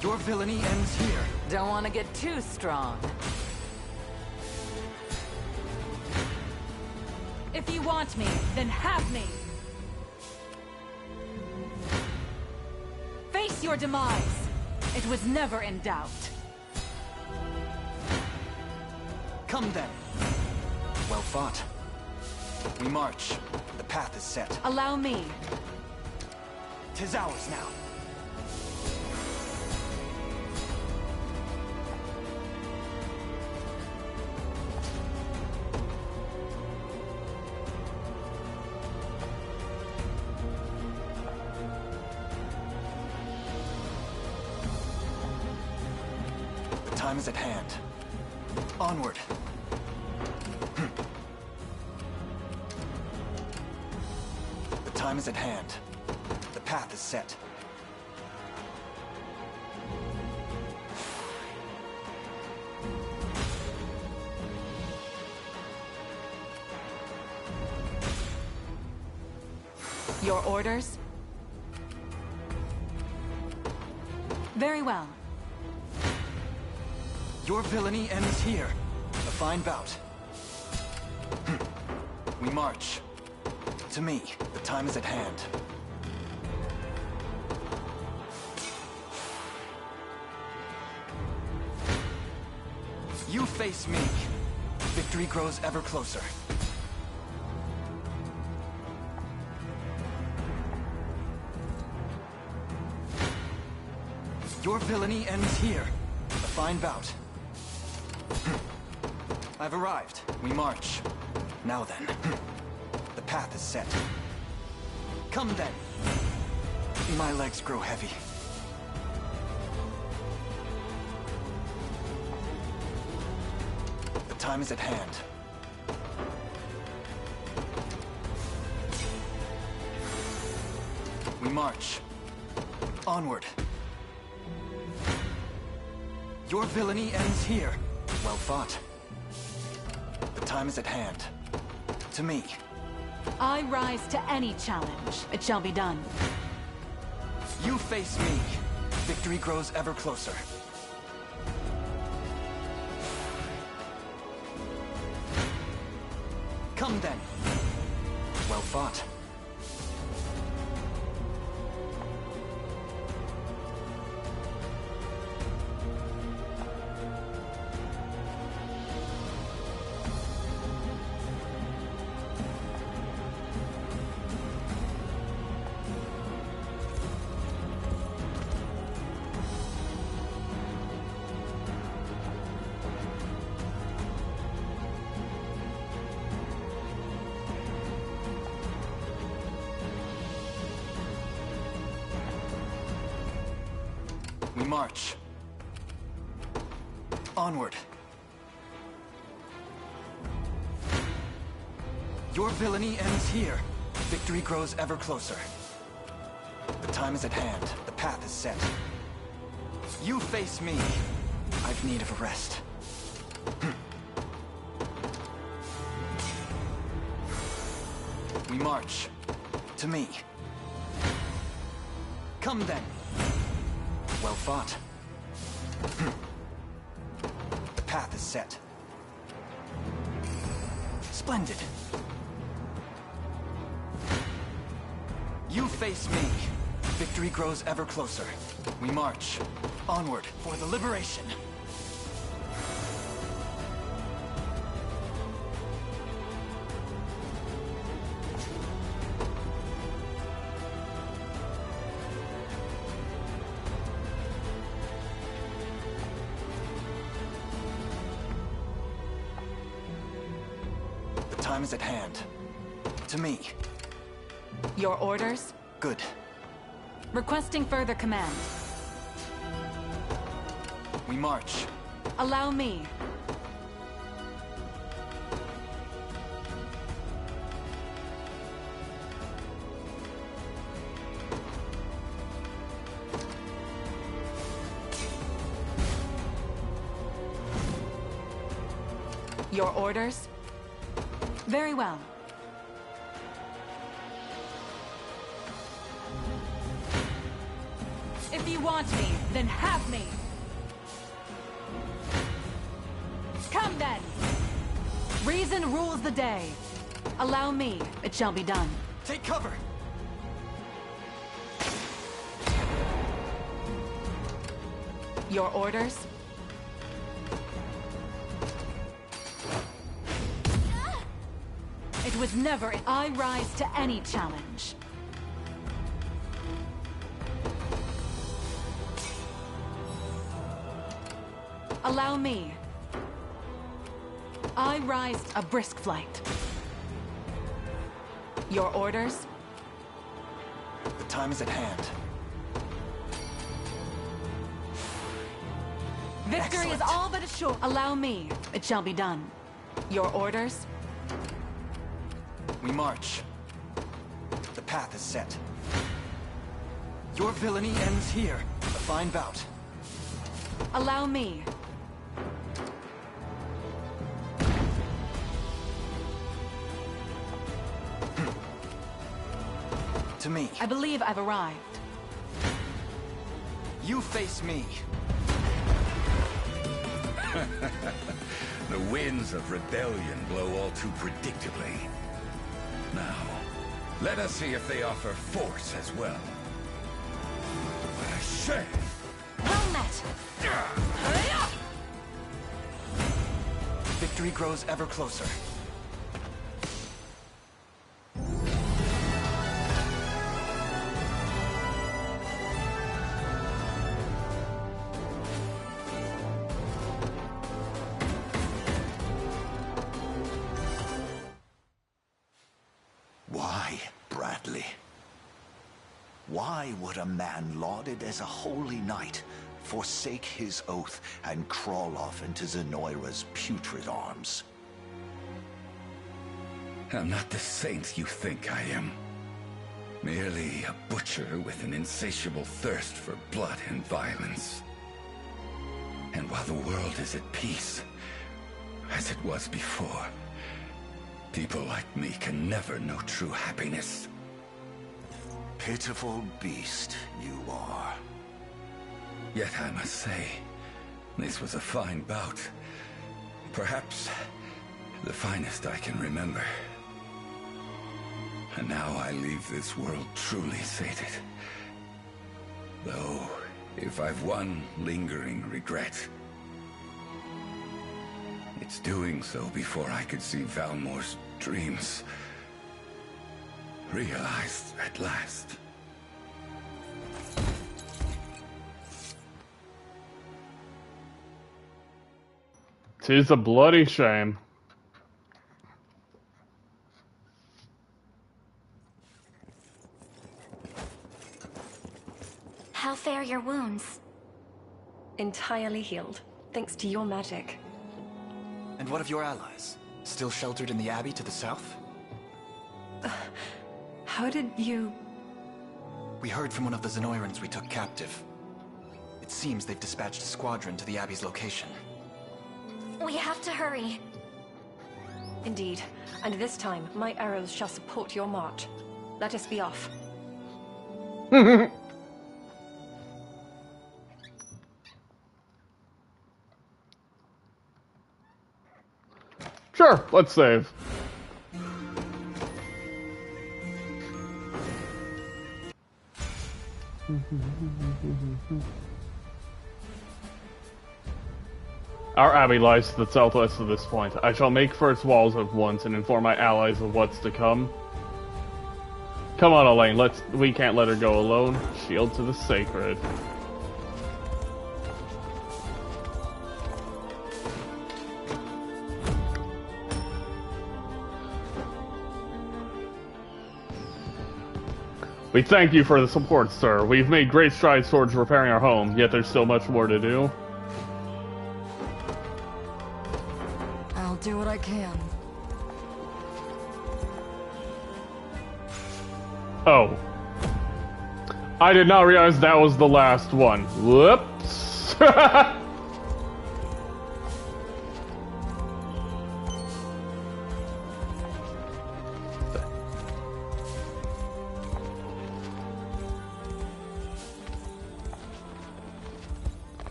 Your villainy ends here. Don't want to get too strong. If you want me, then have me. Face your demise. It was never in doubt. Come then. Well fought. We march. The path is set. Allow me. 'Tis ours now. The time is at hand. Onward. The time is at hand. The path is set. Your orders? Very well. Your villainy ends here. A fine bout. We march. To me, the time is at hand. You face me. Victory grows ever closer. Your villainy ends here. A fine bout. I've arrived. We march. Now then. The path is set. Come then. My legs grow heavy. The time is at hand. We march. Onward. Your villainy ends here. Well fought. The time is at hand. To me. I rise to any challenge. It shall be done. You face me. Victory grows ever closer. Come then. Well fought. We march. Onward. Your villainy ends here. Victory grows ever closer. The time is at hand. The path is set. You face me. I've need of a rest. We march. To me. Come then. Well fought. The path is set. Splendid. You face me. Victory grows ever closer. We march. Onward for the liberation. The time is at hand. To me. Your orders? Good. Requesting further command. We march. Allow me. Your orders? Very well. If you want me, then have me! Come then! Reason rules the day. Allow me, it shall be done. Take cover! Your orders? It was never... I rise to any challenge. Allow me. I rise a brisk flight. Your orders? The time is at hand. Victory is all but assured. Allow me. It shall be done. Your orders? We march. The path is set. Your villainy ends here. A fine bout. Allow me. To me. I believe I've arrived. You face me. The winds of rebellion blow all too predictably. Now, let us see if they offer force as well. What a shame! Well met! Victory grows ever closer. Why, Bradley? Why would a man lauded as a holy knight forsake his oath and crawl off into Zenoira's putrid arms? I'm not the saint you think I am. Merely a butcher with an insatiable thirst for blood and violence. And while the world is at peace, as it was before, people like me can never know true happiness. Pitiful beast you are. Yet I must say, this was a fine bout. Perhaps the finest I can remember. And now I leave this world truly sated. Though, if I've one lingering regret, it's doing so before I could see Valmore's dreams realized at last. Tis a bloody shame. How fare your wounds? Entirely healed, thanks to your magic. And what of your allies? Still sheltered in the Abbey to the south? How did you... We heard from one of the Zenoirans we took captive. It seems they've dispatched a squadron to the Abbey's location. We have to hurry. Indeed. And this time, my arrows shall support your march. Let us be off. Sure, let's save. Our abbey lies to the southwest of this point. I shall make first walls at once and inform my allies of what's to come. Come on, Elaine, we can't let her go alone. Shield to the sacred. We thank you for the support, sir. We've made great strides towards repairing our home, yet there's still much more to do. I'll do what I can. Oh. I did not realize that was the last one. Whoops.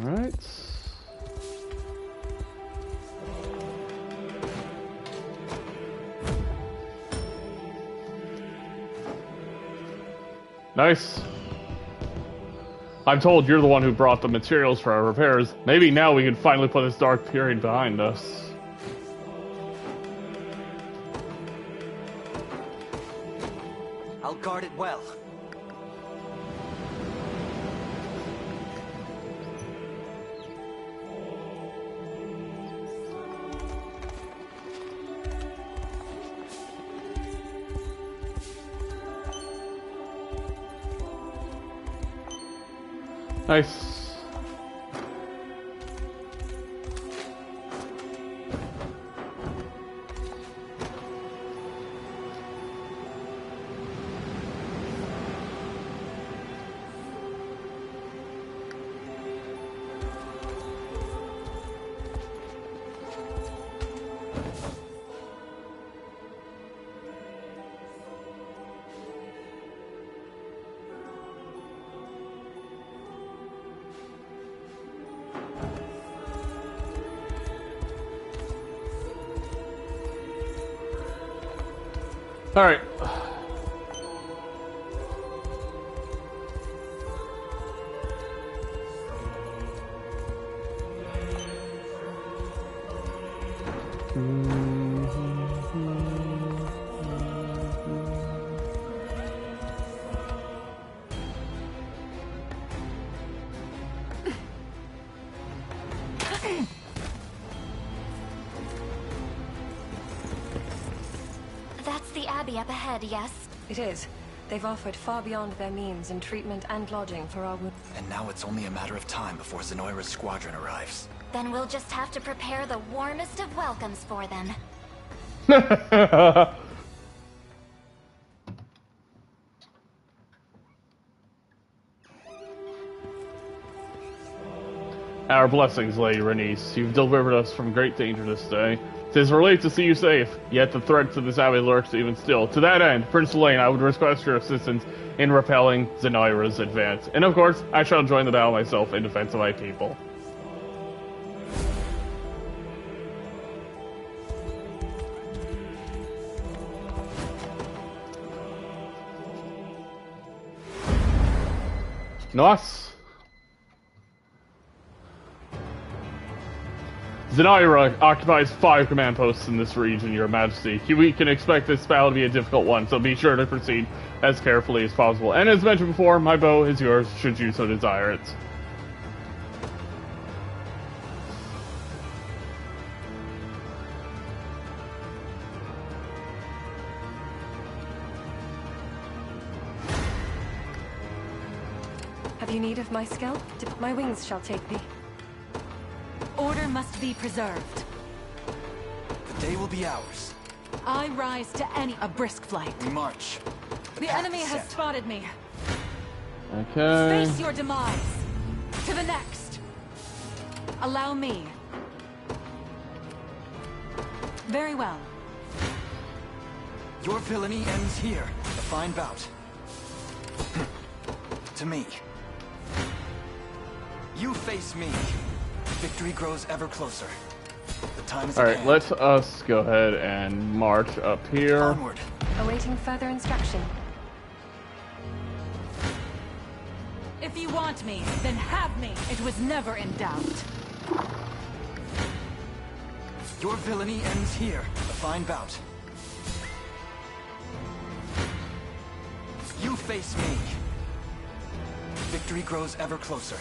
Alright. Nice. I'm told you're the one who brought the materials for our repairs. Maybe now we can finally put this dark period behind us. I'll guard it well. Nice. All right. That's the Abbey up ahead, yes? It is. They've offered far beyond their means in treatment and lodging for our wounded. And now it's only a matter of time before Zenoira's squadron arrives. Then we'll just have to prepare the warmest of welcomes for them. Our blessings, Lady Renice. You've delivered us from great danger this day. 'Tis a relief to see you safe, yet the threat to this abbey lurks even still. To that end, Prince Elaine, I would request your assistance in repelling Zenoira's advance. And of course, I shall join the battle myself in defense of my people. Nice. Zenoira occupies 5 command posts in this region, Your Majesty. We can expect this battle to be a difficult one, so be sure to proceed as carefully as possible. And as mentioned before, my bow is yours, should you so desire it. Have you need of my skill? My wings shall take thee. Order must be preserved. The day will be ours. I rise to a brisk flight. We march. The enemy has spotted me. Okay. Face your demise. To the next. Allow me. Very well. Your villainy ends here. A fine bout. To me. You face me. Victory grows ever closer. The time is at hand. Alright, let us go ahead and march up here. Onward. Awaiting further instruction. If you want me, then have me. It was never in doubt. Your villainy ends here. A fine bout. You face me. Victory grows ever closer.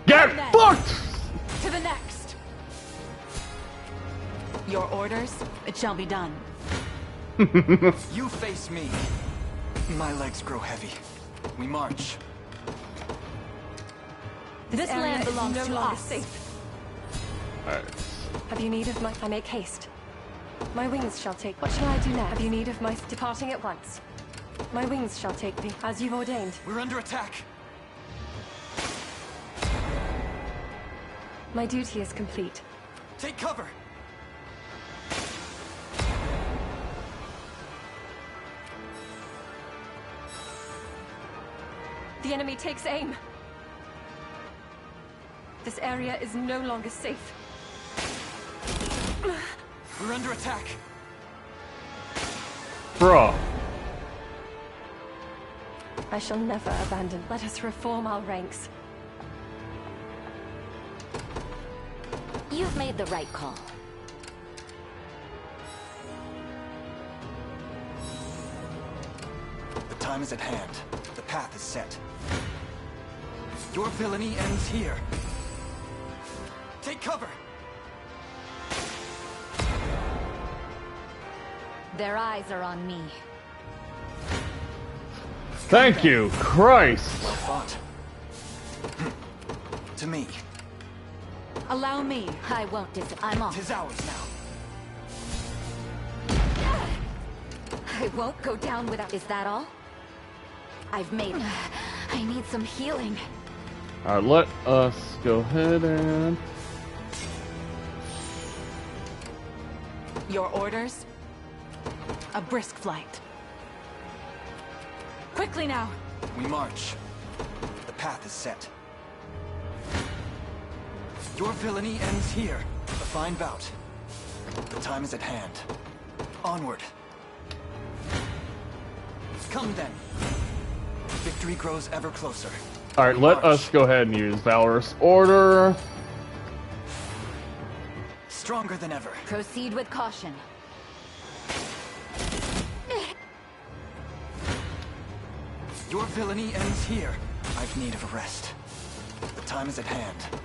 Get fucked! To the next. Your orders, it shall be done. You face me. My legs grow heavy. We march. This land belongs to us. Safe. Alright. Have you need of my... I make haste. My wings shall take... What shall I do now? Have you need of my... Departing at once. My wings shall take me, as you've ordained. We're under attack. My duty is complete. Take cover. The enemy takes aim. This area is no longer safe. We're under attack. Bruh. I shall never abandon. Let us reform our ranks. You've made the right call. The time is at hand. The path is set. Your villainy ends here. Take cover! Their eyes are on me. Thank you, Christ! Well fought. To me. Allow me. I won't I'm off. 'Tis ours now. I won't go down without... Is that all? I've made... I need some healing. Alright, let us go ahead and... Your orders? A brisk flight. Quickly now! We march. The path is set. Your villainy ends here. A fine bout. The time is at hand. Onward. Come then. Victory grows ever closer. Alright, let us go ahead and use Valorous Order. Stronger than ever. Proceed with caution. Your villainy ends here. I've need of a rest. The time is at hand.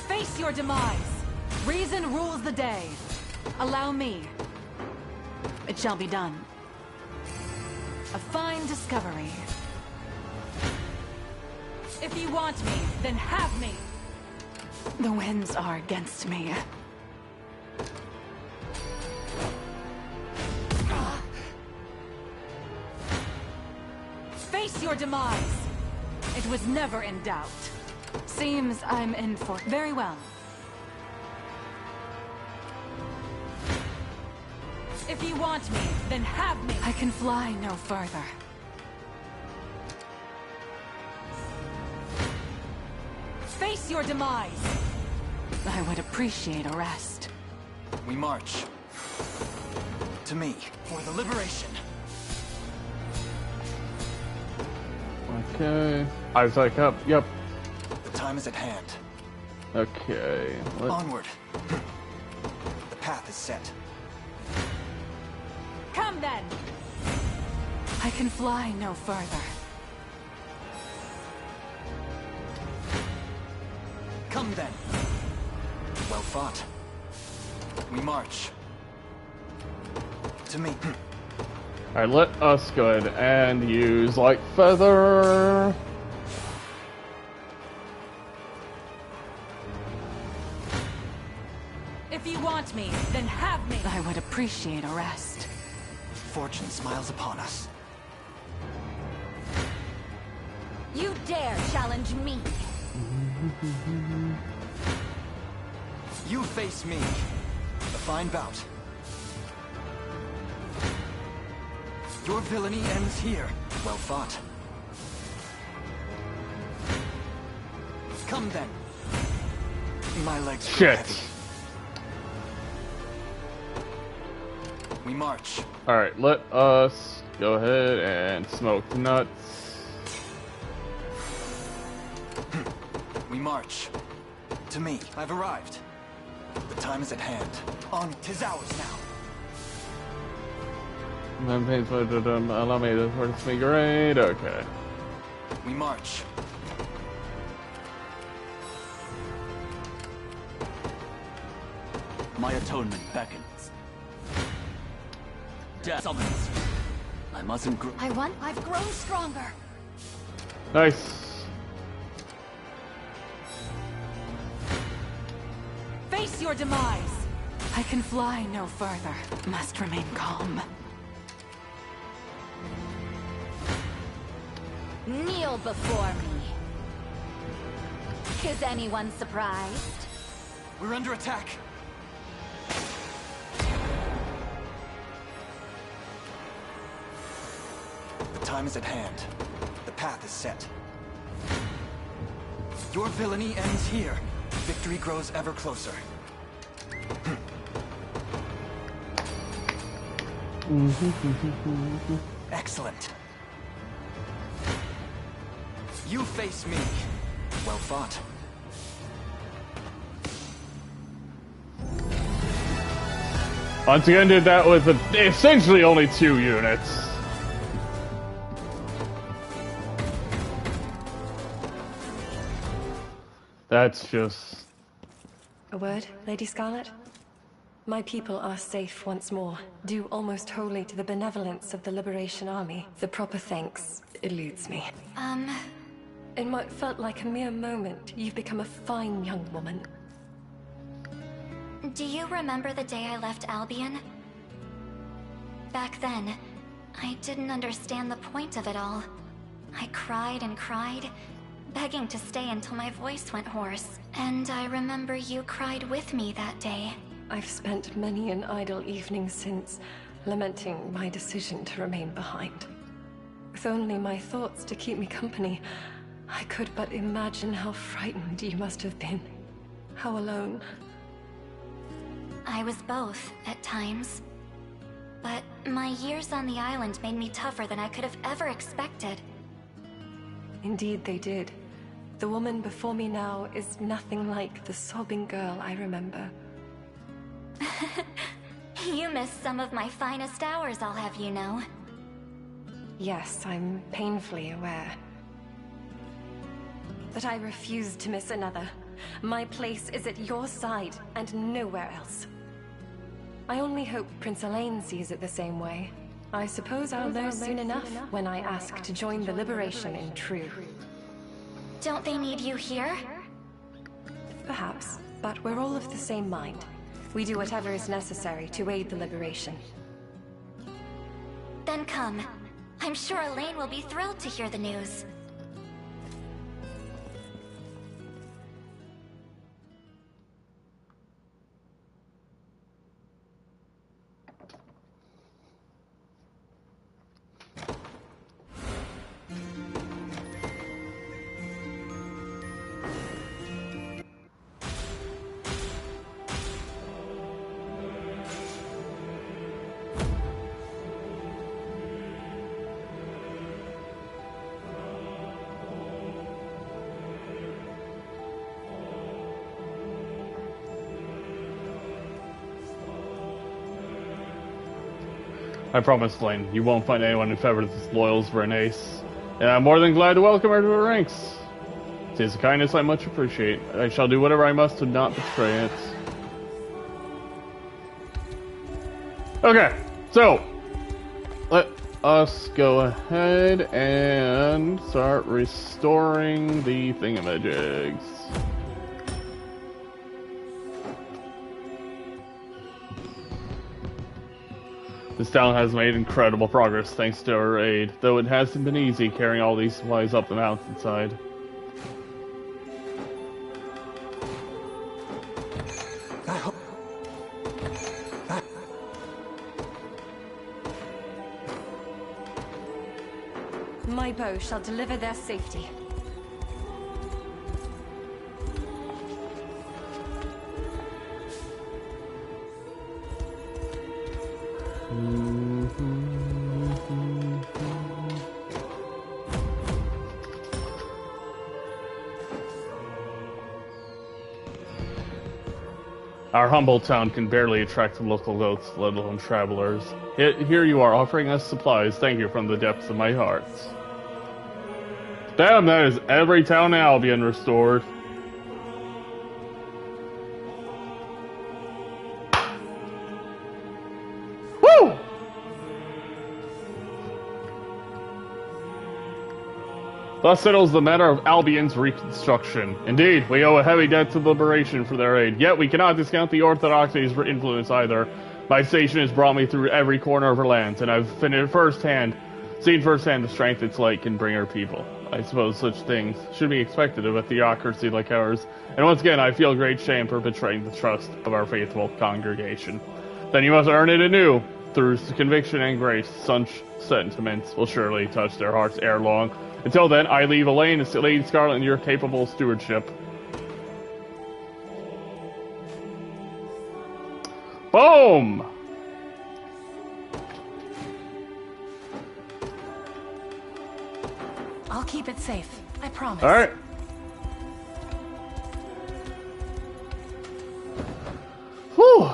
Face your demise! Reason rules the day. Allow me. It shall be done. A fine discovery. If you want me, then have me! The winds are against me. Face your demise! It was never in doubt. Seems I'm in for... Very well. If you want me, then have me! I can fly no further. Face your demise! I would appreciate a rest. We march. To me, for the liberation. Okay. Eyes like up, yep. The time is at hand. Okay. Onward. The path is set. Come then! I can fly no further. Come then. Well fought. We march. To me. Alright, let us go ahead and use Light Feather. If you want me, then have me! I would appreciate a rest. Fortune smiles upon us. You dare challenge me! You face me. A fine bout. Your villainy ends here. Well fought. Come then. My legs grow Shit. heavy. We march. Alright, let us go ahead and smoke the nuts. We march. To me. I've arrived. The time is at hand. On 'tis ours now. Allow me to work me great. Okay. We march. My atonement beckons. Death summons. I mustn't grow. I've grown stronger. Nice. Face your demise! I can fly no further. Must remain calm. Kneel before me. Is anyone surprised? We're under attack. The time is at hand. The path is set. Your villainy ends here. Victory grows ever closer. Excellent. You face me. Well fought. Once again, did that with essentially only 2 units. That's just... A word, Lady Scarlet? My people are safe once more, due almost wholly to the benevolence of the Liberation Army. The proper thanks eludes me. In what felt like a mere moment, you've become a fine young woman. Do you remember the day I left Albion? Back then, I didn't understand the point of it all. I cried and cried, begging to stay until my voice went hoarse. And I remember you cried with me that day. I've spent many an idle evening since, lamenting my decision to remain behind. With only my thoughts to keep me company, I could but imagine how frightened you must have been. How alone. I was both, at times. But my years on the island made me tougher than I could have ever expected. Indeed they did. The woman before me now is nothing like the sobbing girl I remember. You missed some of my finest hours, I'll have you know. Yes, I'm painfully aware. But I refuse to miss another. My place is at your side, and nowhere else. I only hope Prince Elaine sees it the same way. I suppose I'll know soon enough when I ask to join the Liberation in True. Don't they need you here? Perhaps, but we're all of the same mind. We do whatever is necessary to aid the Liberation. Then come. I'm sure Elaine will be thrilled to hear the news. I promise, Lane, you won't find anyone who favors as loyal as Renace. And I'm more than glad to welcome her to her ranks. It is a kindness I much appreciate. I shall do whatever I must to not betray it. Okay, so let us go ahead and start restoring the thingamajigs. This town has made incredible progress thanks to our aid, though it hasn't been easy carrying all these supplies up the mountainside. My bow shall deliver their safety. Our humble town can barely attract the local goats, let alone travelers. Here you are offering us supplies. Thank you from the depths of my heart. Damn, that is every town in Albion restored. Thus settles the matter of Albion's reconstruction. Indeed, we owe a heavy debt to the Liberation for their aid, yet we cannot discount the Orthodoxy's influence either. My station has brought me through every corner of her lands, and I've seen firsthand the strength its light can bring her people. I suppose such things should be expected of a theocracy like ours, and once again I feel great shame for betraying the trust of our faithful congregation. Then you must earn it anew. Through conviction and grace, such sentiments will surely touch their hearts ere long. Until then, I leave Elaine and Lady Scarlet in your capable stewardship. Boom! I'll keep it safe. I promise. Alright. Whew.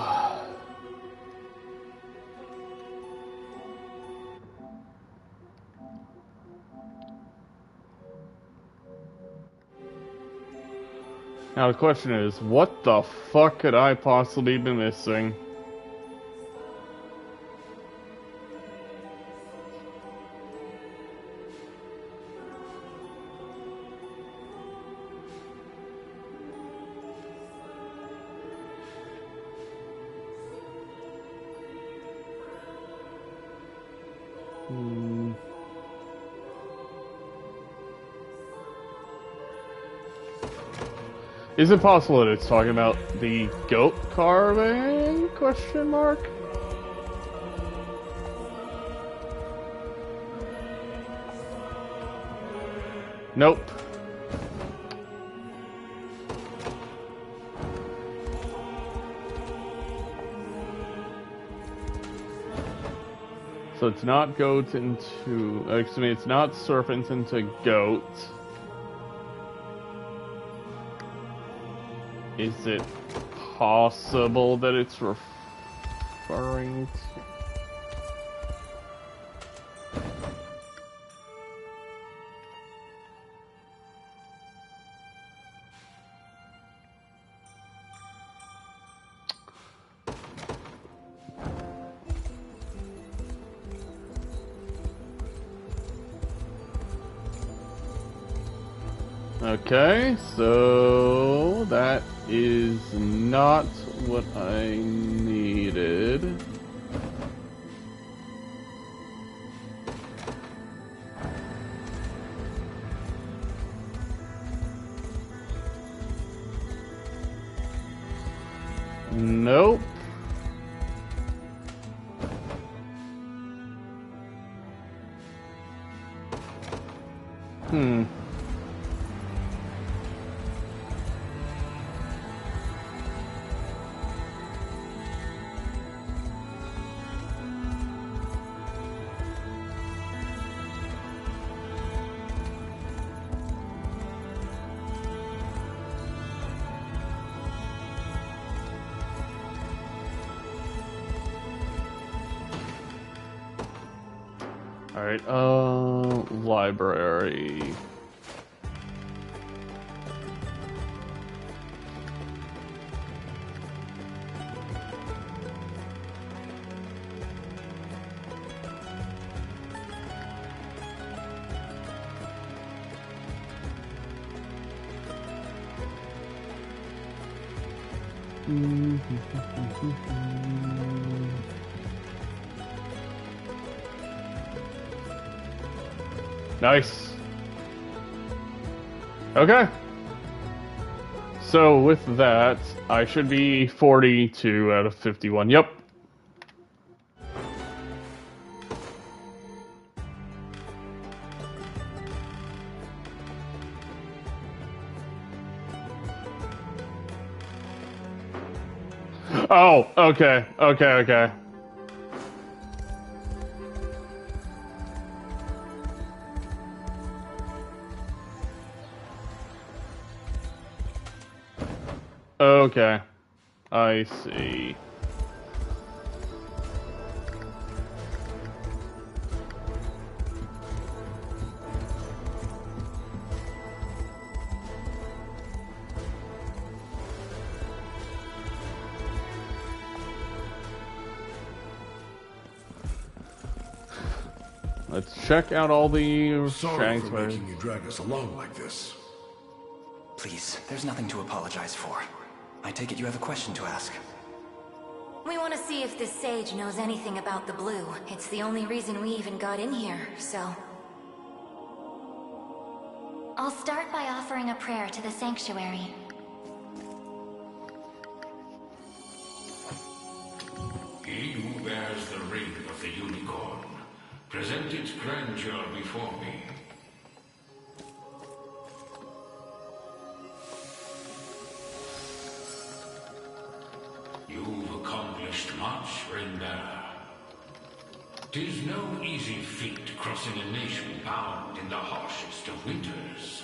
Now the question is, what the fuck could I possibly be missing? Is it possible that it's talking about the goat carving? Question mark? Nope. So it's not goat into... excuse me, it's not serpent into goat. Is it possible that it's referring to... Okay, so that is not what I needed. Nope. Alright, library. Nice. Okay. So with that, I should be 42 out of 51. Yep. Oh, okay. Okay. Okay, I see. Let's check out all the Sorry for sanctuaries. making you drag us along like this. Please, there's nothing to apologize for. I take it you have a question to ask. We want to see if this sage knows anything about the blue. It's the only reason we even got in here, so... I'll start by offering a prayer to the sanctuary. He who bears the ring of the unicorn, present its grandeur before me. You've accomplished much, Ringbearer. 'Tis no easy feat crossing a nation bound in the harshest of winters.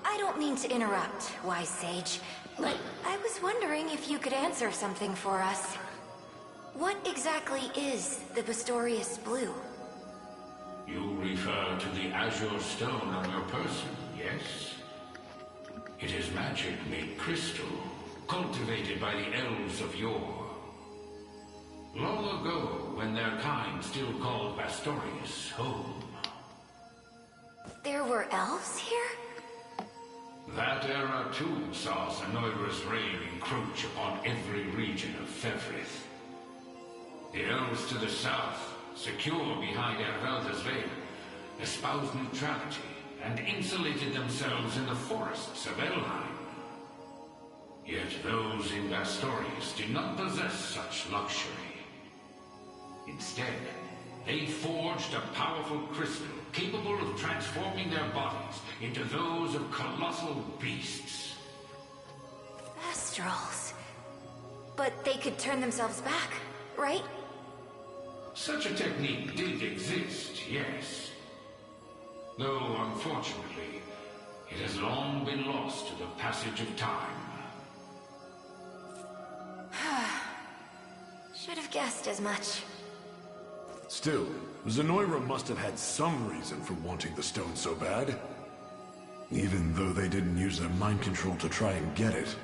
I don't mean to interrupt, wise sage, but I was wondering if you could answer something for us. What exactly is the Pistorius Blue? You refer to the azure stone on your person, yes? It is magic made crystal, cultivated by the elves of yore. Long ago, when their kind still called Pastorius home. There were elves here? That era too saw Zenoira's reign encroach upon every region of Fevrith. The elves to the south, secure behind Ervelda's veil, espoused neutrality and insulated themselves in the forests of Elheim. Yet those in Pastorius did not possess such luxury. Instead, they forged a powerful crystal capable of transforming their bodies into those of colossal beasts. Astrals. But they could turn themselves back, right? Such a technique did exist, yes. Though, unfortunately, it has long been lost to the passage of time. Should have guessed as much. Still, Zenoira must have had some reason for wanting the stone so bad. Even though they didn't use their mind control to try and get it.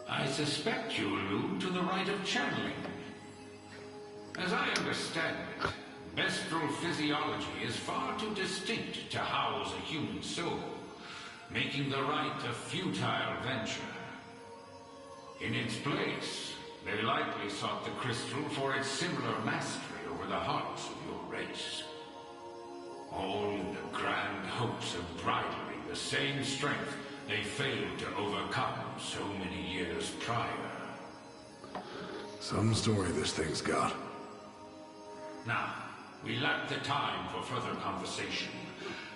I suspect you allude to the rite of channeling. As I understand it, Bestral physiology is far too distinct to house a human soul, making the rite a futile venture. In its place, they likely sought the crystal for its similar mastery over the hearts of your race. All in the grand hopes of bridling the same strength they failed to overcome so many years prior. Some story this thing's got. Now, we lack the time for further conversation.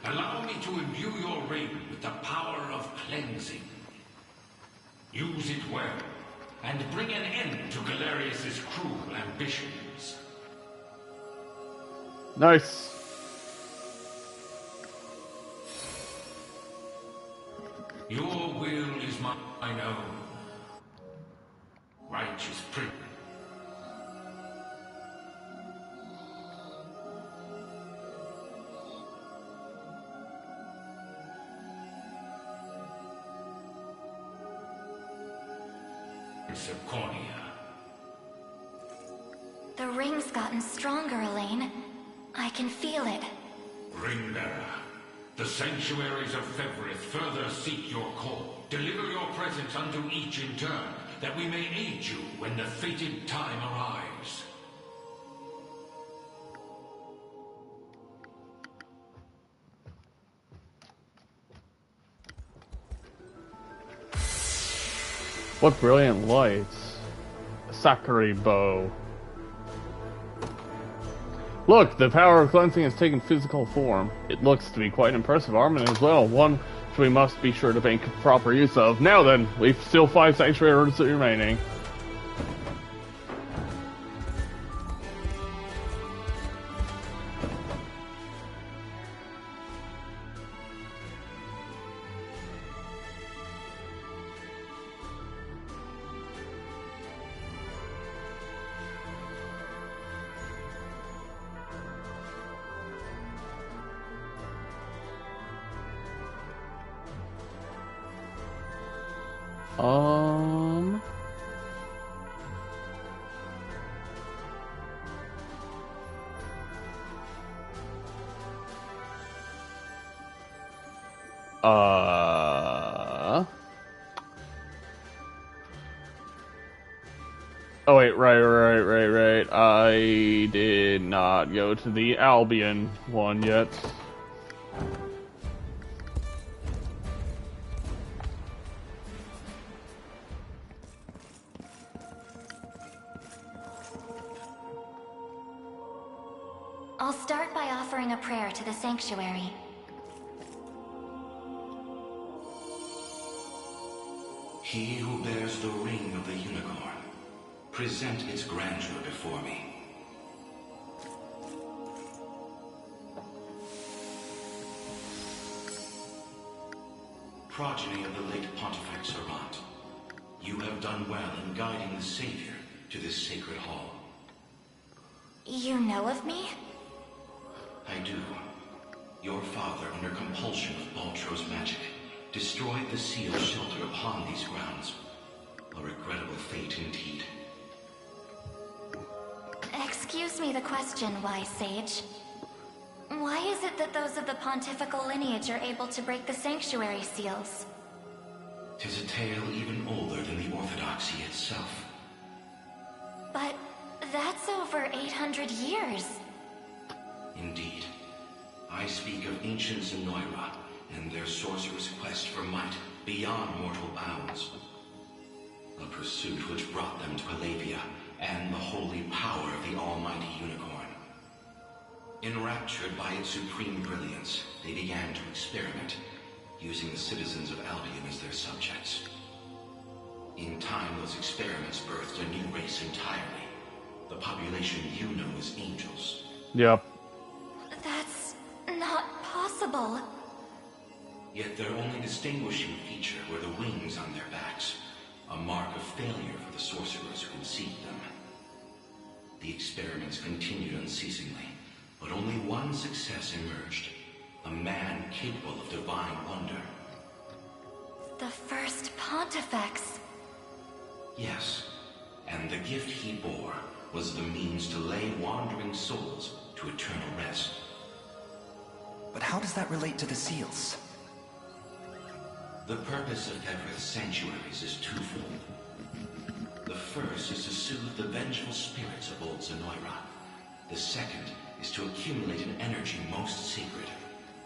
Allow me to imbue your ring with the power of cleansing. Use it well, and bring an end to Galerius's cruel ambitions. Nice. Your will is mine own. Righteous Prince. Of Cornea. The ring's gotten stronger, Elaine. I can feel it. Ringbearer, the sanctuaries of Fevrith further seek your call. Deliver your presence unto each in turn, that we may aid you when the fated time arrives. What brilliant lights. A Sakura bow. Look, the power of cleansing has taken physical form. It looks to be quite an impressive armament as well, one which we must be sure to make proper use of. Now then, we've still 5 sanctuaries remaining. Oh wait, right. I did not go to the Albion one yet. I'll start by offering a prayer to the sanctuary. He who bears the ring of the unicorn, present its grandeur before me. Progeny of the late Pontifex Hermant, you have done well in guiding the Savior to this sacred hall. You know of me? I do. Your father, under compulsion of Baltro's magic, destroyed the seal shelter upon these grounds. A regrettable fate indeed. Excuse me the question, wise sage. Why is it that those of the pontifical lineage are able to break the sanctuary seals? 'Tis a tale even older than the Orthodoxy itself. But that's over 800 years. Indeed. I speak of ancient Zenoira and their sorcerer's quest for might beyond mortal bounds. A pursuit which brought them to Palavia and the holy power of the almighty unicorn. Enraptured by its supreme brilliance, they began to experiment, using the citizens of Albion as their subjects. In time, those experiments birthed a new race entirely. The population you know as angels. Yep. That's not possible. Yet their only distinguishing feature were the wings on their backs, a mark of failure for the sorcerers who conceived them. The experiments continued unceasingly, but only one success emerged. A man capable of divine wonder. The first Pontifex. Yes, and the gift he bore was the means to lay wandering souls to eternal rest. But how does that relate to the seals? The purpose of Evereth's sanctuaries is twofold. The first is to soothe the vengeful spirits of old Zenoira. The second is to accumulate an energy most sacred,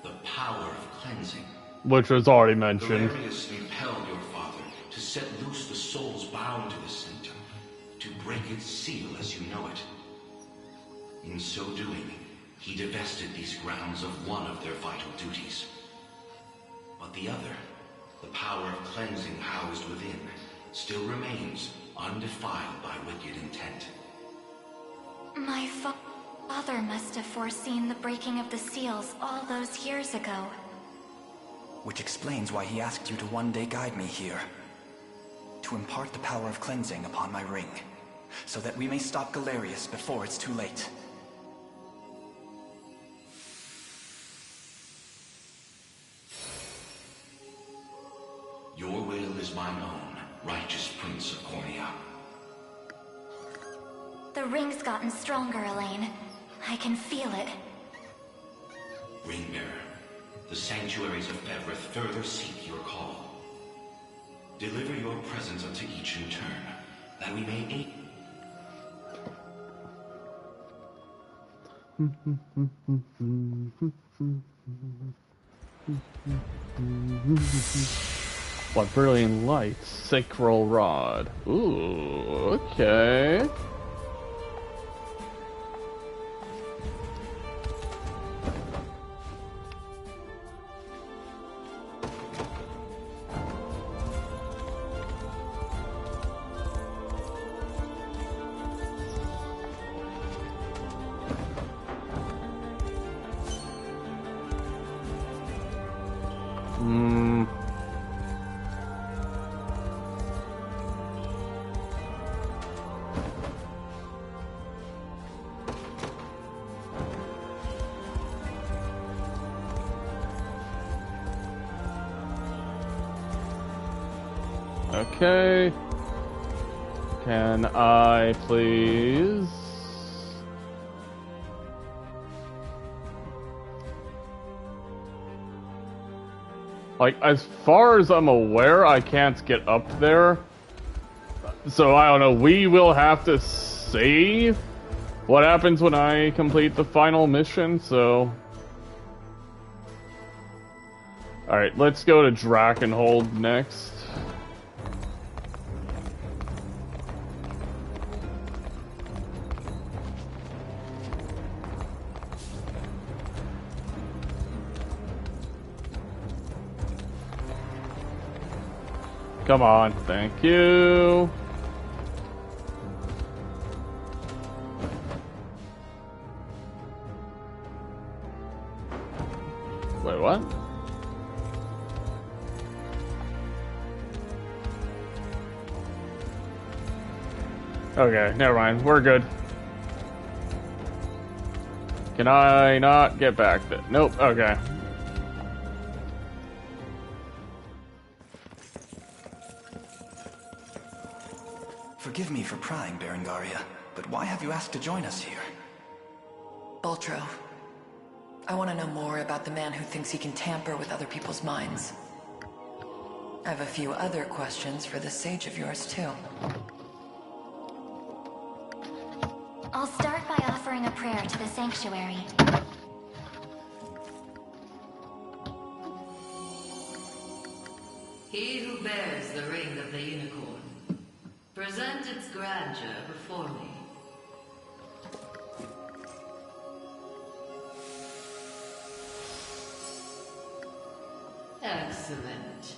the power of cleansing. Which was already mentioned. Galerius impelled your father to set loose the souls bound to the center, to break its seal as you know it. In so doing, he divested these grounds of one of their vital duties. But the other, the power of cleansing housed within, still remains undefiled by wicked intent. My father must have foreseen the breaking of the seals all those years ago. Which explains why he asked you to one day guide me here. To impart the power of cleansing upon my ring, so that we may stop Galerius before it's too late. Your will is mine own, righteous Prince of Cornea. The ring's gotten stronger, Elaine. I can feel it. Ringbearer, the sanctuaries of Evereth further seek your call. Deliver your presence unto each in turn, that we may aid. What brilliant light, sacral rod. Ooh, okay. Okay. Can I please? Like, as far as I'm aware, I can't get up there. So, I don't know. We will have to see what happens when I complete the final mission, so... Alright, let's go to Drakenhold next. Come on, thank you. Wait, what? Okay, never mind. We're good. Can I not get back there? Nope, okay. Forgive me for prying, Berengaria, but why have you asked to join us here? Baltro, I want to know more about the man who thinks he can tamper with other people's minds. I have a few other questions for this sage of yours, too. I'll start by offering a prayer to the sanctuary. He who bears the ring of the unicorn, present its grandeur before me. Excellent.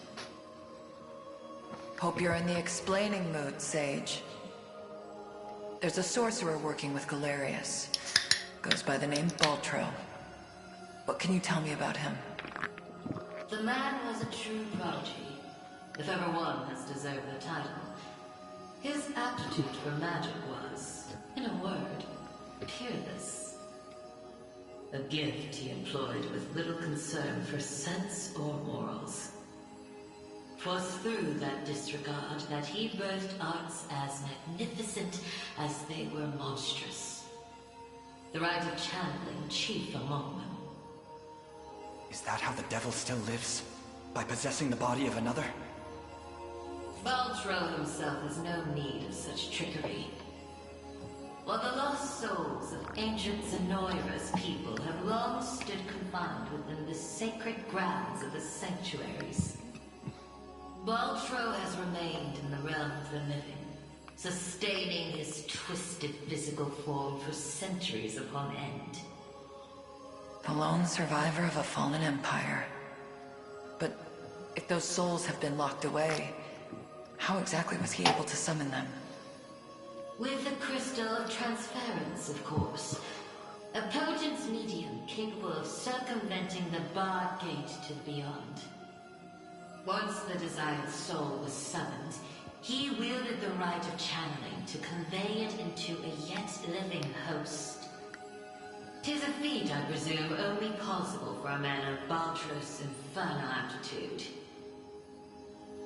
Hope you're in the explaining mood, Sage. There's a sorcerer working with Galerius. Goes by the name Baltro. What can you tell me about him? The man was a true prodigy, if ever one has deserved the title. His aptitude for magic was, in a word, peerless. A gift he employed with little concern for sense or morals. 'Twas through that disregard that he birthed arts as magnificent as they were monstrous. The rite of channeling chief among them. Is that how the devil still lives? By possessing the body of another? Baltro himself has no need of such trickery. While the lost souls of ancient Zenoira's people have long stood confined within the sacred grounds of the sanctuaries, Baltro has remained in the realm of the living, sustaining his twisted physical form for centuries upon end. The lone survivor of a fallen empire. But if those souls have been locked away, how exactly was he able to summon them? With the crystal of transference, of course. A potent medium capable of circumventing the barred gate to the beyond. Once the desired soul was summoned, he wielded the rite of channeling to convey it into a yet living host. 'Tis a feat, I presume, only possible for a man of Baltro's infernal aptitude.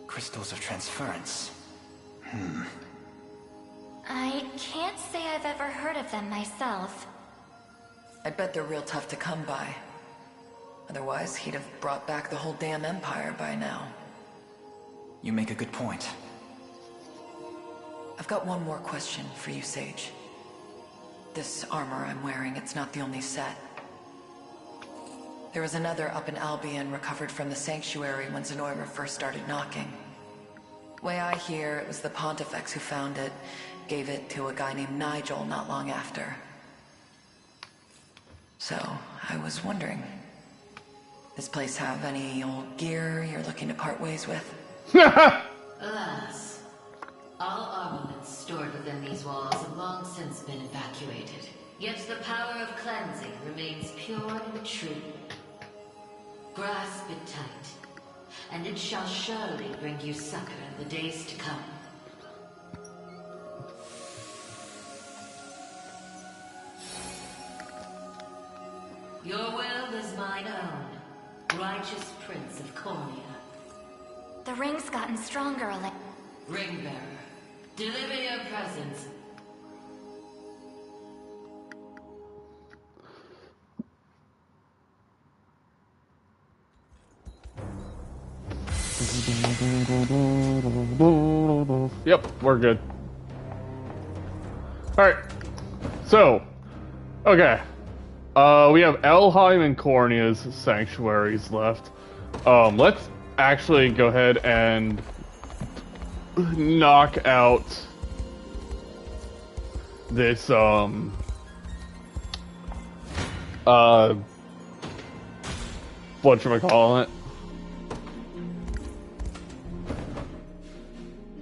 Crystals of transference. I can't say I've ever heard of them myself. I bet they're real tough to come by. Otherwise, he'd have brought back the whole damn empire by now. You make a good point. I've got one more question for you, Sage. This armor I'm wearing, it's not the only set. There was another up in Albion recovered from the sanctuary when Zenoira first started knocking. Way I hear, it was the Pontifex who found it, gave it to a guy named Nigel not long after. So, I was wondering, this place have any old gear you're looking to part ways with? Alas, all armaments stored within these walls have long since been evacuated. Yet the power of cleansing remains pure and true. Grasp it tight, and it shall surely bring you succor in the days to come. Your will is mine own, righteous Prince of Cornea. The ring's gotten stronger, Elaine. Ringbearer, deliver your presence. Yep, we're good. Alright. So, okay. We have Elheim and Cornea's sanctuaries left. Let's actually go ahead and knock out this, whatchamacallit.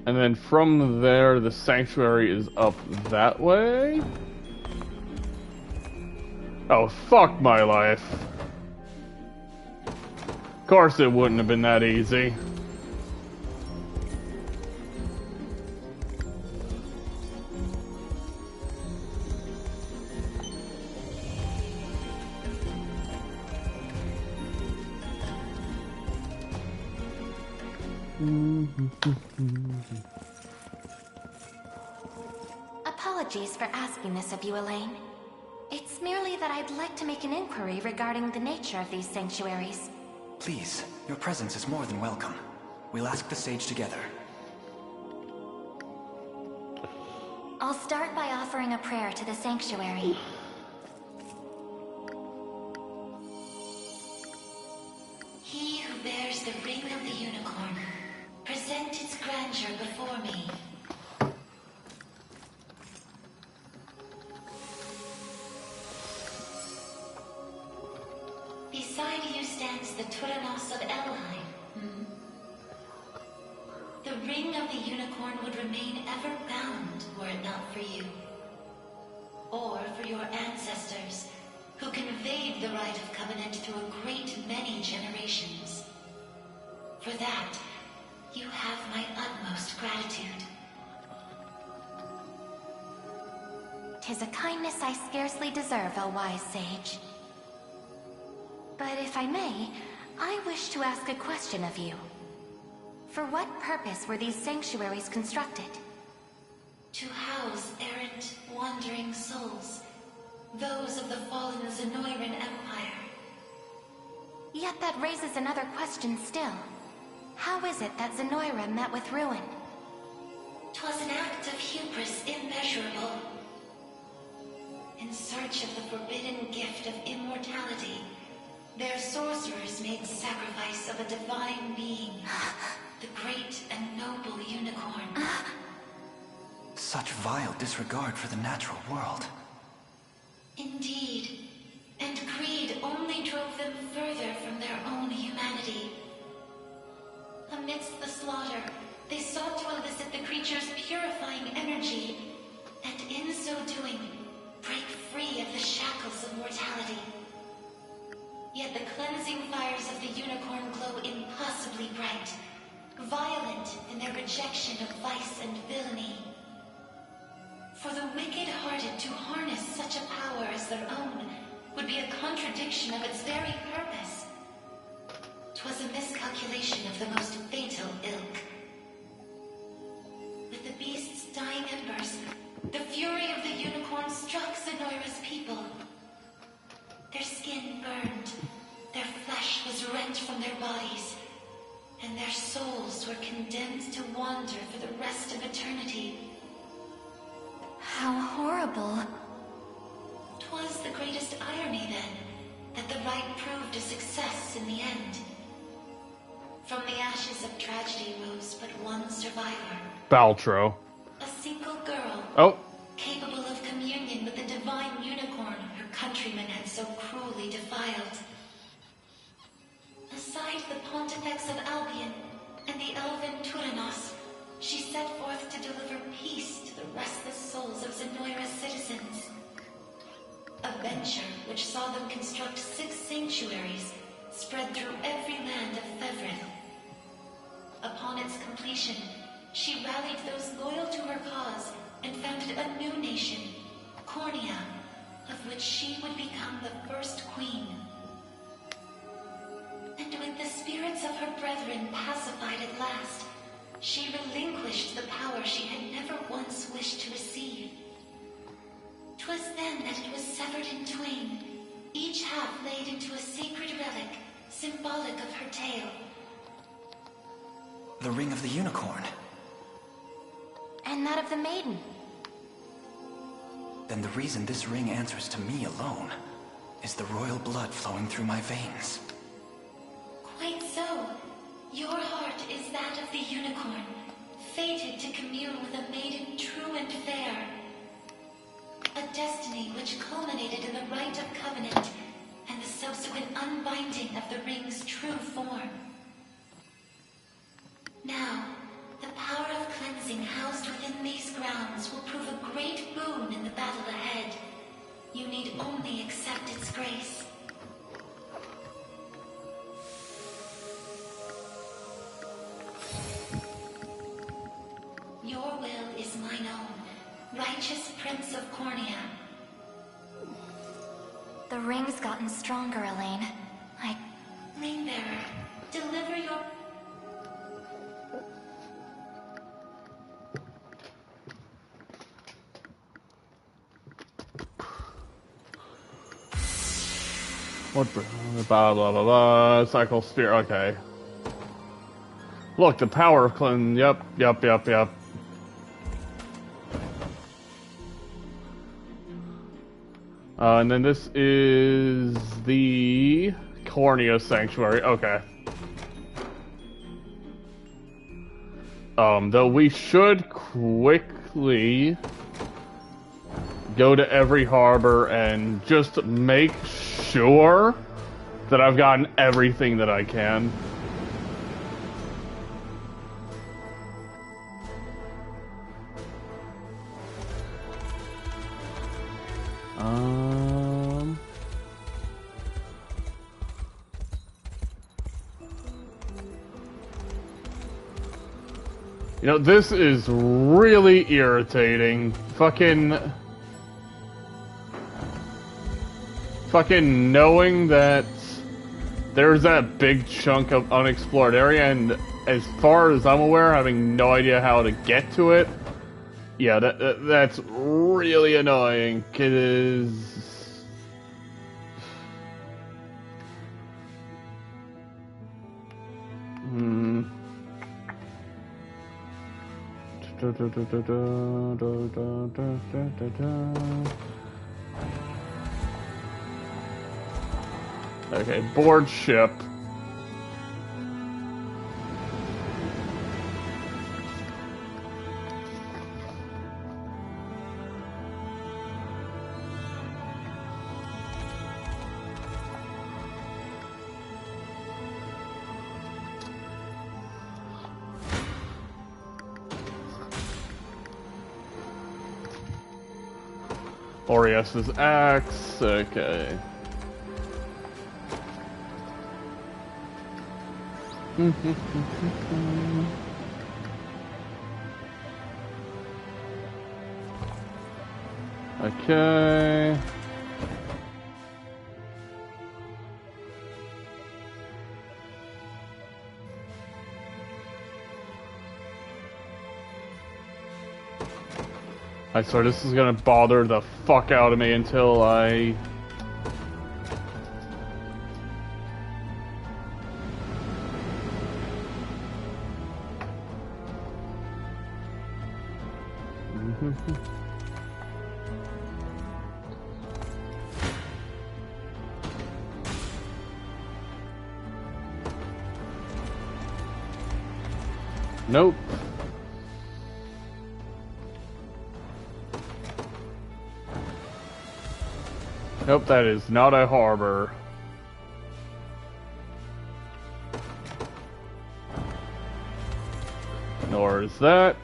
And then from there, the sanctuary is up that way. Oh, fuck my life. Of course it wouldn't have been that easy. Apologies for asking this of you, Elaine. It's merely that I'd like to make an inquiry regarding the nature of these sanctuaries. Please, your presence is more than welcome. We'll ask the sage together. I'll start by offering a prayer to the sanctuary. He who bears the ring of the unicorn, present its grandeur before me. Beside you stands the Turanos of Elheim. The ring of the unicorn would remain ever bound were it not for you. Or for your ancestors, who conveyed the rite of covenant through a great many generations. For that, you have my utmost gratitude. 'Tis a kindness I scarcely deserve, O wise sage. But if I may, I wish to ask a question of you. For what purpose were these sanctuaries constructed? To house errant, wandering souls, those of the fallen Zenoiran Empire. Yet that raises another question still. How is it that Zenoira met with ruin? 'Twas an act of hubris immeasurable. In search of the forbidden gift of immortality, their sorcerers made sacrifice of a divine being, the great and noble unicorn. Such vile disregard for the natural world. Indeed. And greed only drove them further from their own humanity. Amidst the slaughter, they sought to elicit the creature's purifying energy, and in so doing, break free of the shackles of mortality. Yet the cleansing fires of the unicorn glow impossibly bright, violent in their rejection of vice and villainy. For the wicked-hearted to harness such a power as their own would be a contradiction of its very purpose. 'Twas a miscalculation of the most fatal ilk. With the beast's dying embers, the fury of the unicorn struck Zenoira's people. Their skin burned, their flesh was rent from their bodies, and their souls were condemned to wander for the rest of eternity. How horrible. 'Twas the greatest irony, then, that the rite proved a success in the end. From the ashes of tragedy rose but one survivor. Baltro. A single girl. Oh. Capable of communion with the divine unicorn her countrymen had so cruelly defiled. Aside the Pontifex of Albion and the elven Turanos, she set forth to deliver peace to the restless souls of Zenoira's citizens. A venture which saw them construct 6 sanctuaries spread through every land of Fevrith. Upon its completion, she rallied those loyal to her cause and founded a new nation, Cornea, of which she would become the first queen. And with the spirits of her brethren pacified at last, she relinquished the power she had never once wished to receive. 'Twas then that it was severed in twain, each half laid into a sacred relic, symbolic of her tale. The ring of the unicorn. And that of the maiden. Then the reason this ring answers to me alone is the royal blood flowing through my veins. Quite so. Your heart is that of the unicorn, fated to commune with a maiden true and fair. A destiny which culminated in the rite of covenant and the subsequent unbinding of the ring's true form. Now, the power of cleansing housed within these grounds will prove a great boon in the battle ahead. You need only accept its grace. Your will is mine own, righteous Prince of Cornea. The ring's gotten stronger, Elaine. Ringbearer, deliver your... What? Blah blah blah blah. Cycle sphere. Okay. Look, the power of Clinton. Yep. And then this is the Cornea Sanctuary. Okay. Though we should quickly go to every harbor and just make sure that I've gotten everything that I can. You know, this is really irritating. Fucking knowing that there's that big chunk of unexplored area, and as far as I'm aware, having no idea how to get to it. Yeah, that's really annoying. It is. Okay, board ship. Orias's axe, okay. Okay. I swear this is gonna bother the fuck out of me until I... Nope. Nope, that is not a harbor. Nor is that.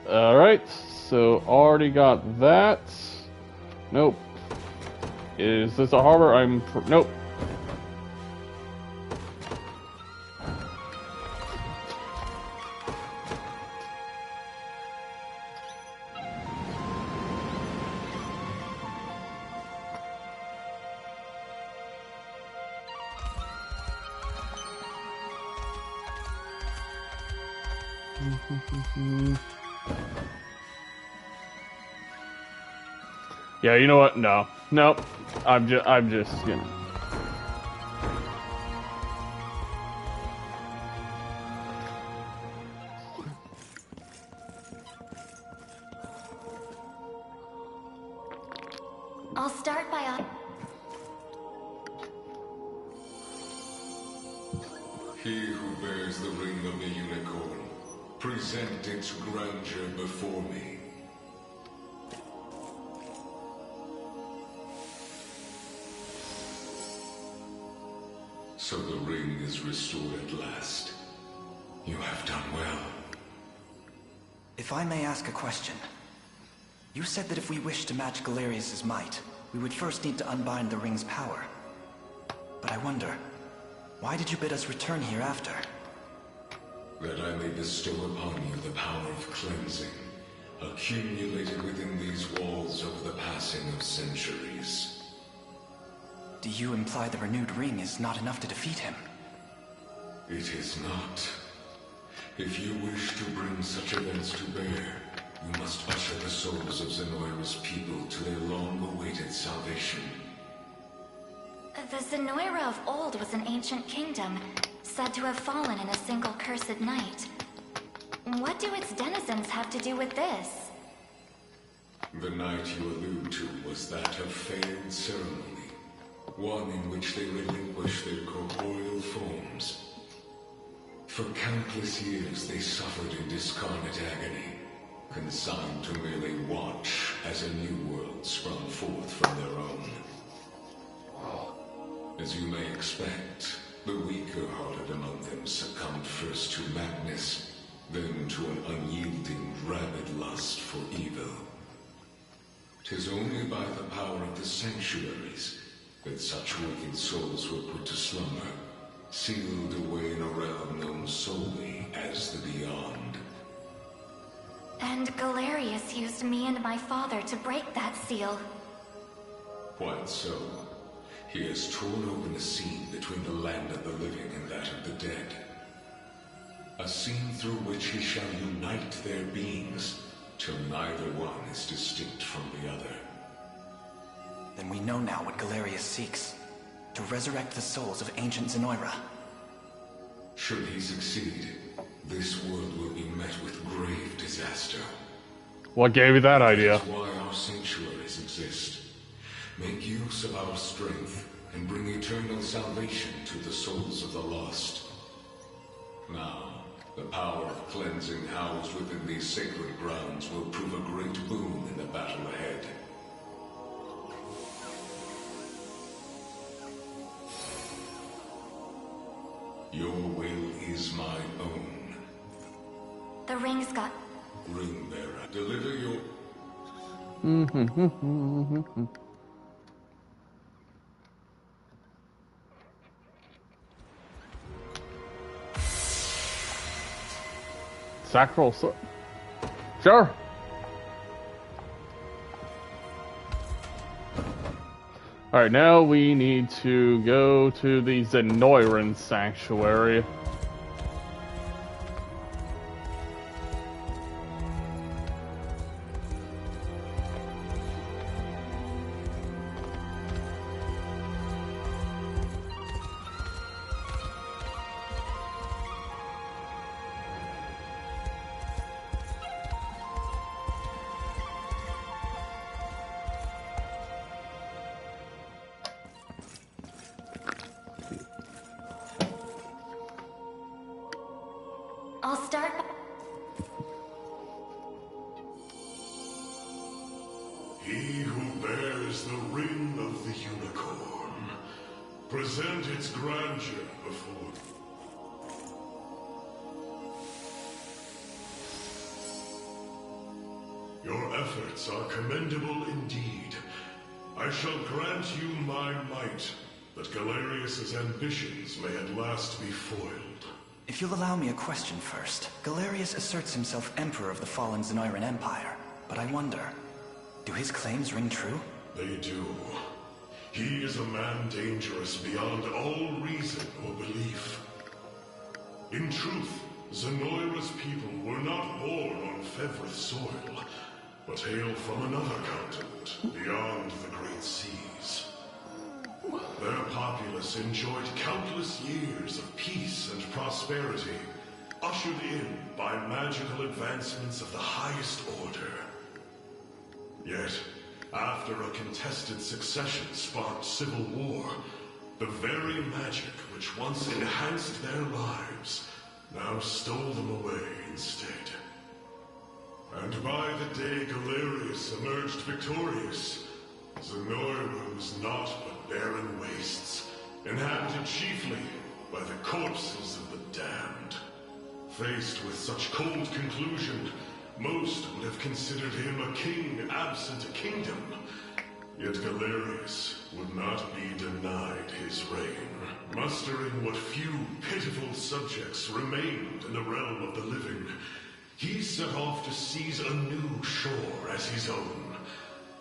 Alright, so already got that. Nope. Is this a harbor? Nope. Yeah, you know what? No. Nope. I'm just gonna... I'll start by... He who bears the ring of the unicorn, present its grandeur before me. So the ring is restored at last. You have done well. If I may ask a question. You said that if we wished to match Galerius' might, we would first need to unbind the ring's power. But I wonder, why did you bid us return here after? That I may bestow upon you the power of cleansing, accumulated within these walls over the passing of centuries. Do you imply the renewed ring is not enough to defeat him? It is not. If you wish to bring such events to bear, you must usher the souls of Zenoira's people to their long-awaited salvation. The Zenoira of old was an ancient kingdom, said to have fallen in a single cursed night. What do its denizens have to do with this? The night you allude to was that of failed ceremony, one in which they relinquished their corporeal forms. For countless years they suffered in discarnate agony, consigned to merely watch as a new world sprung forth from their own. As you may expect, the weaker-hearted among them succumbed first to madness, then to an unyielding, rabid lust for evil. 'Tis only by the power of the sanctuaries that such wicked souls were put to slumber, sealed away in a realm known solely as the Beyond. And Galerius used me and my father to break that seal. Quite so. He has torn open a seam between the land of the living and that of the dead. A seam through which he shall unite their beings, till neither one is distinct from the other. Then we know now what Galerius seeks. To resurrect the souls of ancient Zenoira. Should he succeed, this world will be met with grave disaster. What gave you that idea? That's why our sanctuaries exist. Make use of our strength and bring eternal salvation to the souls of the lost. Now, the power of cleansing housed within these sacred grounds will prove a great boon in the battle ahead. Your will is my own. The ring's got... Ring bearer, deliver your... Sacral... Sure. Alright, now we need to go to the Zenoiran Sanctuary. I'll start... He who bears the ring of the unicorn, present its grandeur before... Your efforts are commendable indeed. I shall grant you my might, that Galerius's ambitions may at last be foiled. If you'll allow me a question first. Galerius asserts himself Emperor of the fallen Zenoiran Empire, but I wonder, do his claims ring true? They do. He is a man dangerous beyond all reason or belief. In truth, Zenoira's people were not born on Fevrith soil, but hail from another continent, beyond the Great Seas. Their populace enjoyed countless years of peace and prosperity, ushered in by magical advancements of the highest order. Yet, after a contested succession sparked civil war, the very magic which once enhanced their lives now stole them away instead. And by the day Galerius emerged victorious, Zenoira was naught but barren wastes, inhabited chiefly by the corpses of the damned. Faced with such cold conclusion, most would have considered him a king absent a kingdom. Yet Galerius would not be denied his reign, mustering what few pitiful subjects remained in the realm of the living. He set off to seize a new shore as his own,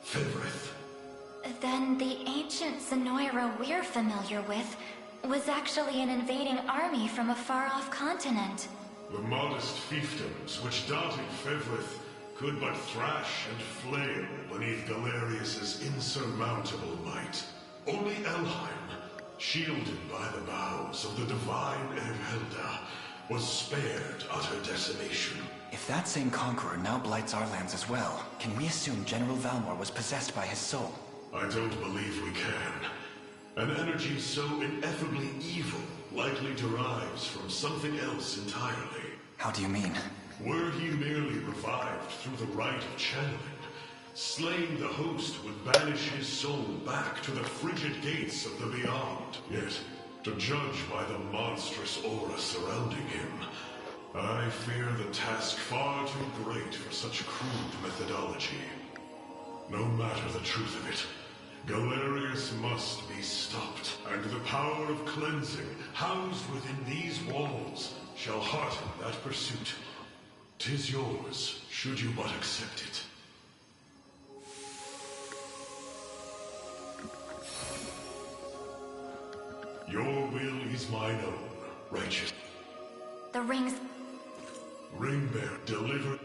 Fevrith. Then the ancient Zenoira we're familiar with was actually an invading army from a far-off continent. The modest fiefdoms which dotted Fevrith could but thrash and flail beneath Galerius's insurmountable might. Only Elheim, shielded by the boughs of the divine Erhelda, was spared utter decimation. If that same conqueror now blights our lands as well, can we assume General Valmor was possessed by his soul? I don't believe we can. An energy so ineffably evil likely derives from something else entirely. How do you mean? Were he merely revived through the rite of channeling, slaying the host would banish his soul back to the frigid gates of the beyond. Yet, to judge by the monstrous aura surrounding him, I fear the task far too great for such crude methodology. No matter the truth of it, Galerius must be stopped, and the power of cleansing housed within these walls shall hearten that pursuit. 'Tis yours, should you but accept it. Your will is mine own, righteous. The rings... Ringbearer, deliver...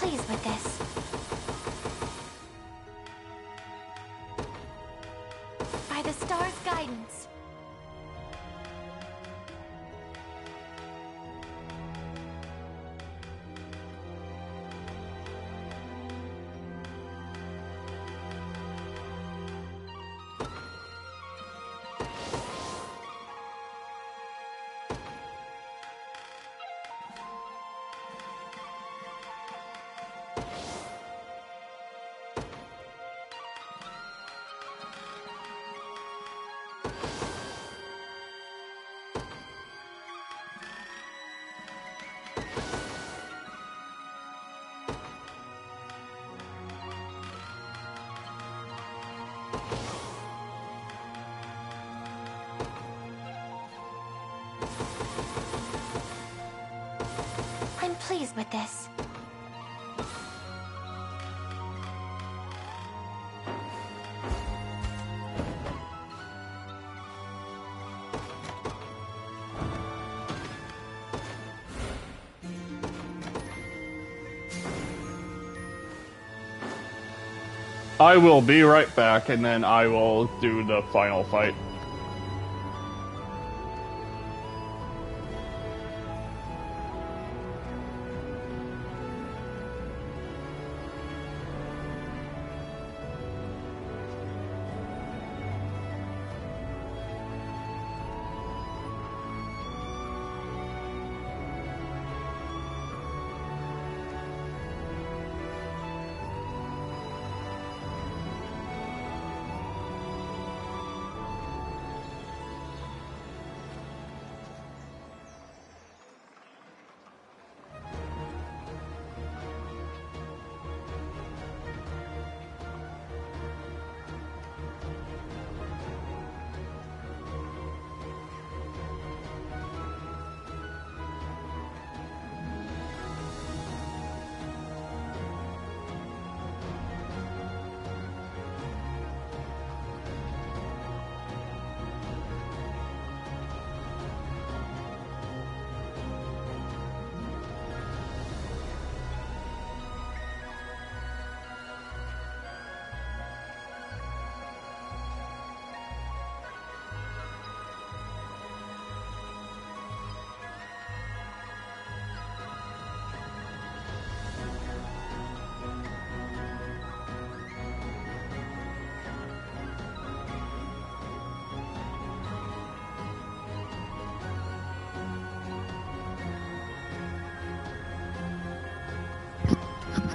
pleased with this. By the star's guidance. I'm pleased with this. I will be right back, and then I will do the final fight.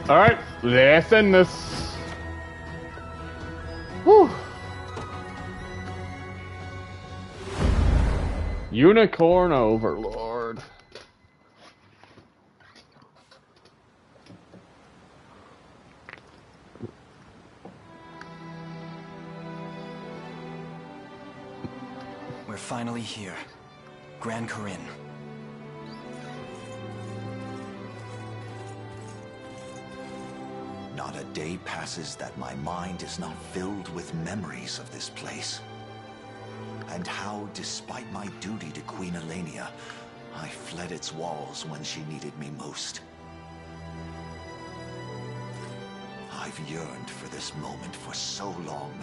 Alright, let's end this. Whew. Unicorn Overlord. We're finally here. Grand Corinne. Not a day passes that my mind is not filled with memories of this place. And how, despite my duty to Queen Elenia, I fled its walls when she needed me most. I've yearned for this moment for so long,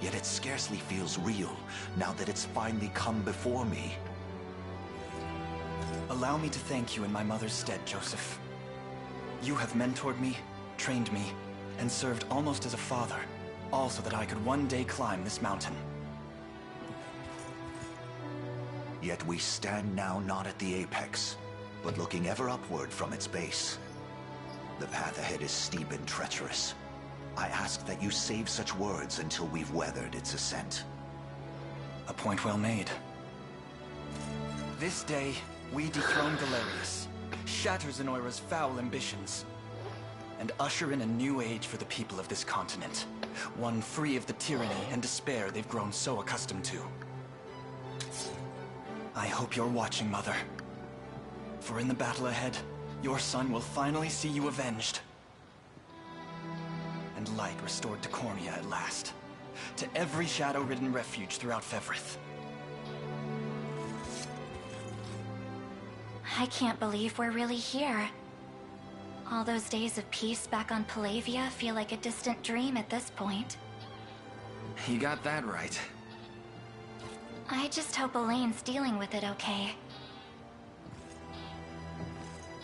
yet it scarcely feels real now that it's finally come before me. Allow me to thank you in my mother's stead, Joseph. You have mentored me, trained me, and served almost as a father, all so that I could one day climb this mountain. Yet we stand now not at the apex, but looking ever upward from its base. The path ahead is steep and treacherous. I ask that you save such words until we've weathered its ascent. A point well made. This day, we dethrone Galerius, shatter Zenoira's foul ambitions, and usher in a new age for the people of this continent. One free of the tyranny and despair they've grown so accustomed to. I hope you're watching, Mother. For in the battle ahead, your son will finally see you avenged. And light restored to Cornea at last. To every shadow-ridden refuge throughout Fevrith. I can't believe we're really here. All those days of peace back on Palavia feel like a distant dream at this point. You got that right. I just hope Elaine's dealing with it okay.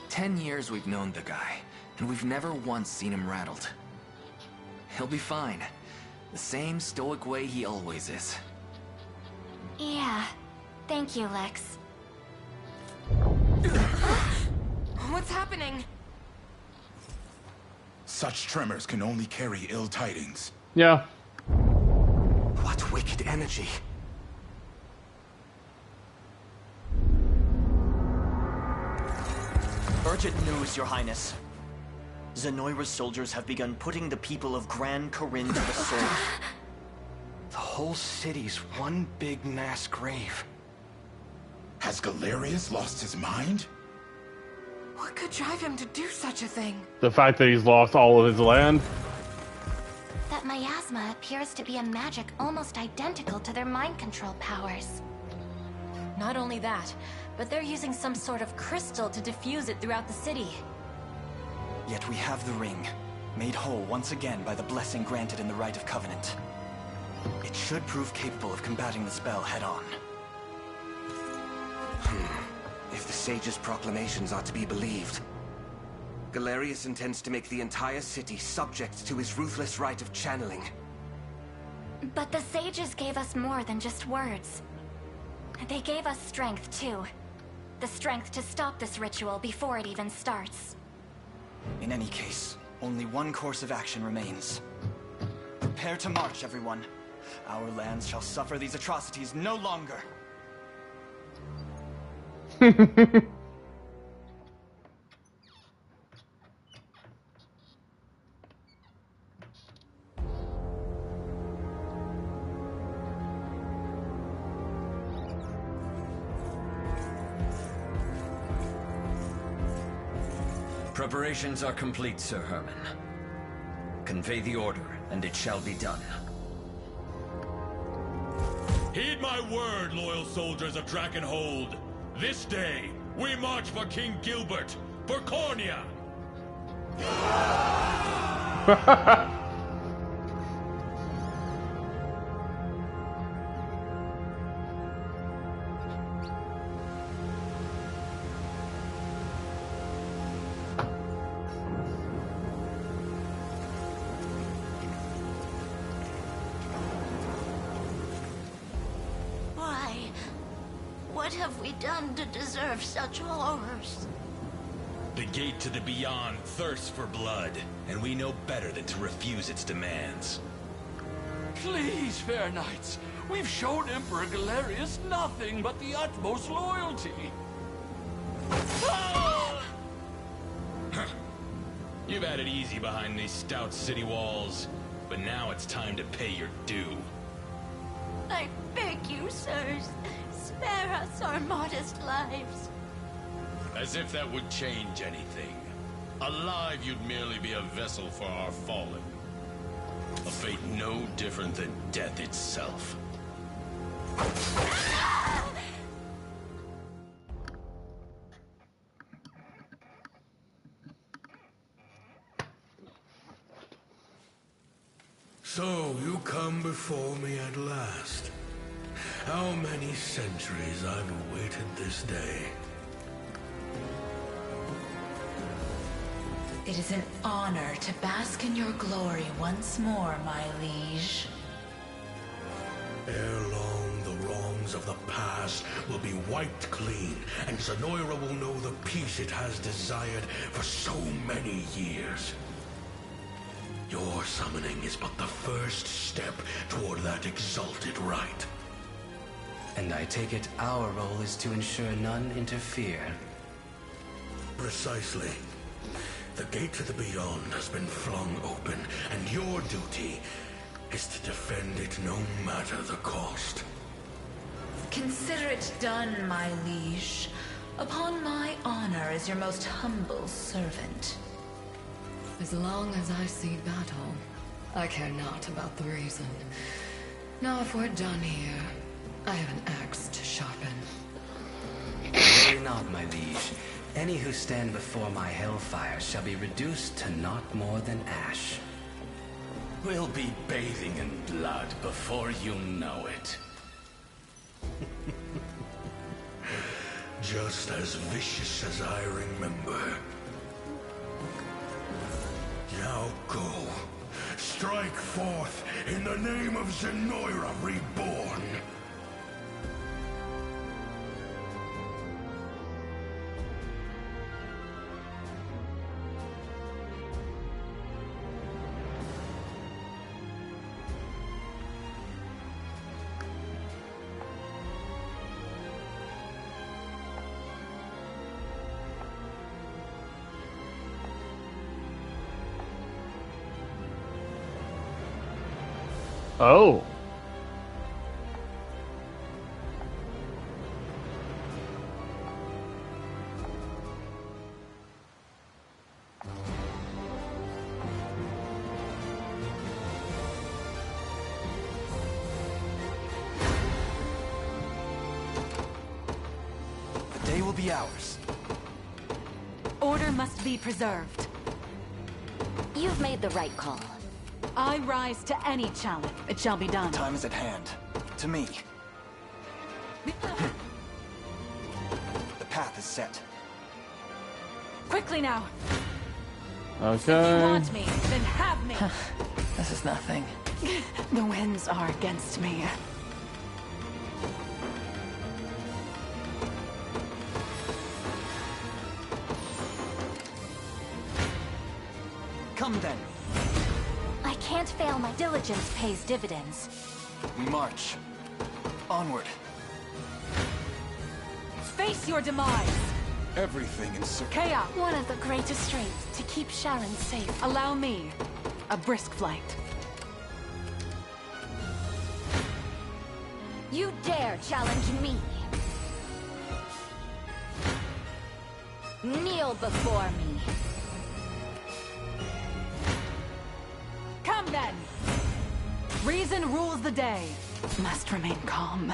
10 years we've known the guy, and we've never once seen him rattled. He'll be fine. The same stoic way he always is. Yeah. Thank you, Lex. What's happening? Such tremors can only carry ill tidings. Yeah. What wicked energy. Urgent news, Your Highness. Zenoira's soldiers have begun putting the people of Gran Corinne to the sword. The whole city's one big mass grave. Has Galerius lost his mind? What could drive him to do such a thing? The fact that he's lost all of his land. That miasma appears to be a magic almost identical to their mind control powers. Not only that, but they're using some sort of crystal to diffuse it throughout the city. Yet we have the ring, made whole once again by the blessing granted in the Rite of Covenant. It should prove capable of combating the spell head-on. If the sage's proclamations are to be believed, Galerius intends to make the entire city subject to his ruthless rite of channeling. But the sages gave us more than just words. They gave us strength, too. The strength to stop this ritual before it even starts. In any case, only one course of action remains. Prepare to march, everyone. Our lands shall suffer these atrocities no longer. Preparations are complete, Sir Herman. Convey the order, and it shall be done. Heed my word, loyal soldiers of Drakenhold. This day, we march for King Gilbert, for Cornea! Why? What have we done to deserve such horrors? The gate to the beyond thirsts for blood, and we know better than to refuse its demands. Please, fair knights, we've shown Emperor Galerius nothing but the utmost loyalty. You've had it easy behind these stout city walls, but now it's time to pay your due. I beg you, sirs, spare us our modest lives. As if that would change anything. Alive, you'd merely be a vessel for our fallen. A fate no different than death itself. So, you come before me at last. How many centuries I've awaited this day. It is an honor to bask in your glory once more, my liege. Ere long, the wrongs of the past will be wiped clean, and Zenoira will know the peace it has desired for so many years. Your summoning is but the first step toward that exalted rite. And I take it our role is to ensure none interfere. Precisely. The gate to the beyond has been flung open, and your duty is to defend it no matter the cost. Consider it done, my liege. Upon my honor as your most humble servant. As long as I see battle, I care not about the reason. Now, if we're done here, I have an axe to sharpen. Worry not, my liege. Any who stand before my hellfire shall be reduced to not more than ash. We'll be bathing in blood before you know it. Just as vicious as I remember. Now go. Strike forth in the name of Zenoira Reborn. Oh. The day will be ours. Order must be preserved. You've made the right call. I rise to any challenge. It shall be done. Time is at hand. To me. The path is set. Quickly now. Okay. If you want me, then have me. This is nothing. The winds are against me. Come then. I can't fail. My diligence pays dividends. We march. Onward. Face your demise. Everything in Chaos. One of the greatest strengths to keep Sharon safe. Allow me a brisk flight. You dare challenge me? Kneel before me. Come then! Reason rules the day. Must remain calm.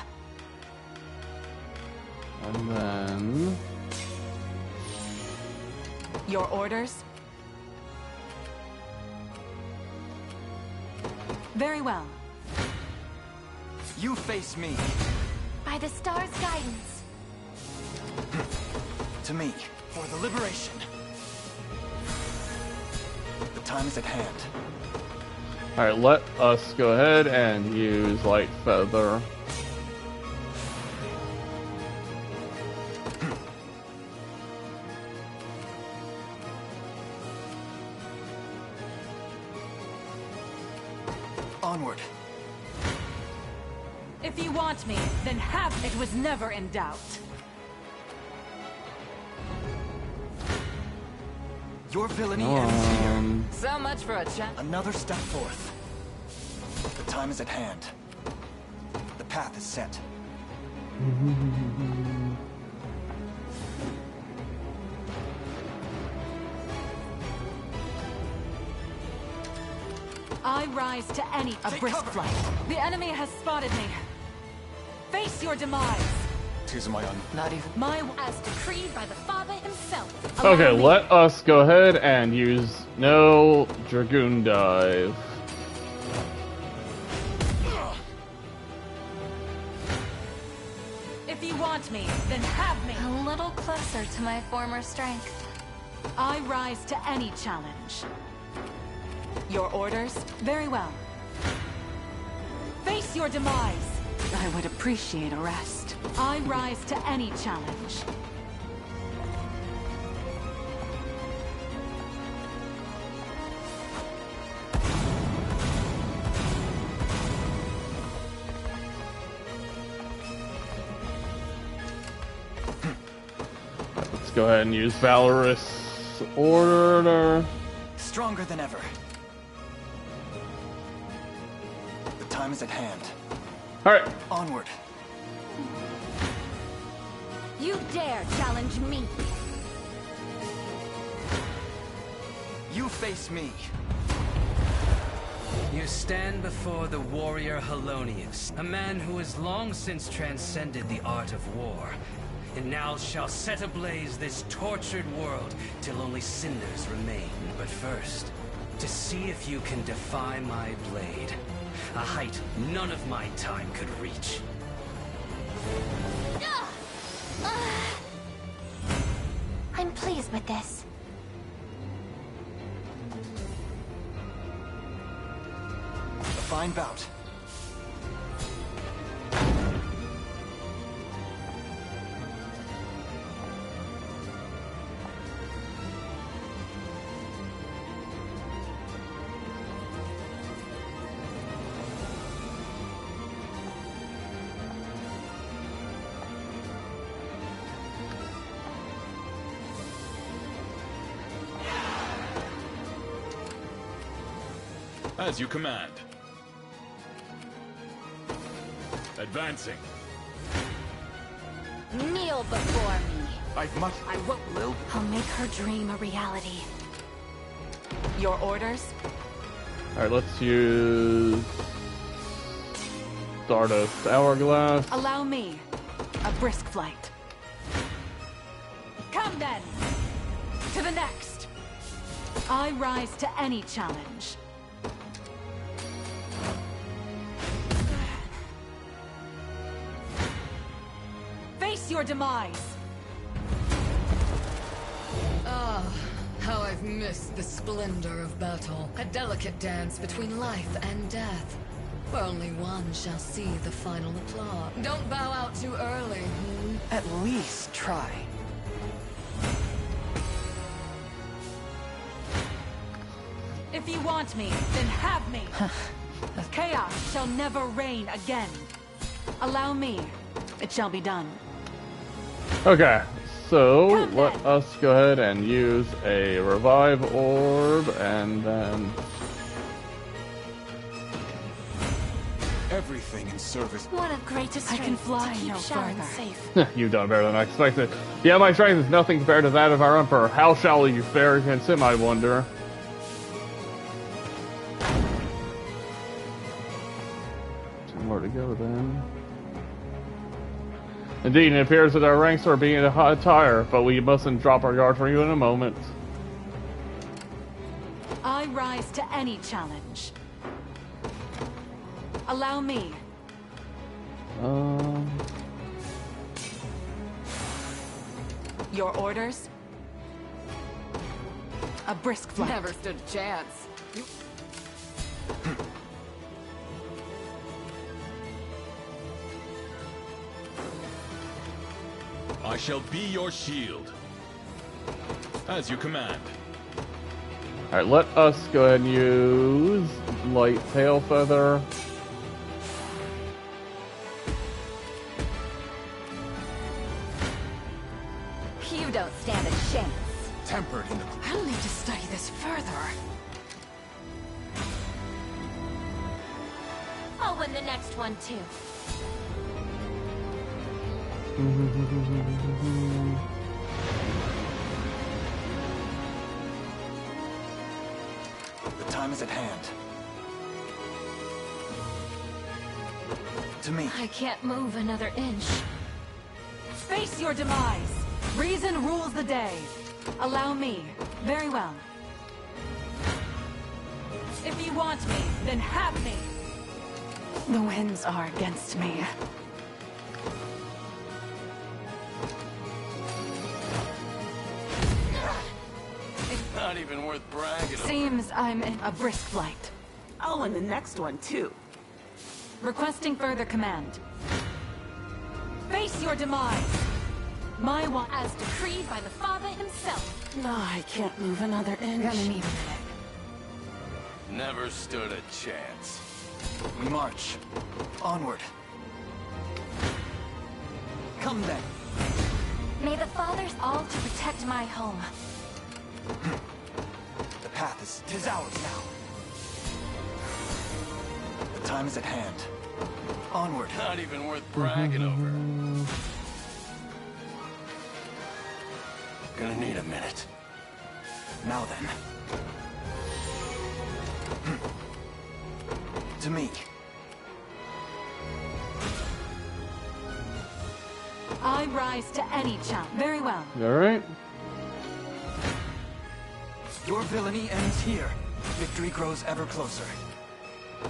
And then... Your orders? Very well. You face me. By the star's guidance. To me. For the liberation. The time is at hand. Alright, let us go ahead and use Light Feather. Onward. If you want me, then have it. Was never in doubt. Your villainy ends here. So much for a chat. Another step forth. The time is at hand. The path is set. I rise to any brisk flight. The enemy has spotted me. Face your demise. Tis my own. Not even my as decreed by the Father himself. Okay, let us go ahead and use no Dragoon Dive. If you want me, then have me. A little closer to my former strength. I rise to any challenge. Your orders? Very well. Face your demise. I would appreciate a rest. I rise to any challenge. Let's go ahead and use Valorous Order. Stronger than ever. The time is at hand. Alright. Onward. You dare challenge me? You face me. You stand before the warrior Halonius, a man who has long since transcended the art of war. and now shall set ablaze this tortured world till only cinders remain. But first, to see if you can defy my blade, a height none of my time could reach. I'm pleased with this. A fine bout. As you command. Advancing. Kneel before me. I won't, Lil. I'll make her dream a reality. Your orders? Alright, let's use Stardust Hourglass. Allow me a brisk flight. Come then! To the next! I rise to any challenge. Face your demise! Ah, how I've missed the splendor of battle. A delicate dance between life and death, where only one shall see the final applause. Don't bow out too early. At least try. If you want me, then have me! Chaos shall never reign again. Allow me. It shall be done. Okay, so let us go ahead and use a revive orb, and then everything in service. What a great strength I can fly to keep no Sharon further. safe. you've done better than I expected. Yeah, my strength is nothing compared to that of our Emperor. How shall you fare against him, I wonder? Two more to go then. Indeed, it appears that our ranks are being higher, but we mustn't drop our guard for you in a moment. I rise to any challenge. Allow me. Your orders? A brisk flight. Never stood a chance. I shall be your shield. As you command. Alright, let us go ahead and use Light Tail Feather. You don't stand a chance. Tempered in the... I'll need to study this further. I'll win the next one too. The time is at hand. To me. I can't move another inch. Face your demise! Reason rules the day. Allow me. Very well. If you want me, then have me. The winds are against me. Not even worth bragging about. Seems I'm in a brisk flight. Oh, and the next one, too. Requesting further command. Face your demise! My one As decreed by the Father himself. No, I can't move another inch. Gonna need a minute. Never stood a chance. We march. Onward. Come then. May the Fathers all to protect my home. The path is... 'tis ours now. The time is at hand. Onward. Not even worth bragging over. Gonna need a minute. Now then. To me. I rise to any challenge. Very well. Alright. Your villainy ends here. Victory grows ever closer.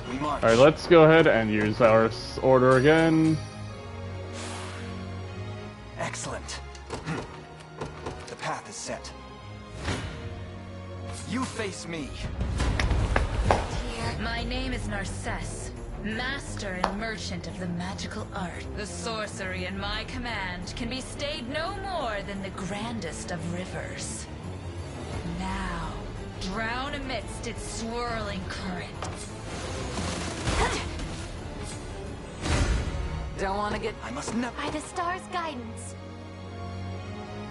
We march. Alright, let's go ahead and use our order again. Excellent. The path is set. You face me. My name is Narcisse, master and merchant of the magical art. The sorcery in my command can be stayed no more than the grandest of rivers. Now, drown amidst its swirling current. Don't want to get... I must never... By the star's guidance.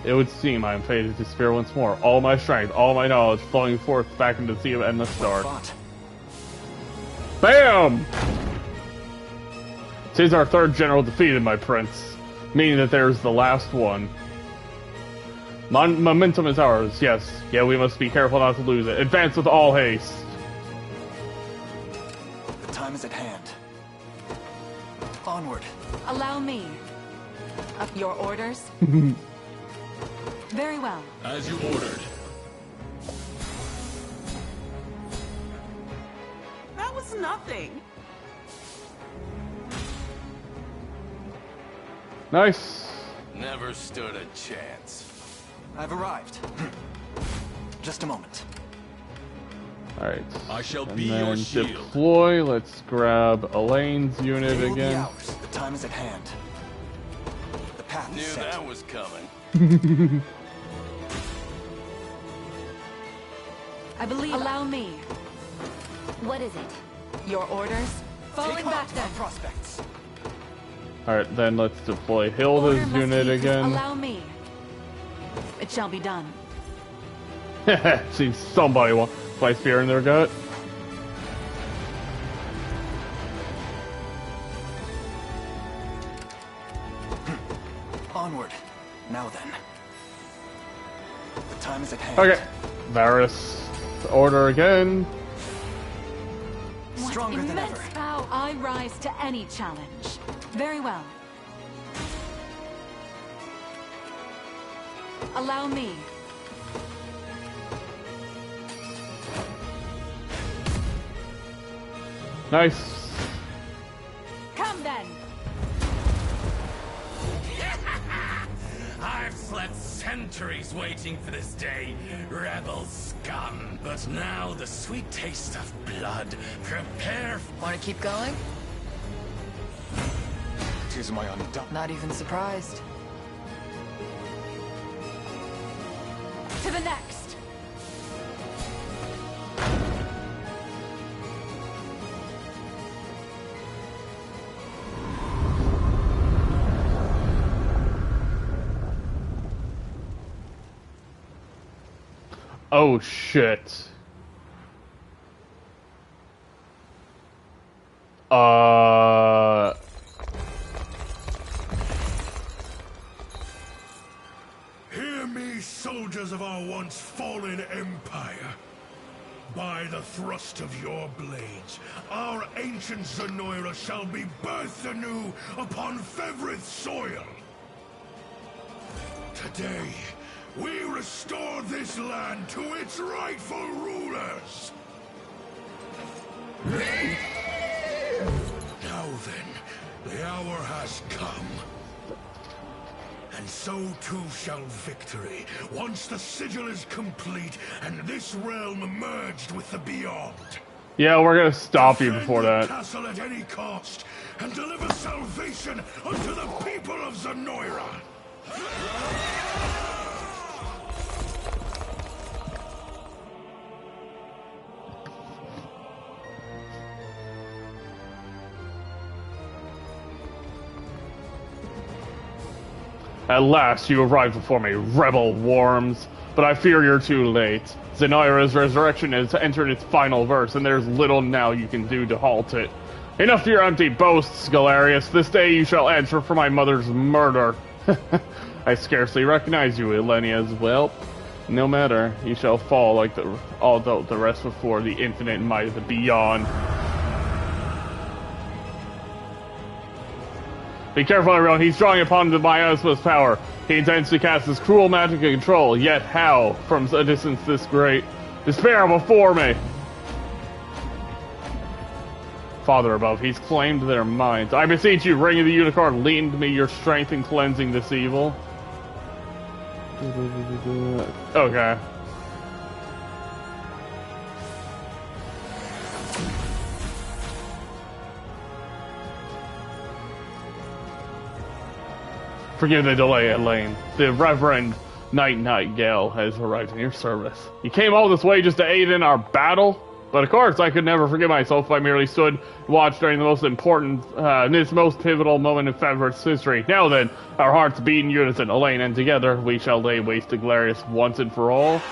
It would seem I am fated to spare once more. All my strength, all my knowledge flowing forth back into the sea of endless stars. BAM! 'Tis our third general defeated, my prince. Meaning that there's the last one. Momentum is ours, yes. Yeah, we must be careful not to lose it. Advance with all haste. The time is at hand. Onward. Allow me. Your orders? Very well. As you ordered. That was nothing. Nice. Never stood a chance. I've arrived. Just a moment. Alright. I shall and be then your shield. deploy. Let's grab Elaine's unit They will be again. ours. The time is at hand. The path is Knew set. that was coming. I believe... Allow me. What is it? Your orders? Falling Take back heart, then. our prospects. Alright, then let's deploy Hilda's Order must unit be- again. Allow me. It shall be done. See, somebody wants place fear in their gut. Onward. Now then. The time is at hand. Okay. Varus. Order again. Stronger than Immense ever. power. I rise to any challenge. Very well. Allow me. Nice. Come then. I've slept centuries waiting for this day, rebel scum. But now the sweet taste of blood. Prepare. Want to keep going? 'Tis my undone. Not even surprised. To the next. Oh shit. Hear me, soldiers of our once fallen empire. By the thrust of your blades, our ancient Zenoira shall be birthed anew upon Fevrith soil. Today, we restore this land to its rightful rulers. Now then, the hour has come. And so too shall victory, once the sigil is complete and this realm merged with the beyond. Yeah, we're gonna stop you Defend before the that. castle at any cost, and deliver salvation unto the people of Zenoira. At last you arrive before me, rebel worms. But I fear you're too late. Zenoira's resurrection has entered its final verse, and there's little now you can do to halt it. Enough of your empty boasts, Galerius. This day you shall answer for my mother's murder. I scarcely recognize you, Elenia, as well. No matter, you shall fall like all the rest before the infinite might of the beyond. Be careful, everyone. He's drawing upon my utmost power. He intends to cast his cruel magic and control. Yet how, from a distance this great, despair before me. Father above, he's claimed their minds. I beseech you, Ring of the Unicorn, lend me your strength in cleansing this evil. Okay. Forgive the delay, Elaine. The Reverend Nightingale has arrived in your service. He came all this way just to aid in our battle? But of course, I could never forgive myself if I merely stood and watched during the most important, this most pivotal moment in Fevrit's history. Now then, our hearts beat in unison, Elaine, and together we shall lay waste to Galerius once and for all.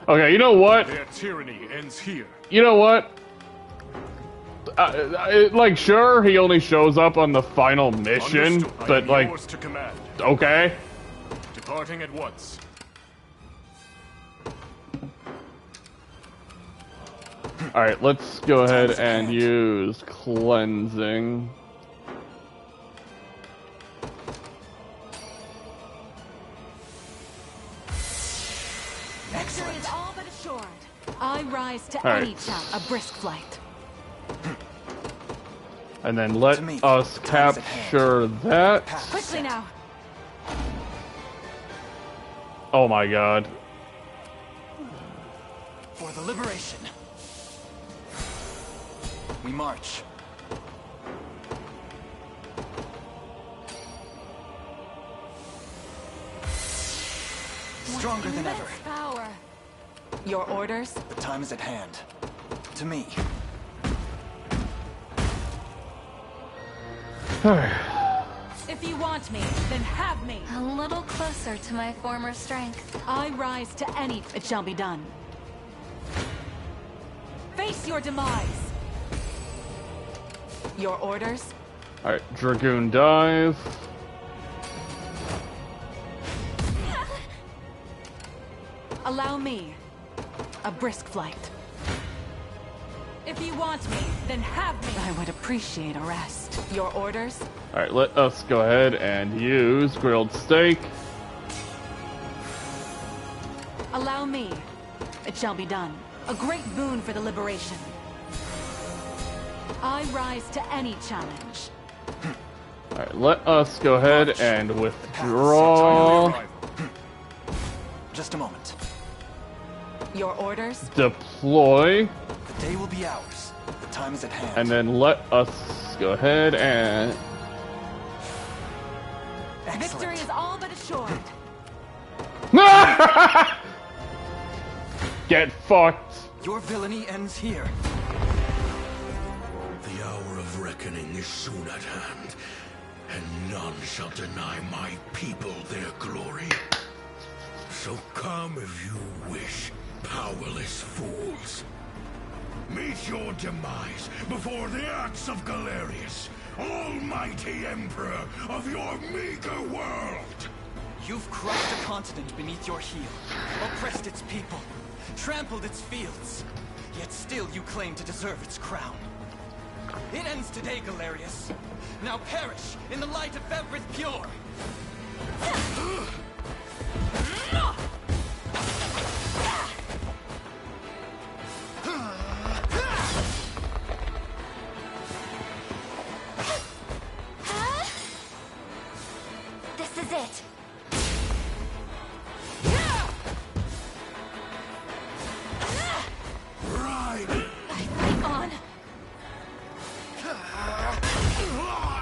Okay, you know what? Their tyranny ends here. You know what? Like, sure, he only shows up on the final mission, but like, yours to command. Okay. Departing at once. Alright, let's go ahead and use cleansing. Victory is all but assured. I rise to All right. any challenge, a brisk flight. And then let us capture that. Quickly now. Oh my god. For the liberation. We march. Stronger than ever. Power. Your orders? The time is at hand. To me. If you want me, then have me. A little closer to my former strength. I rise to any. It shall be done. Face your demise. Your orders? Alright, Dragoon dive. Allow me a brisk flight. If you want me, then have me. I would appreciate a rest. Your orders? Alright, let us go ahead and use grilled steak. Allow me. It shall be done. A great boon for the liberation. I rise to any challenge. Alright, let us go ahead and withdraw. Just a moment. Your orders? Deploy. The day will be ours. The time is at hand. And then let us go ahead and... Victory is all but assured. Get fucked. Your villainy ends here. The hour of reckoning is soon at hand, and none shall deny my people their glory. So come if you wish, powerless fools. Meet your demise before the axe of Galerius, almighty emperor of your meager world. You've crushed a continent beneath your heel, oppressed its people, trampled its fields, yet still you claim to deserve its crown. It ends today, Galerius. Now perish in the light of Fevrit pure. This is it. On.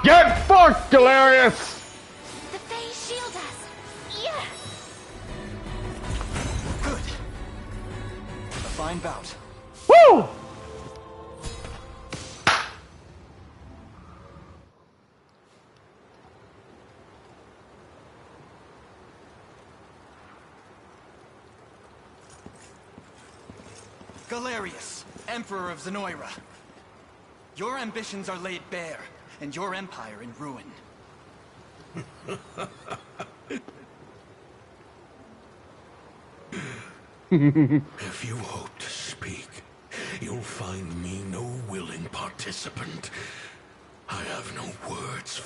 Get fucked, Galerius! The Fae shield us. Yeah. Good. A fine bout. Woo! Galerius, Emperor of Zenoira. Your ambitions are laid bare, and your empire in ruin. If you hope to speak, you'll find me no willing participant.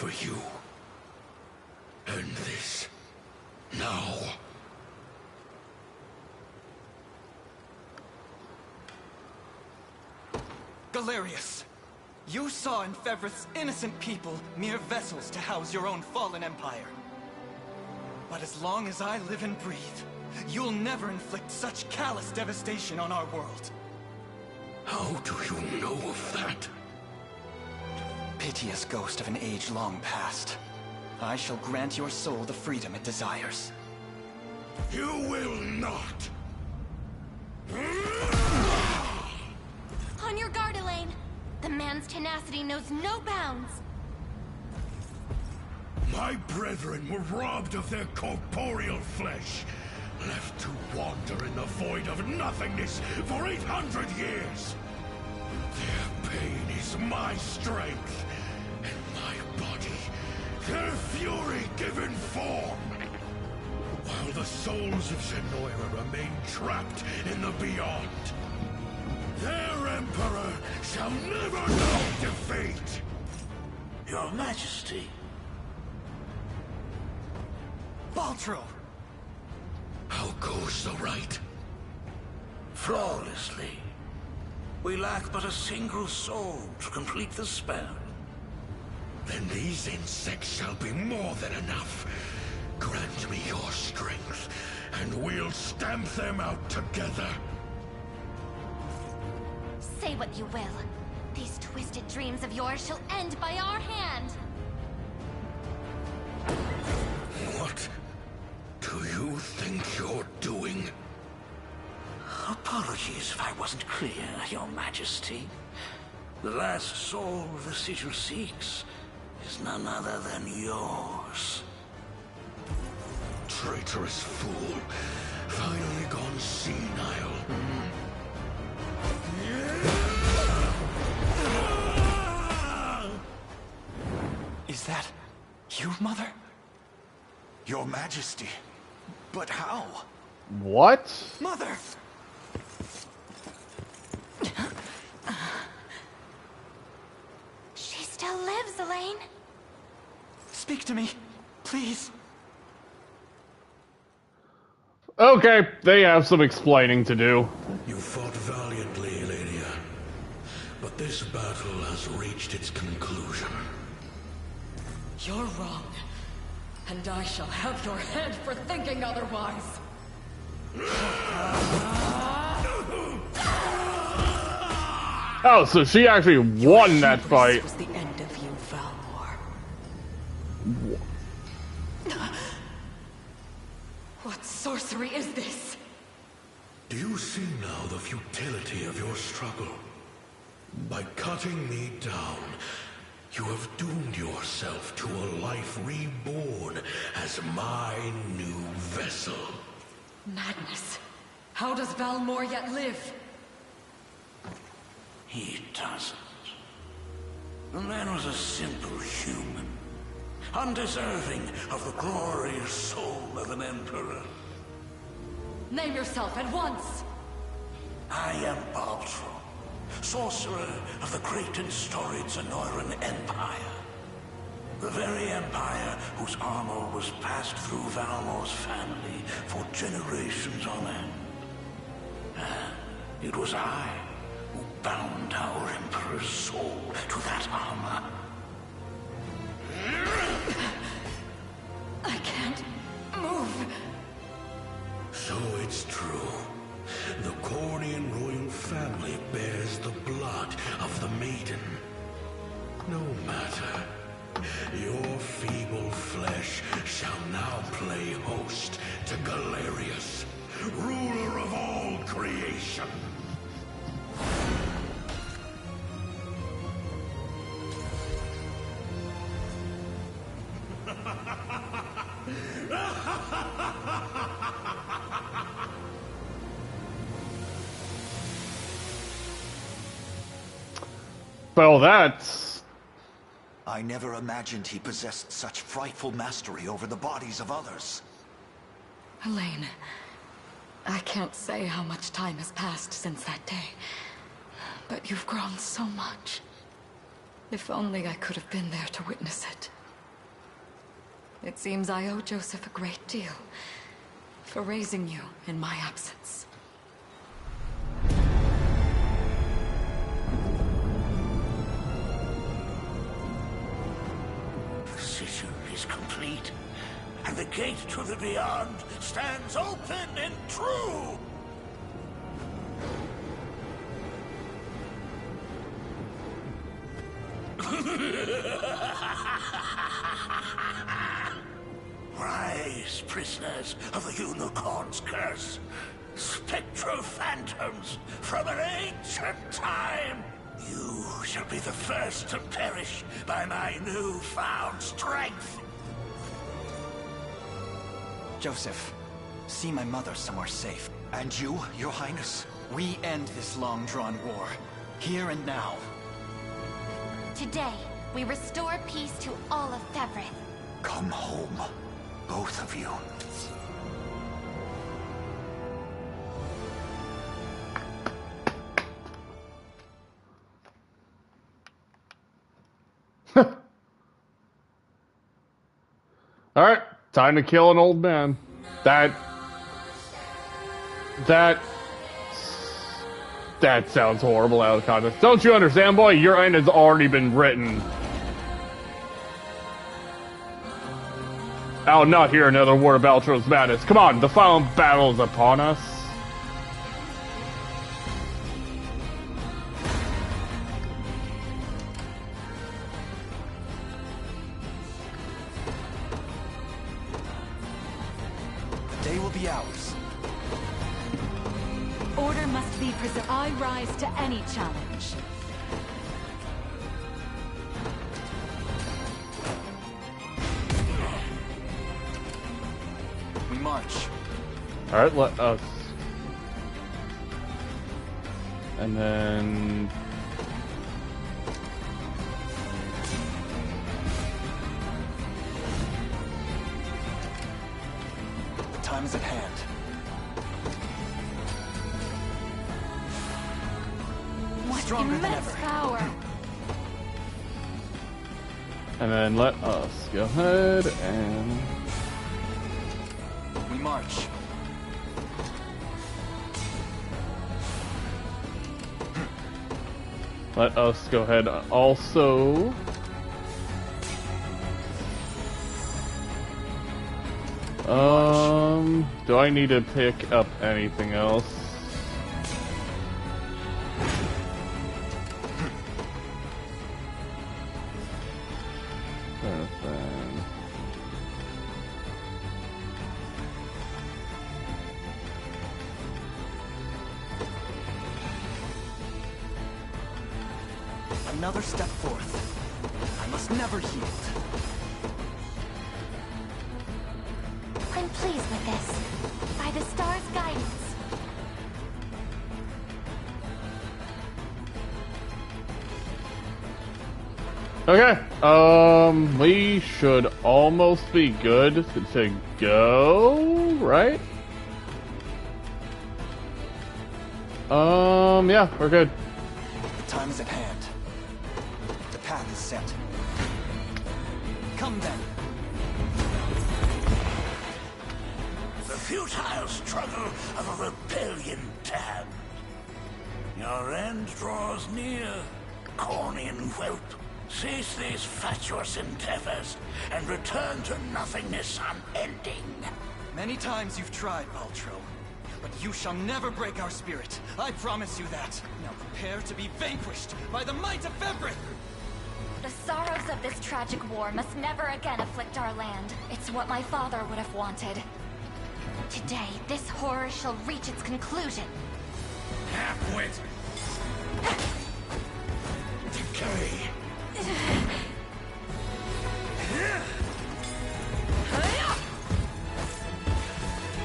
for you. End this. Now. Galerius, you saw in Fevrith's innocent people mere vessels to house your own fallen empire. But as long as I live and breathe, you'll never inflict such callous devastation on our world. How do you know of that? Piteous ghost of an age long past. I shall grant your soul the freedom it desires. You will not! On your guard, Elaine. The man's tenacity knows no bounds. My brethren were robbed of their corporeal flesh, left to wander in the void of nothingness for 800 years. Their pain is my strength, and my body, their fury given form. While the souls of Zenoira remain trapped in the beyond, their emperor shall never know defeat! Your Majesty. Baltro! How goes the rite? Flawlessly. We lack but a single soul to complete the spell. Then these insects shall be more than enough. Grant me your strength, and we'll stamp them out together. Say what you will. These twisted dreams of yours shall end by our hand. What do you think you're doing? Apologies if I wasn't clear, Your Majesty. The last soul the sigil seeks is none other than yours. Traitorous fool. Finally gone senile. Is that you, Mother? Your Majesty. But how? What? Mother! She still lives, Elaine. Speak to me, please. Okay, they have some explaining to do. You fought valiantly, Elenia. But this battle has reached its conclusion. You're wrong. And I shall have your head for thinking otherwise. Oh, so she actually won that fight. Was the end of you, Valmor. What sorcery is this? Do you see now the futility of your struggle? By cutting me down, you have doomed yourself to a life reborn as my new vessel. Madness. How does Valmor yet live? He doesn't. The man was a simple human, undeserving of the glorious soul of an emperor. Name yourself at once! I am Baltro, sorcerer of the great and storied Zenoiran Empire. The very empire whose armor was passed through Valmor's family for generations on end. And it was I who bound our emperor's soul to that armor. I can't move. So it's true. The Cornian royal family bears the blood of the maiden. No matter. Your feeble flesh shall now play host to Galerius, ruler of all creation. Well, that's... I never imagined he possessed such frightful mastery over the bodies of others. Elaine, I can't say how much time has passed since that day, but you've grown so much. If only I could have been there to witness it. It seems I owe Joseph a great deal for raising you in my absence. The decision is complete, and the gate to the beyond stands open and true! Rise, prisoners of the Unicorn's curse, spectral phantoms from an ancient time! You shall be the first to perish by my newfound strength! Joseph, see my mother somewhere safe. And you, Your Highness? We end this long-drawn war, here and now. Today, we restore peace to all of Fevrith. Come home, both of you. Alright, time to kill an old man. That sounds horrible out of context. Don't you understand, boy? Your end has already been written. I'll not hear another word of Baltro's madness. Come on, the final battle is upon us. The day will be ours. Order must be preserved. I rise to any challenge. We march. Alright, let us. And then. The time is at hand. Stronger than ever. Power. And then let us go ahead and. We march. Let us go ahead also. Do I need to pick up anything else? Another step forth. I must never yield. I'm pleased with this. By the star's guidance. Okay, we should almost be good to go, right? Yeah, we're good. The time is at hand. The path is set. Come then. The futile struggle of a rebellion damned. Your end draws near, Cornian whelp. Cease these fatuous endeavors and return to nothingness unending. Many times you've tried, Baltro, but you shall never break our spirit. I promise you that. Now prepare to be vanquished by the might of Fevrith! The sorrows of this tragic war must never again afflict our land. It's what my father would have wanted. Today, this horror shall reach its conclusion. Half-wit! Decay!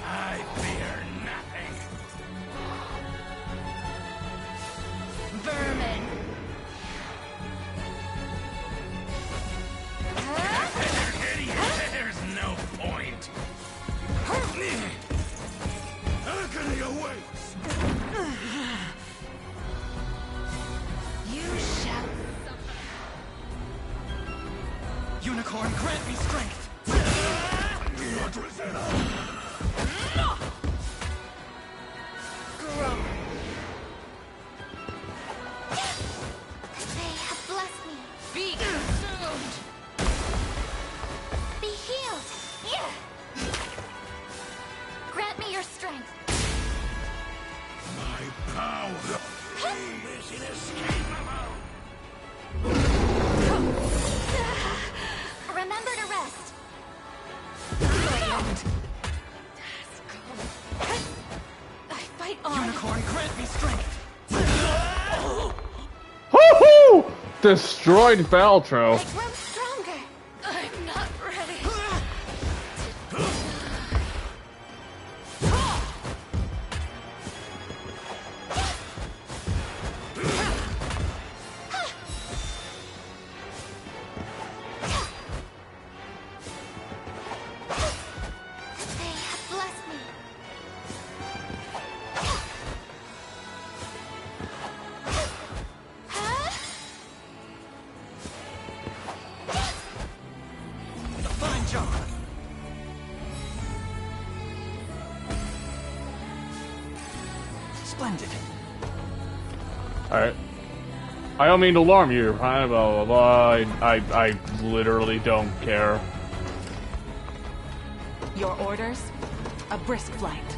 I fear nothing. Vermin. There's no point. Agony awaits. You shall. Unicorn, grant me strength! They have blessed me. Be consumed! Be healed. Grant me your strength. My power is inescapable. Remember to rest. I fight on. Unicorn, grant me strength. Woohoo! Destroyed Valtro. I grow stronger. I'm not ready. They have blessed me. A fine job. Splendid. Alright. I don't mean to alarm you, blah, blah, blah. I literally don't care. Your orders? A brisk flight.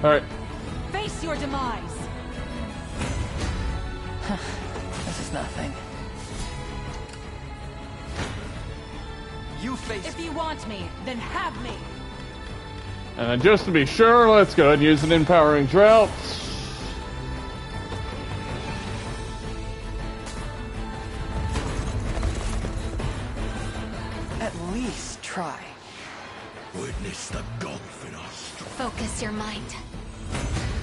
Alright. Face your demise! This is nothing. You face. If you want me, then have me! And then just to be sure, let's go ahead and use an empowering drought. At least try. Witness the gulf in our strength. Focus your mind.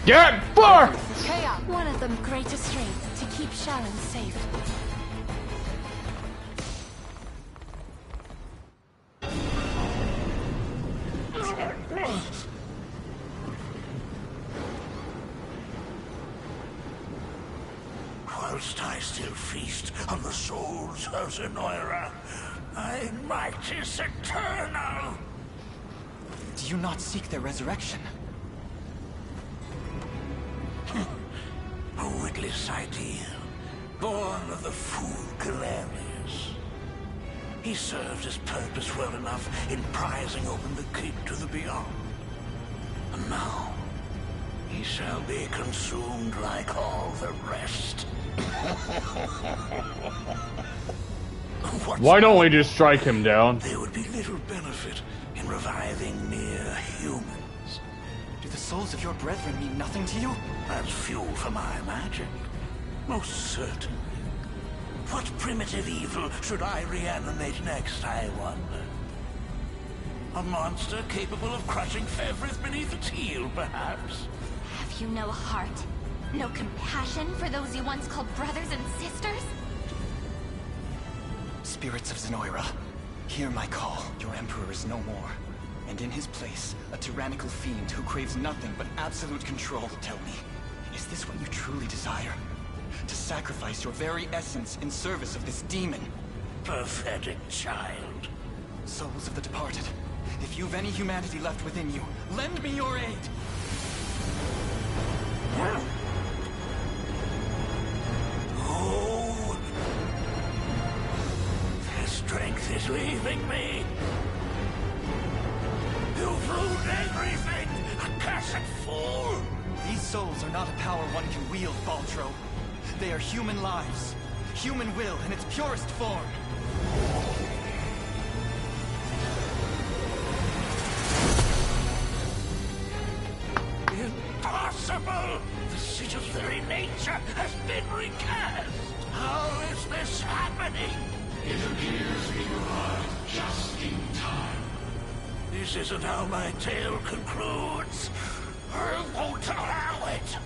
Get far! Chaos. One of them greatest strength to keep Sharon safe. Whilst I still feast on the souls of Zenoira, thy might is eternal. Do you not seek their resurrection? A witless ideal, born of the fool Galerius. He served his purpose well enough in prizing open the gate to the beyond. And now, he shall be consumed like all the rest. Why don't we just strike him down? There would be little benefit in reviving mere humans. Do the souls of your brethren mean nothing to you? That's fuel for my magic. Most certainly. What primitive evil should I reanimate next, I wonder? A monster capable of crushing Fevrith beneath its heel, perhaps? Have you no heart? No compassion for those you once called brothers and sisters? Spirits of Zenoira, hear my call. Your Emperor is no more. And in his place, a tyrannical fiend who craves nothing but absolute control. Tell me, is this what you truly desire? To sacrifice your very essence in service of this demon? Pathetic child. Souls of the departed, if you've any humanity left within you, lend me your aid! Oh! Their strength is leaving me. You've ruined everything, accursed fool! These souls are not a power one can wield, Baltro. They are human lives. Human will in its purest form. Impossible! The sigil's very nature has been recast! How is this happening? It appears we arrived just in time. This isn't how my tale concludes. I won't allow it!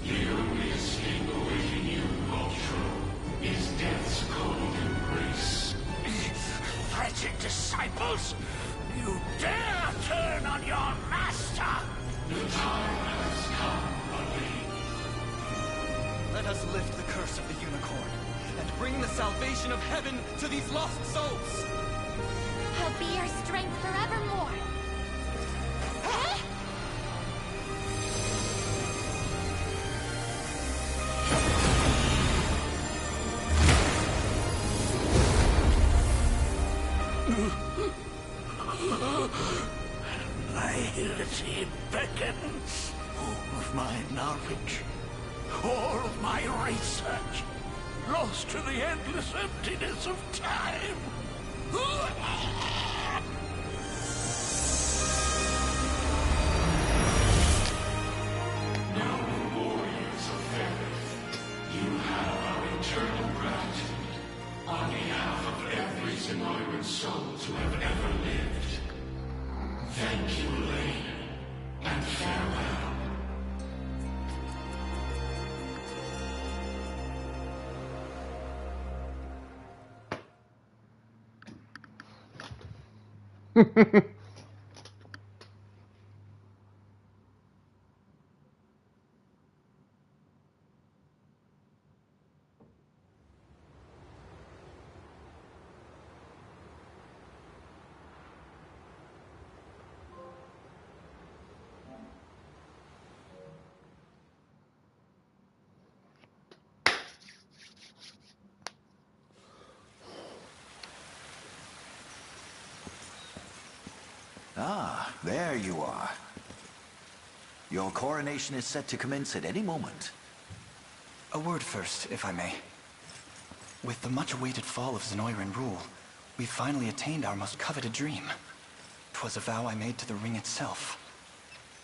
The only escape awaiting you, Ultro, is death's cold embrace. Wretched disciples! You dare turn on your master! The time has come, Ravine. Let us lift the curse of the unicorn, and bring the salvation of heaven to these lost souls! I'll be your strength forevermore. Huh? Nihility beckons. All of my knowledge, all of my research, lost to the endless emptiness of time. Noble warriors of Ferrith, you have our eternal gratitude on behalf of every Zenoiran soul to have ever lived. Thank you, Elaine, and farewell. Ah, there you are. Your coronation is set to commence at any moment. A word first, if I may. With the much-awaited fall of Zenoiran rule, we finally attained our most coveted dream. 'Twas a vow I made to the ring itself.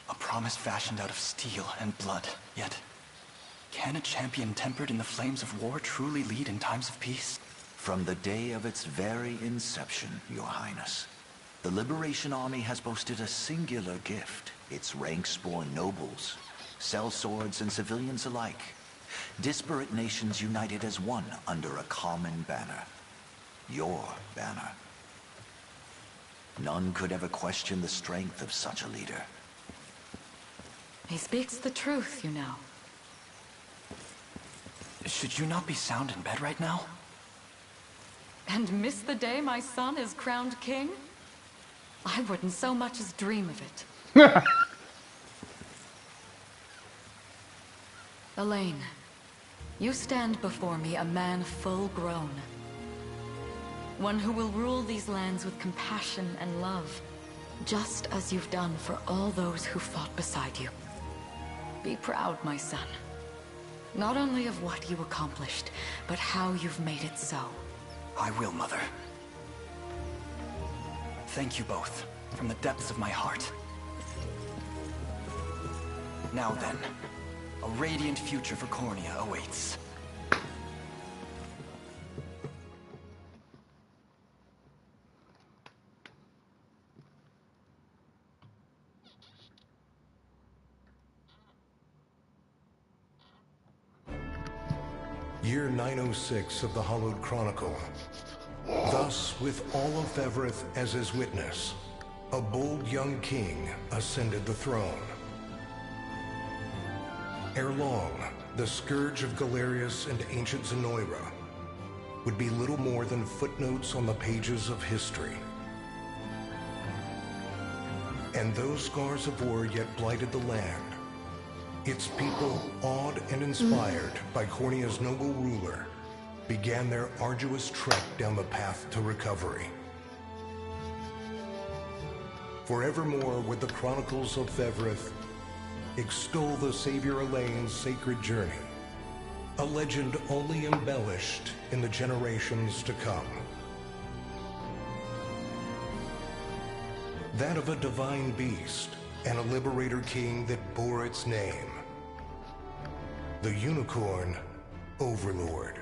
A promise fashioned out of steel and blood. Yet, can a champion tempered in the flames of war truly lead in times of peace? From the day of its very inception, Your Highness, the Liberation Army has boasted a singular gift. Its ranks born nobles, sellswords, and civilians alike. Disparate nations united as one under a common banner. Your banner. None could ever question the strength of such a leader. He speaks the truth, you know. Should you not be sound in bed right now? And miss the day my son is crowned king? I wouldn't so much as dream of it. Elaine, you stand before me a man full grown. One who will rule these lands with compassion and love, just as you've done for all those who fought beside you. Be proud, my son. Not only of what you accomplished, but how you've made it so. I will, Mother. Thank you both, from the depths of my heart. Now then, a radiant future for Cornea awaits. Year 906 of the Hallowed Chronicle. Thus, with all of Everith as his witness, a bold young king ascended the throne. Ere long, the scourge of Galerius and ancient Zenoira would be little more than footnotes on the pages of history. And those scars of war yet blighted the land. Its people, awed and inspired by Cornea's noble ruler, began their arduous trek down the path to recovery. Forevermore would the Chronicles of Everith extol the Savior Elaine's sacred journey, a legend only embellished in the generations to come. That of a divine beast and a liberator king that bore its name, the unicorn Overlord.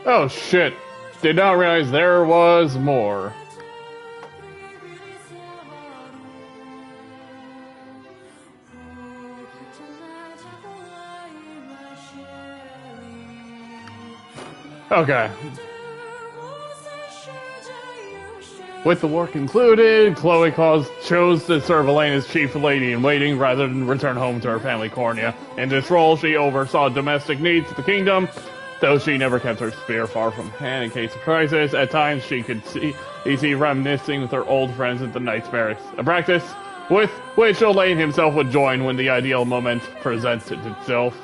Oh shit. Did not realize there was more. Okay. With the war concluded, Chloe chose to serve Elaine as chief lady in waiting rather than return home to her family Cornea. In this role, she oversaw domestic needs of the kingdom, though she never kept her spear far from hand in case of crisis. At times, she could see reminiscing with her old friends at the Knights Barracks, a practice with which Elaine himself would join when the ideal moment presented itself.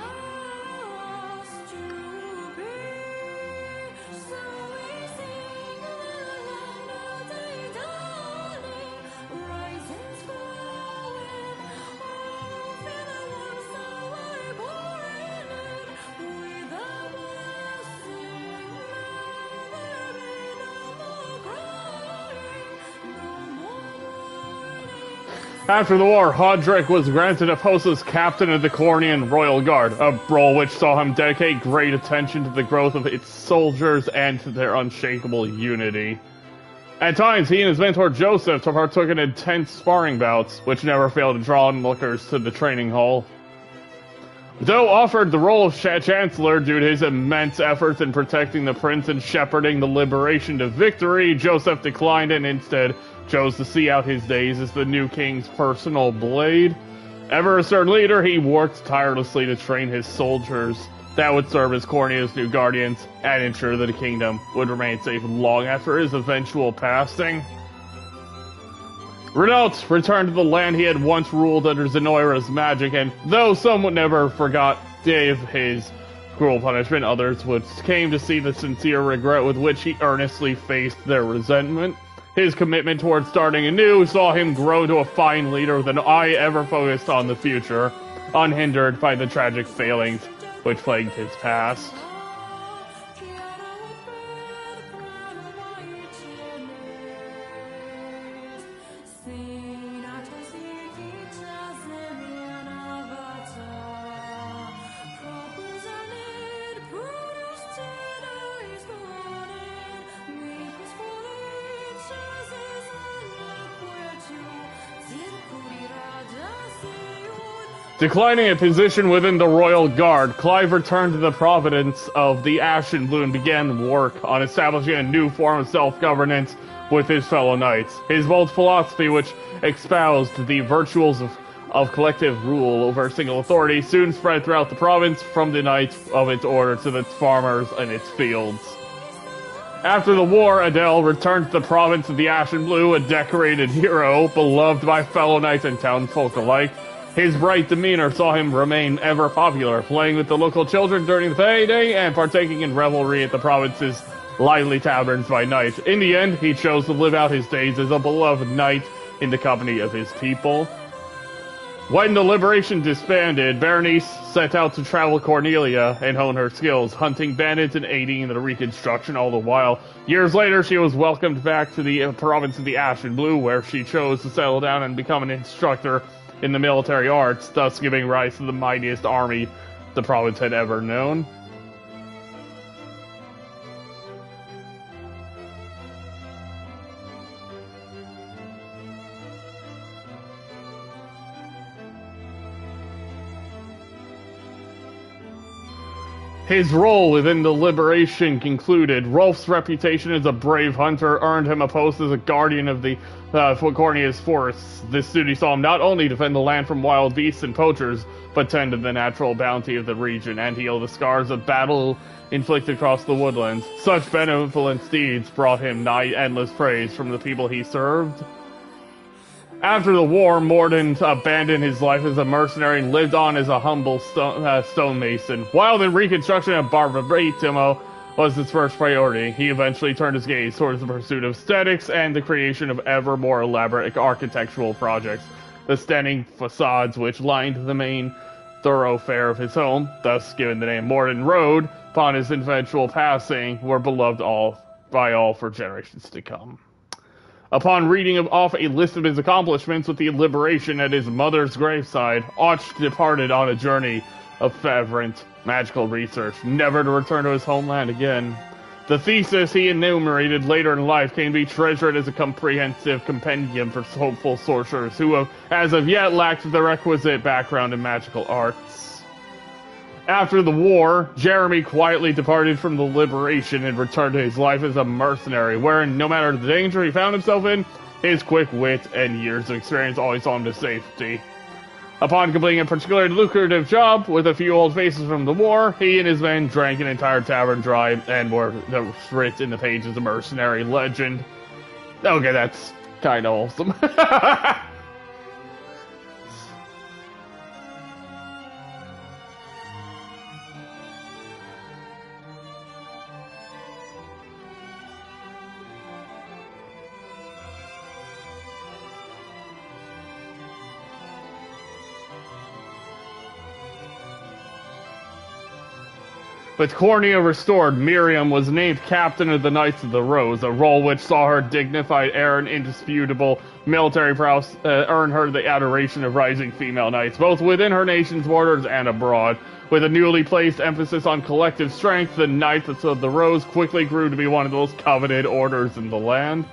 After the war, Hodrick was granted a post as captain of the Cornian Royal Guard, a role which saw him dedicate great attention to the growth of its soldiers and to their unshakable unity. At times, he and his mentor Joseph partook in intense sparring bouts, which never failed to draw onlookers to the training hall. Though offered the role of Chancellor due to his immense efforts in protecting the prince and shepherding the liberation to victory, Joseph declined and instead chose to see out his days as the new king's personal blade. Ever a stern leader, he worked tirelessly to train his soldiers that would serve as Cornea's new guardians and ensure that the kingdom would remain safe long after his eventual passing. Renault returned to the land he had once ruled under Zenoira's magic, and though some would never forgave his cruel punishment, others came to see the sincere regret with which he earnestly faced their resentment. His commitment towards starting anew saw him grow to a fine leader with an eye ever focused on the future, unhindered by the tragic failings which plagued his past. Declining a position within the Royal Guard, Clive returned to the province of the Ashen Blue and began work on establishing a new form of self-governance with his fellow knights. His bold philosophy, which espoused the virtues of collective rule over a single authority, soon spread throughout the province from the knights of its order to its farmers and its fields. After the war, Adele returned to the province of the Ashen Blue, a decorated hero, beloved by fellow knights and townsfolk alike. His bright demeanor saw him remain ever popular, playing with the local children during the payday and partaking in revelry at the province's lively taverns by night. In the end, he chose to live out his days as a beloved knight in the company of his people. When the Liberation disbanded, Berenice set out to travel Cornelia and hone her skills, hunting bandits and aiding in the reconstruction all the while. Years later, she was welcomed back to the province of the Ashen Blue, where she chose to settle down and become an instructor in the military arts, thus giving rise to the mightiest army the province had ever known. His role within the Liberation concluded. Rolf's reputation as a brave hunter earned him a post as a guardian of the Cornea's forests. This duty saw him not only defend the land from wild beasts and poachers, but tend to the natural bounty of the region and heal the scars of battle inflicted across the woodlands. Such benevolent deeds brought him nigh endless praise from the people he served. After the war, Mordin abandoned his life as a mercenary and lived on as a humble stonemason. While the reconstruction of Barbaritimo was his first priority, he eventually turned his gaze towards the pursuit of aesthetics and the creation of ever more elaborate architectural projects. The stunning facades which lined the main thoroughfare of his home, thus given the name Morden Road, upon his eventual passing, were beloved by all for generations to come. Upon reading off a list of his accomplishments with the Liberation at his mother's graveside, Och departed on a journey of fervent magical research, never to return to his homeland again. The thesis he enumerated later in life can be treasured as a comprehensive compendium for hopeful sorcerers who have, as of yet, lacked the requisite background in magical arts. After the war, Jeremy quietly departed from the Liberation and returned to his life as a mercenary, wherein no matter the danger he found himself in, his quick wit and years of experience always saw him to safety. Upon completing a particularly lucrative job with a few old faces from the war, he and his men drank an entire tavern dry and were written in the pages of mercenary legend. Okay, that's kind of wholesome. With Cornea restored, Miriam was named captain of the Knights of the Rose, a role which saw her dignified air and indisputable military prowess earn her the adoration of rising female knights, both within her nation's borders and abroad. With a newly placed emphasis on collective strength, the Knights of the Rose quickly grew to be one of the most coveted orders in the land.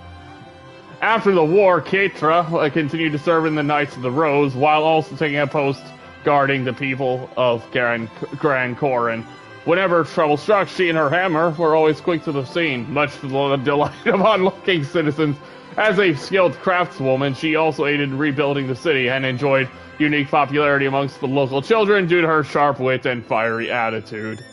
After the war, Keitra continued to serve in the Knights of the Rose, while also taking a post guarding the people of Gran Corin. Whenever trouble struck, she and her hammer were always quick to the scene, much to the delight of onlooking citizens. As a skilled craftswoman, she also aided in rebuilding the city and enjoyed unique popularity amongst the local children due to her sharp wit and fiery attitude.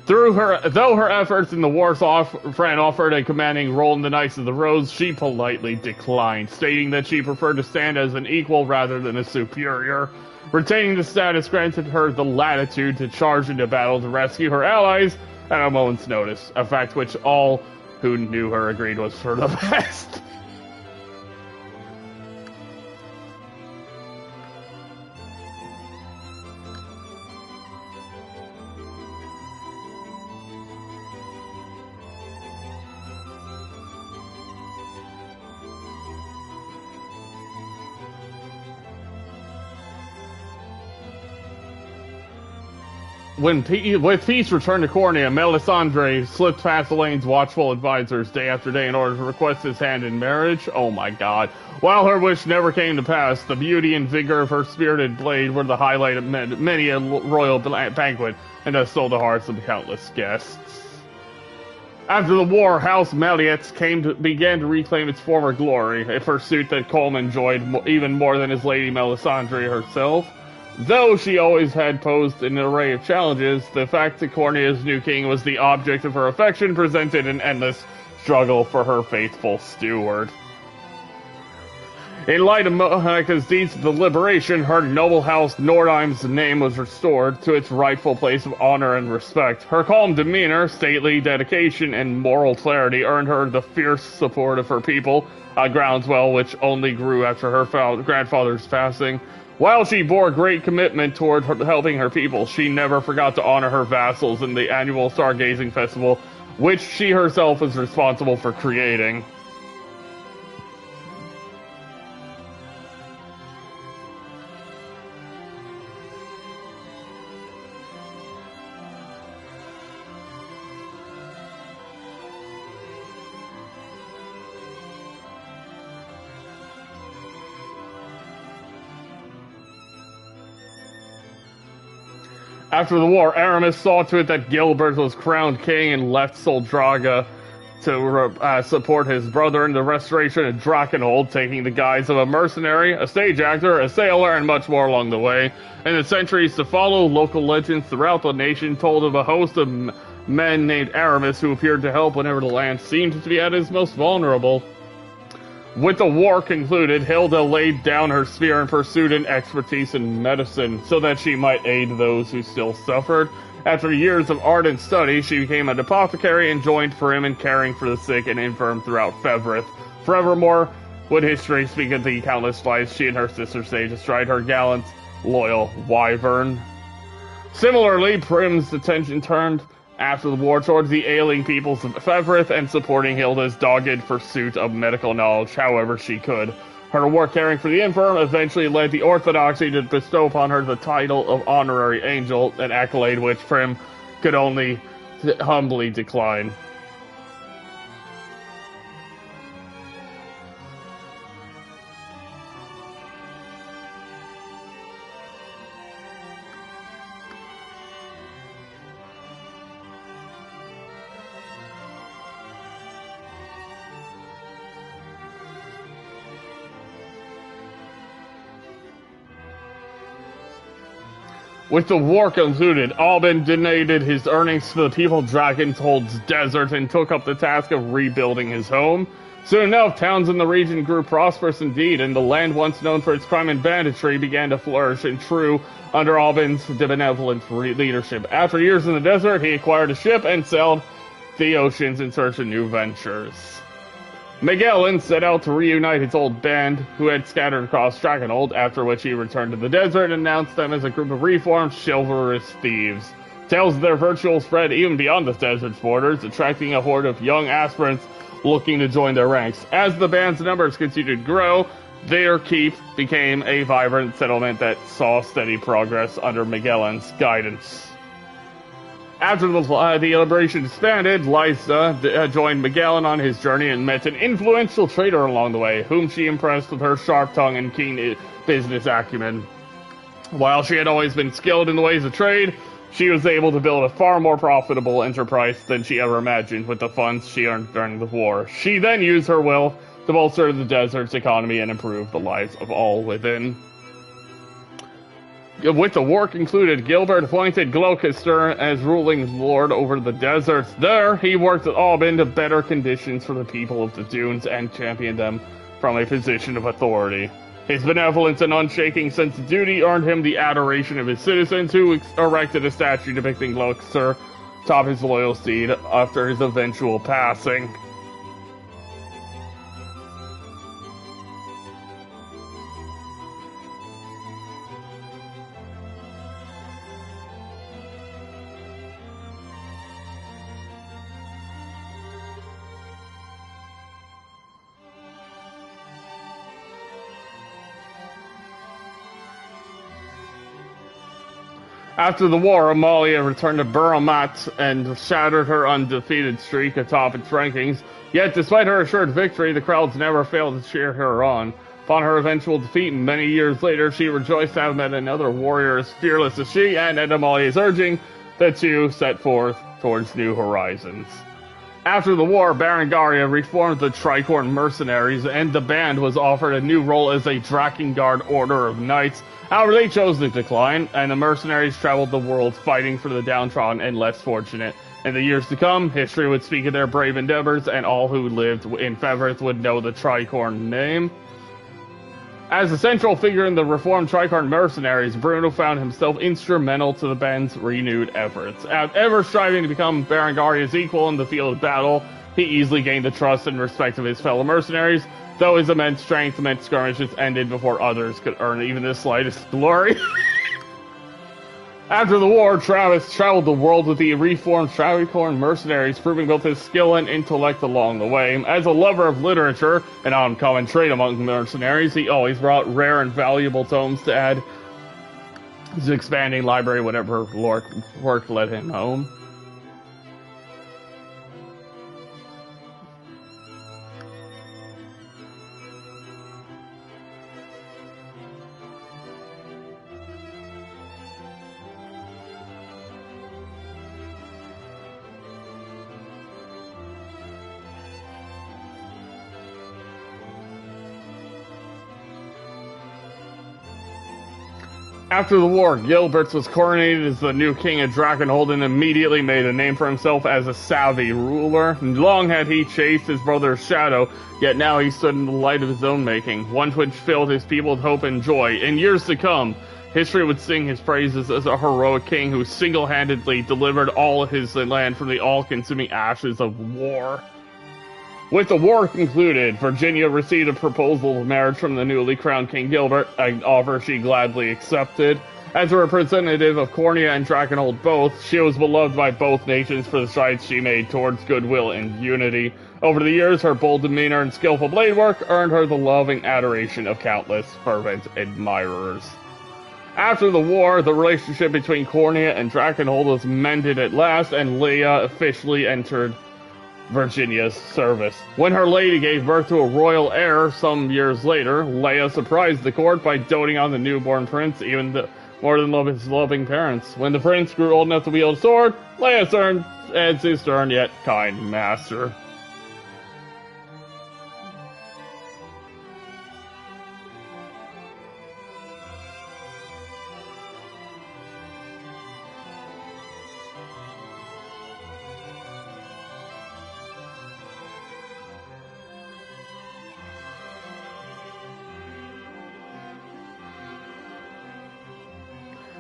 Though her efforts in the war saw Fran offered a commanding role in the Knights of the Rose, she politely declined, stating that she preferred to stand as an equal rather than a superior. Retaining the status granted her the latitude to charge into battle to rescue her allies at a moment's notice, a fact which all who knew her agreed was for the best. With peace returned to Cornea, Melisandre slipped past Elaine's watchful advisors day after day in order to request his hand in marriage. Oh my god. While her wish never came to pass, the beauty and vigor of her spirited blade were the highlight of many a royal banquet, and thus stole the hearts of countless guests. After the war, House Malietz began to reclaim its former glory, a pursuit that Colm enjoyed even more than his lady Melisandre herself. Though she always had posed an array of challenges, the fact that Cornea's new king was the object of her affection presented an endless struggle for her faithful steward. In light of Mohika's deeds of the liberation, her noble house Nordheim's name was restored to its rightful place of honor and respect. Her calm demeanor, stately dedication, and moral clarity earned her the fierce support of her people, a groundswell which only grew after her grandfather's passing. While she bore great commitment toward helping her people, she never forgot to honor her vassals in the annual Stargazing Festival, which she herself was responsible for creating. After the war, Aramis saw to it that Gilbert was crowned king and left Soldraga to support his brother in the restoration of Drakenhold, taking the guise of a mercenary, a stage actor, a sailor, and much more along the way. In the centuries to follow, local legends throughout the nation told of a host of men named Aramis who appeared to help whenever the land seemed to be at its most vulnerable. With the war concluded, Hilda laid down her spear and pursued an expertise in medicine so that she might aid those who still suffered. After years of ardent study, she became an apothecary and joined Prim in caring for the sick and infirm throughout Fevrith. Forevermore would history speak of the countless lives she and her sister saved astride her gallant, loyal wyvern. Similarly, Prim's attention turned after the war towards the ailing peoples of Fevrith and supporting Hilda's dogged pursuit of medical knowledge however she could. Her work caring for the infirm eventually led the Orthodoxy to bestow upon her the title of Honorary Angel, an accolade which Prim could only humbly decline. With the war concluded, Albin donated his earnings to the people of Dragonhold's desert and took up the task of rebuilding his home. Soon enough, towns in the region grew prosperous indeed, and the land once known for its crime and banditry began to flourish and true under Albin's benevolent leadership. After years in the desert, he acquired a ship and sailed the oceans in search of new ventures. Magellan set out to reunite his old band, who had scattered across Dragonhold, after which he returned to the desert and announced them as a group of reformed, chivalrous thieves. Tales of their virtues spread even beyond the desert's borders, attracting a horde of young aspirants looking to join their ranks. As the band's numbers continued to grow, their keep became a vibrant settlement that saw steady progress under Magellan's guidance. After the liberation disbanded, Lysa joined Magellan on his journey and met an influential trader along the way, whom she impressed with her sharp tongue and keen business acumen. While she had always been skilled in the ways of trade, she was able to build a far more profitable enterprise than she ever imagined with the funds she earned during the war. She then used her wealth to bolster the desert's economy and improve the lives of all within. With the war concluded, Gilbert appointed Gloucester as ruling lord over the deserts. There, he worked with Albin to better conditions for the people of the dunes and championed them from a position of authority. His benevolence and unshaking sense of duty earned him the adoration of his citizens, who erected a statue depicting Gloucester atop his loyal steed after his eventual passing. After the war, Amalia returned to Buramat and shattered her undefeated streak atop its rankings. Yet, despite her assured victory, the crowds never failed to cheer her on. Upon her eventual defeat, many years later, she rejoiced to have met another warrior as fearless as she, and at Amalia's urging, the two set forth towards new horizons. After the war, Berengaria reformed the Tricorn mercenaries, and the band was offered a new role as a Drakengard Order of Knights. However, they chose to decline, and the mercenaries traveled the world fighting for the downtrodden and less fortunate. In the years to come, history would speak of their brave endeavors, and all who lived in Feverith would know the Tricorn name. As a central figure in the reformed Tricorn mercenaries, Bruno found himself instrumental to the band's renewed efforts. Ever striving to become Berengaria's equal in the field of battle, he easily gained the trust and respect of his fellow mercenaries, though his immense strength amidst skirmishes ended before others could earn even the slightest glory. After the war, Travis traveled the world with the reformed Tricorn mercenaries, proving both his skill and intellect along the way. As a lover of literature, an uncommon trait among mercenaries, he always brought rare and valuable tomes to add to his expanding library whenever work led him home. After the war, Gilberts was coronated as the new king of Dragonhold and immediately made a name for himself as a savvy ruler. Long had he chased his brother's shadow, yet now he stood in the light of his own making, one which filled his people with hope and joy. In years to come, history would sing his praises as a heroic king who single-handedly delivered all of his land from the all-consuming ashes of war. With the war concluded, Virginia received a proposal of marriage from the newly crowned King Gilbert, an offer she gladly accepted. As a representative of Cornea and Dragonhold both, she was beloved by both nations for the strides she made towards goodwill and unity. Over the years, her bold demeanor and skillful blade work earned her the loving adoration of countless fervent admirers. After the war, the relationship between Cornea and Dragonhold was mended at last, and Leia officially entered Virginia's service. When her lady gave birth to a royal heir some years later, Leia surprised the court by doting on the newborn prince more than his loving parents. When the prince grew old enough to wield a sword, Leia served as his stern yet kind master.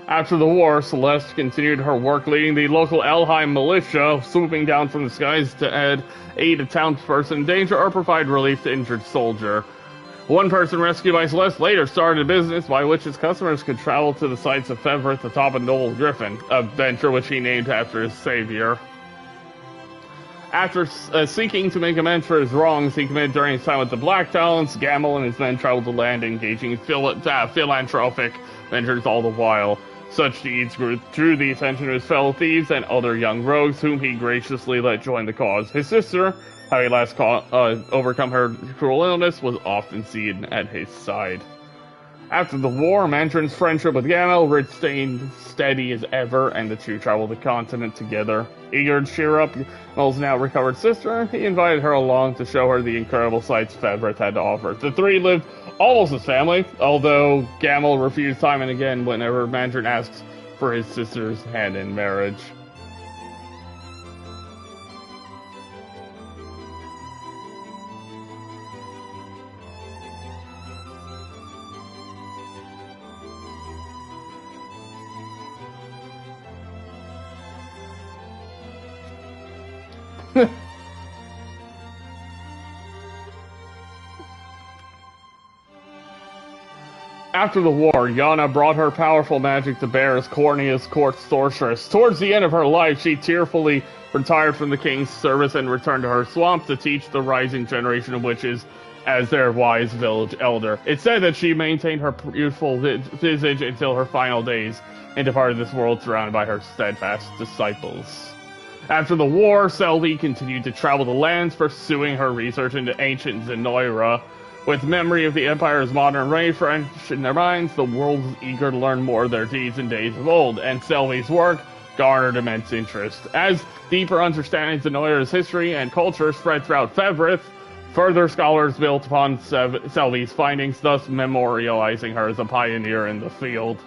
After the war, Celeste continued her work leading the local Elheim militia, swooping down from the skies to aid a townsperson in danger or provide relief to injured soldier. One person rescued by Celeste later started a business by which his customers could travel to the sights of Fevrith atop a noble griffin, a venture which he named after his savior. After seeking to make amends for his wrongs he committed during his time with the Black Talons, Gamel and his men traveled to land, engaging in philanthropic ventures all the while. Such deeds drew the attention of his fellow thieves and other young rogues, whom he graciously let join the cause. His sister, having last overcome her cruel illness, was often seen at his side. After the war, Mantrin's friendship with Gamel remained steady as ever, and the two traveled the continent together. Eager to cheer up Gamel's now recovered sister, he invited her along to show her the incredible sights Fevrith had to offer. The three lived almost as family, although Gamel refused time and again whenever Mantrin asked for his sister's hand in marriage. After the war, Yana brought her powerful magic to bear as Cornea's court sorceress. Towards the end of her life, she tearfully retired from the king's service and returned to her swamp to teach the rising generation of witches as their wise village elder. It's said that she maintained her youthful visage until her final days and departed this world surrounded by her steadfast disciples. After the war, Selvi continued to travel the lands, pursuing her research into ancient Zenoira. With memory of the Empire's modern reign fresh in their minds, the world was eager to learn more of their deeds and days of old, and Selvi's work garnered immense interest. As deeper understanding of Zenoira's history and culture spread throughout Fevrith, further scholars built upon Selvi's findings, thus memorializing her as a pioneer in the field.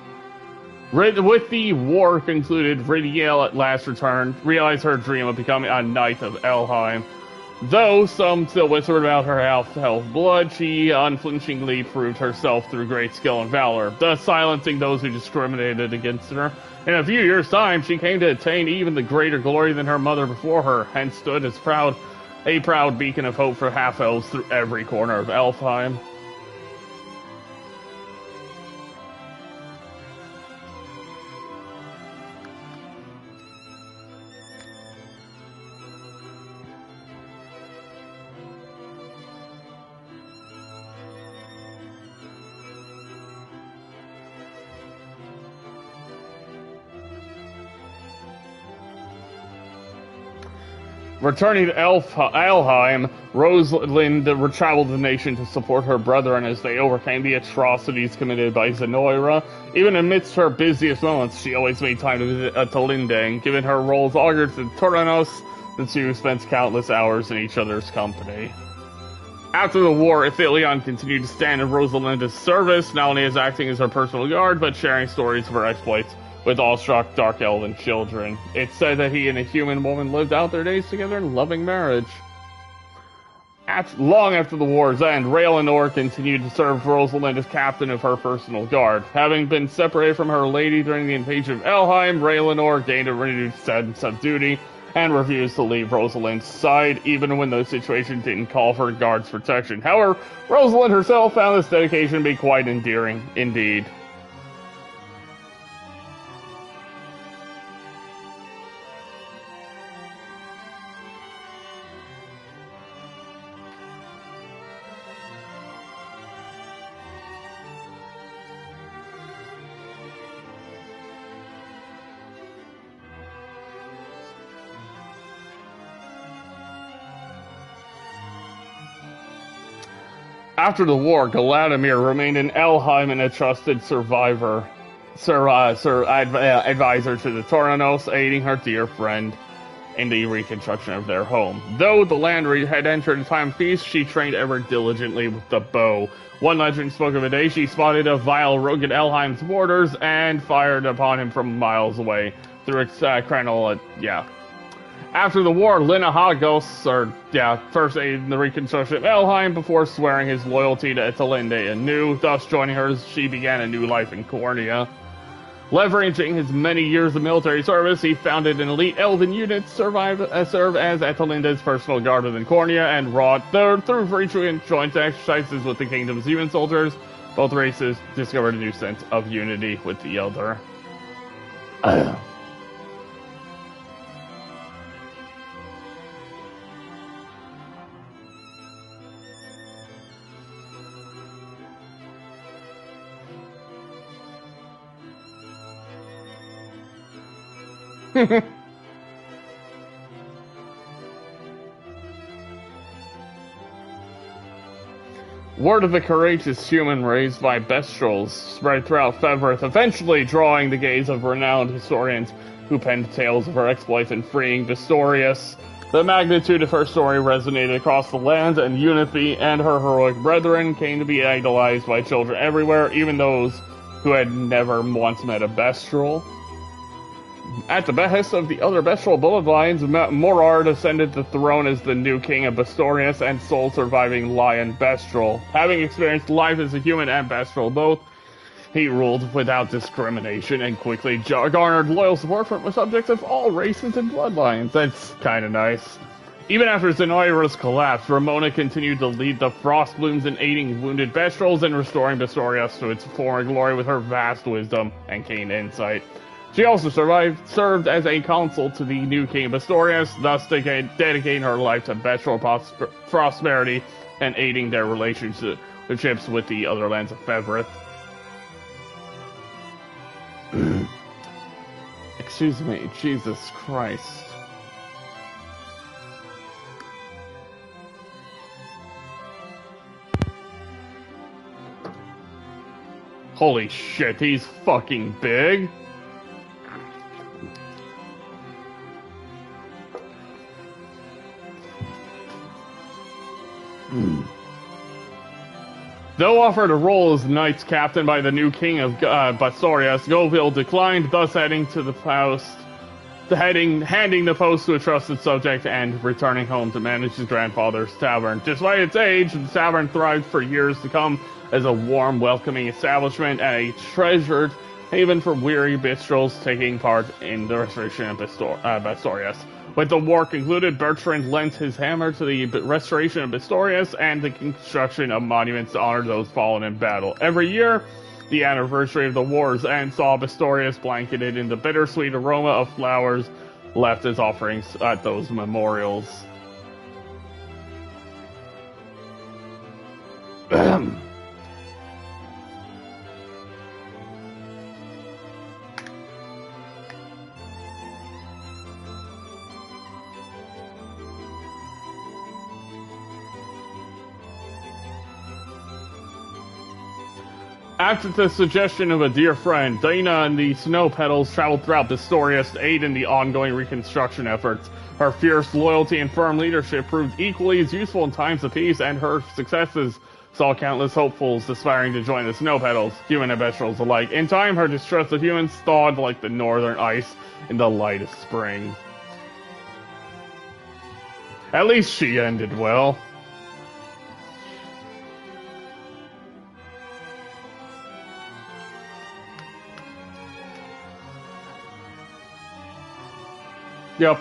With the war concluded, Ridiel at last returned, realized her dream of becoming a Knight of Elheim. Though some still whispered about her half-blood, she unflinchingly proved herself through great skill and valor, thus silencing those who discriminated against her. In a few years' time, she came to attain even the greater glory than her mother before her, and stood as a proud beacon of hope for half-elves through every corner of Elfheim. Returning to Elheim, Rosalind traveled the nation to support her brethren as they overcame the atrocities committed by Zenoira. Even amidst her busiest moments, she always made time to visit Talindang. Given her roles augured to Toranos, the two spent countless hours in each other's company. After the war, Ithilien continued to stand in Rosalinda's service, not only as acting as her personal guard, but sharing stories of her exploits with awestruck dark elven children. It's said that he and a human woman lived out their days together in loving marriage. Long after the war's end, Raylanor continued to serve Rosalind as captain of her personal guard. Having been separated from her lady during the invasion of Elheim, Raylanor gained a renewed sense of duty and refused to leave Rosalind's side, even when the situation didn't call for guard's protection. However, Rosalind herself found this dedication to be quite endearing indeed. After the war, Galadimir remained in Elheim and a trusted advisor to the Toranos, aiding her dear friend in the reconstruction of their home. Though the land had entered a time of peace, she trained ever diligently with the bow. One legend spoke of a day she spotted a vile rogue at Elheim's borders and fired upon him from miles away through its crenel. After the war, Lina Hagos, first aided in the reconstruction of Elheim before swearing his loyalty to Etelinde anew, thus joining her as she began a new life in Cornea. Leveraging his many years of military service, he founded an elite elven unit serve as Ethelinda's personal guard within Cornea, and wrought through frequent joint exercises with the kingdom's human soldiers. Both races discovered a new sense of unity with the other. Word of the courageous human raised by Bestrels spread throughout Fevrith, eventually drawing the gaze of renowned historians who penned tales of her exploits in freeing Bistorius. The magnitude of her story resonated across the land, and Unifi and her heroic brethren came to be idolized by children everywhere, even those who had never once met a Bestrel. At the behest of the other Bestrel bloodlines, Morard ascended the throne as the new king of Bistorius and sole surviving Lion Bestrel. Having experienced life as a human and Bestrel both, he ruled without discrimination and quickly garnered loyal support from subjects of all races and bloodlines. That's kinda nice. Even after Zenoira's collapse, Ramona continued to lead the Frostblooms in aiding wounded Bestrels and restoring Bistorius to its former glory with her vast wisdom and keen insight. She also served as a consul to the new king of Bistorius, thus dedicating her life to Bestrel prosperity and aiding their relationships with the other lands of Fevrith. Excuse me, Jesus Christ. Holy shit, he's fucking big. Though offered a role as Knights captain by the new king of Bistorius, Goville declined, thus heading to the post, handing the post to a trusted subject and returning home to manage his grandfather's tavern. Despite its age, the tavern thrived for years to come as a warm, welcoming establishment and a treasured haven for weary Bistrels taking part in the restoration of Bistorius. With the war concluded, Bertrand lent his hammer to the restoration of Bistorius and the construction of monuments to honor those fallen in battle. Every year, the anniversary of the wars, and saw Bistorius blanketed in the bittersweet aroma of flowers left as offerings at those memorials. After the suggestion of a dear friend, Dana and the Snow Petals traveled throughout Bistorius to aid in the ongoing reconstruction efforts. Her fierce loyalty and firm leadership proved equally as useful in times of peace, and her successes saw countless hopefuls aspiring to join the Snow Petals, human and Bestrels alike. In time, her distrust of humans thawed like the northern ice in the light of spring. At least she ended well. Yep.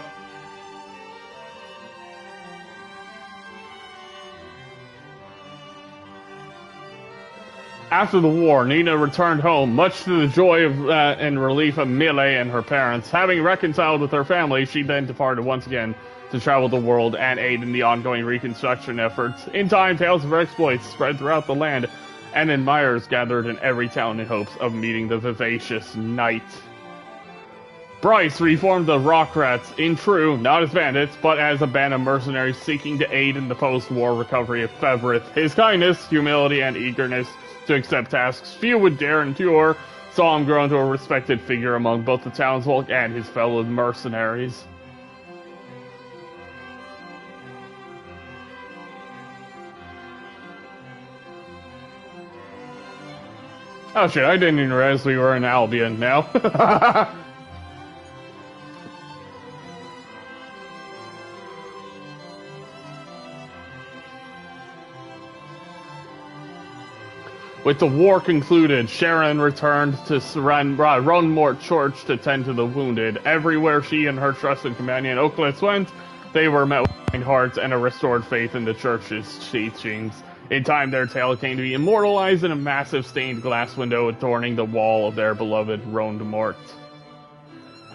After the war, Nina returned home, much to the joy of and relief of Mille and her parents. Having reconciled with her family, she then departed once again to travel the world and aid in the ongoing reconstruction efforts. In time, tales of her exploits spread throughout the land, and admirers gathered in every town in hopes of meeting the vivacious knight. Bryce reformed the Rock Rats, in true, not as bandits, but as a band of mercenaries seeking to aid in the post-war recovery of Fevrith. His kindness, humility, and eagerness to accept tasks few would dare endure saw him grow into a respected figure among both the townsfolk and his fellow mercenaries. Oh shit, I didn't even realize we were in Albion now. With the war concluded, Sharon returned to Ronmort Church to tend to the wounded. Everywhere she and her trusted companion Oaklis went, they were met with kind hearts and a restored faith in the church's teachings. In time, their tale came to be immortalized in a massive stained glass window adorning the wall of their beloved Ronmort.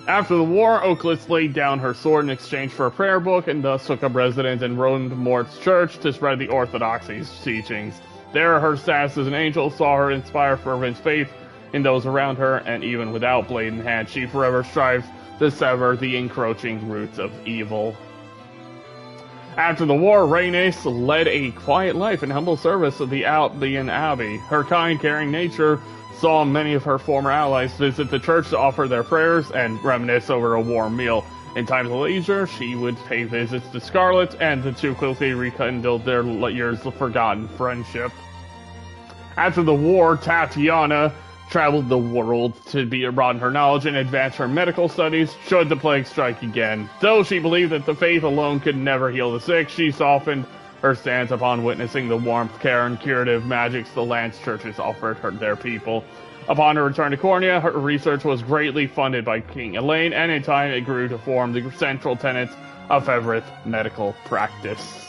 After the war, Oaklis laid down her sword in exchange for a prayer book and thus took up residence in Ronmort's church to spread the Orthodoxy's teachings. There, her status as an angel saw her inspire fervent faith in those around her, and even without blade in hand, she forever strives to sever the encroaching roots of evil. After the war, Rhaenys led a quiet life in humble service of the Albion Abbey. Her kind, caring nature saw many of her former allies visit the church to offer their prayers and reminisce over a warm meal. In times of leisure, she would pay visits to Scarlet, and the two quickly rekindled their years-forgotten friendship. After the war, Tatiana traveled the world to broaden her knowledge and advance her medical studies should the plague strike again. Though she believed that the faith alone could never heal the sick, she softened her stance upon witnessing the warmth, care, and curative magics the land's churches offered their people. Upon her return to Cornea, her research was greatly funded by King Elaine, and in time it grew to form the central tenets of Everett medical practice.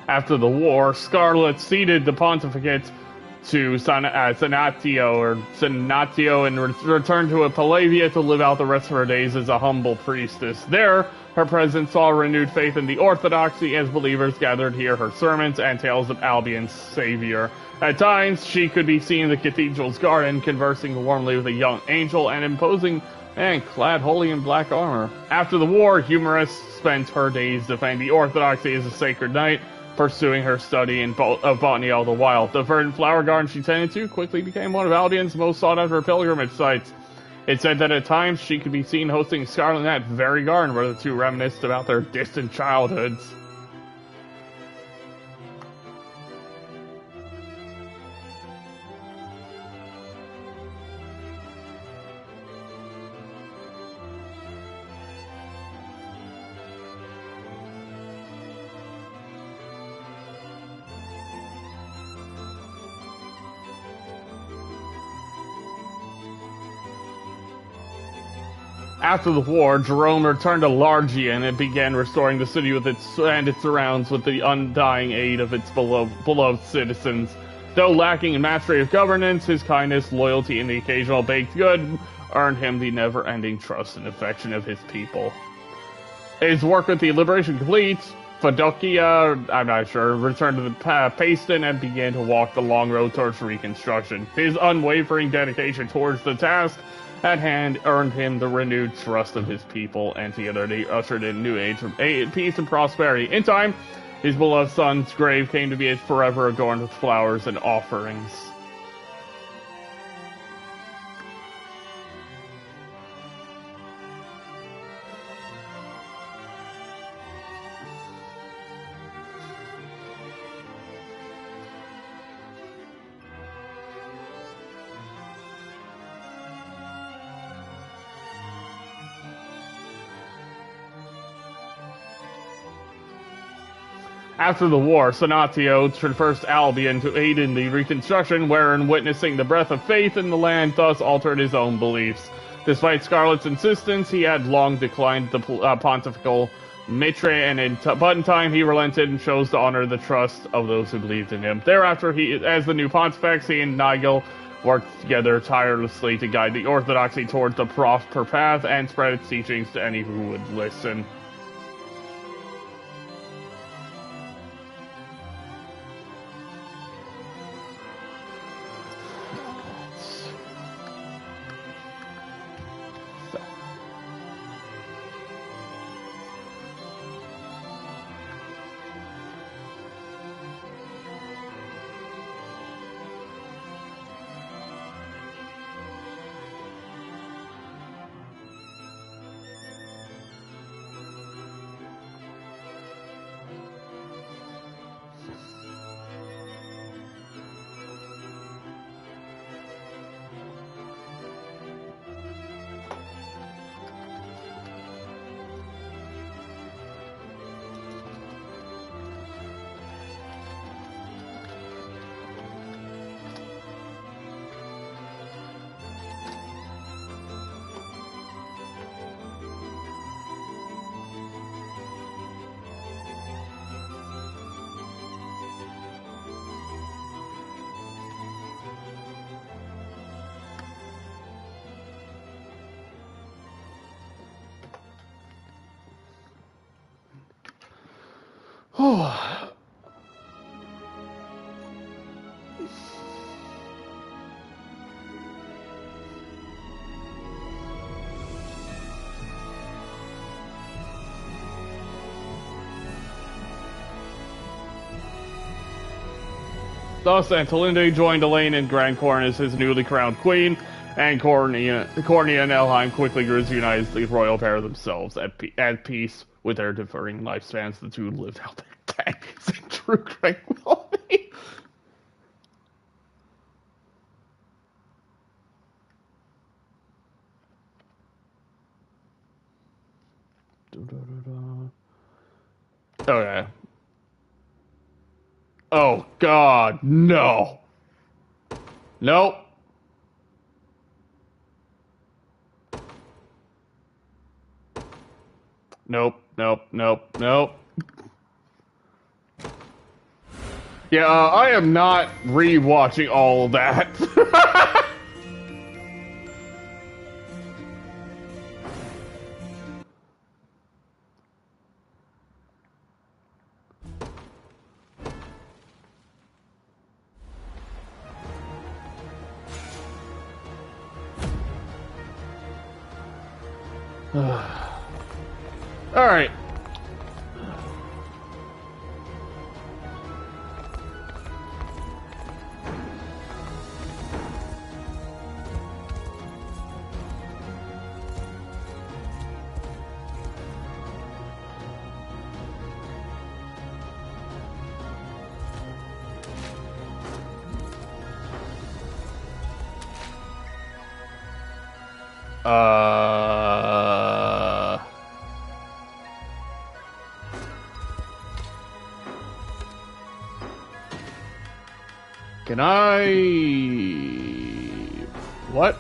After the war, Scarlet ceded the pontificate to Senatio and returned to Palavia to live out the rest of her days as a humble priestess. There, her presence saw renewed faith in the Orthodoxy as believers gathered to hear her sermons and tales of Albion's savior. At times, she could be seen in the cathedral's garden, conversing warmly with a young angel and imposing man clad wholly in black armor. After the war, Humorous spent her days defending the Orthodoxy as a sacred knight, pursuing her study of botany all the while. The verdant flower garden she tended to quickly became one of Albion's most sought-after pilgrimage sites. It said that at times she could be seen hosting Scarlet in that very garden where the two reminisced about their distant childhoods. After the war, Jerome returned to Largian and began restoring the city with its surrounds with the undying aid of its beloved citizens. Though lacking in mastery of governance, his kindness, loyalty, and the occasional baked good earned him the never-ending trust and affection of his people. His work with the liberation complete, Fadokia, I'm not sure, returned to the Paston and began to walk the long road towards reconstruction. His unwavering dedication towards the task at hand earned him the renewed trust of his people, and together they ushered in a new age of peace and prosperity. In time, his beloved son's grave came to be forever adorned with flowers and offerings. After the war, Senatio traversed Albion to aid in the reconstruction, wherein witnessing the breath of faith in the land thus altered his own beliefs. Despite Scarlet's insistence, he had long declined the pontifical mitre, but in time he relented and chose to honor the trust of those who believed in him. Thereafter, as the new pontifex, he and Nigel worked together tirelessly to guide the Orthodoxy towards the proper path and spread its teachings to any who would listen. Thus, Antalinde joined Elaine and Grand Corn as his newly crowned queen, and Cornia and Elheim quickly grew to unite as the royal pair themselves. At peace with their differing lifespans, the two lived out their days in true tranquility. Okay. Oh, God, no. Nope. Nope, nope, nope, nope. Yeah, I am not re-watching all of that. All right. Can I... What?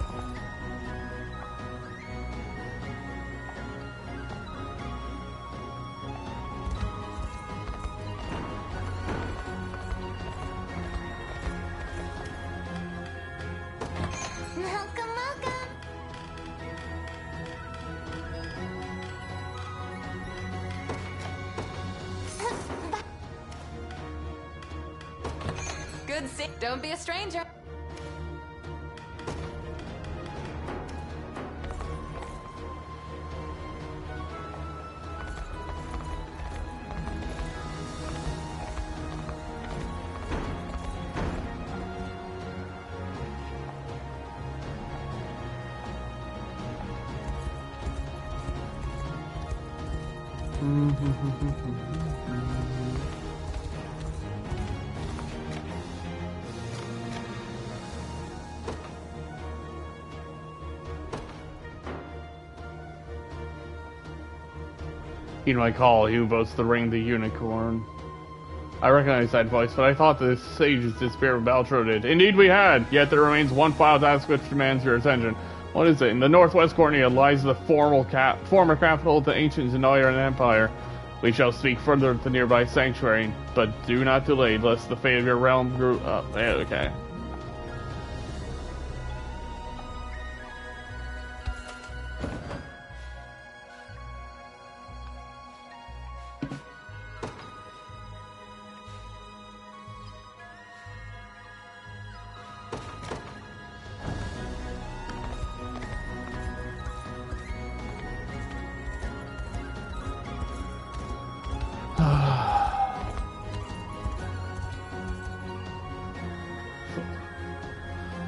Good see. Don't be a stranger. Heed my call, he who boasts the ring, the unicorn. I recognize that voice, but I thought the sages disappeared when Baltro did. Indeed we had, yet there remains one final task which demands your attention. What is it? In the northwest Cornea lies the former capital of the ancient Zenoiran Empire. We shall speak further at the nearby sanctuary, but do not delay, lest the fate of your realm grew up. Okay.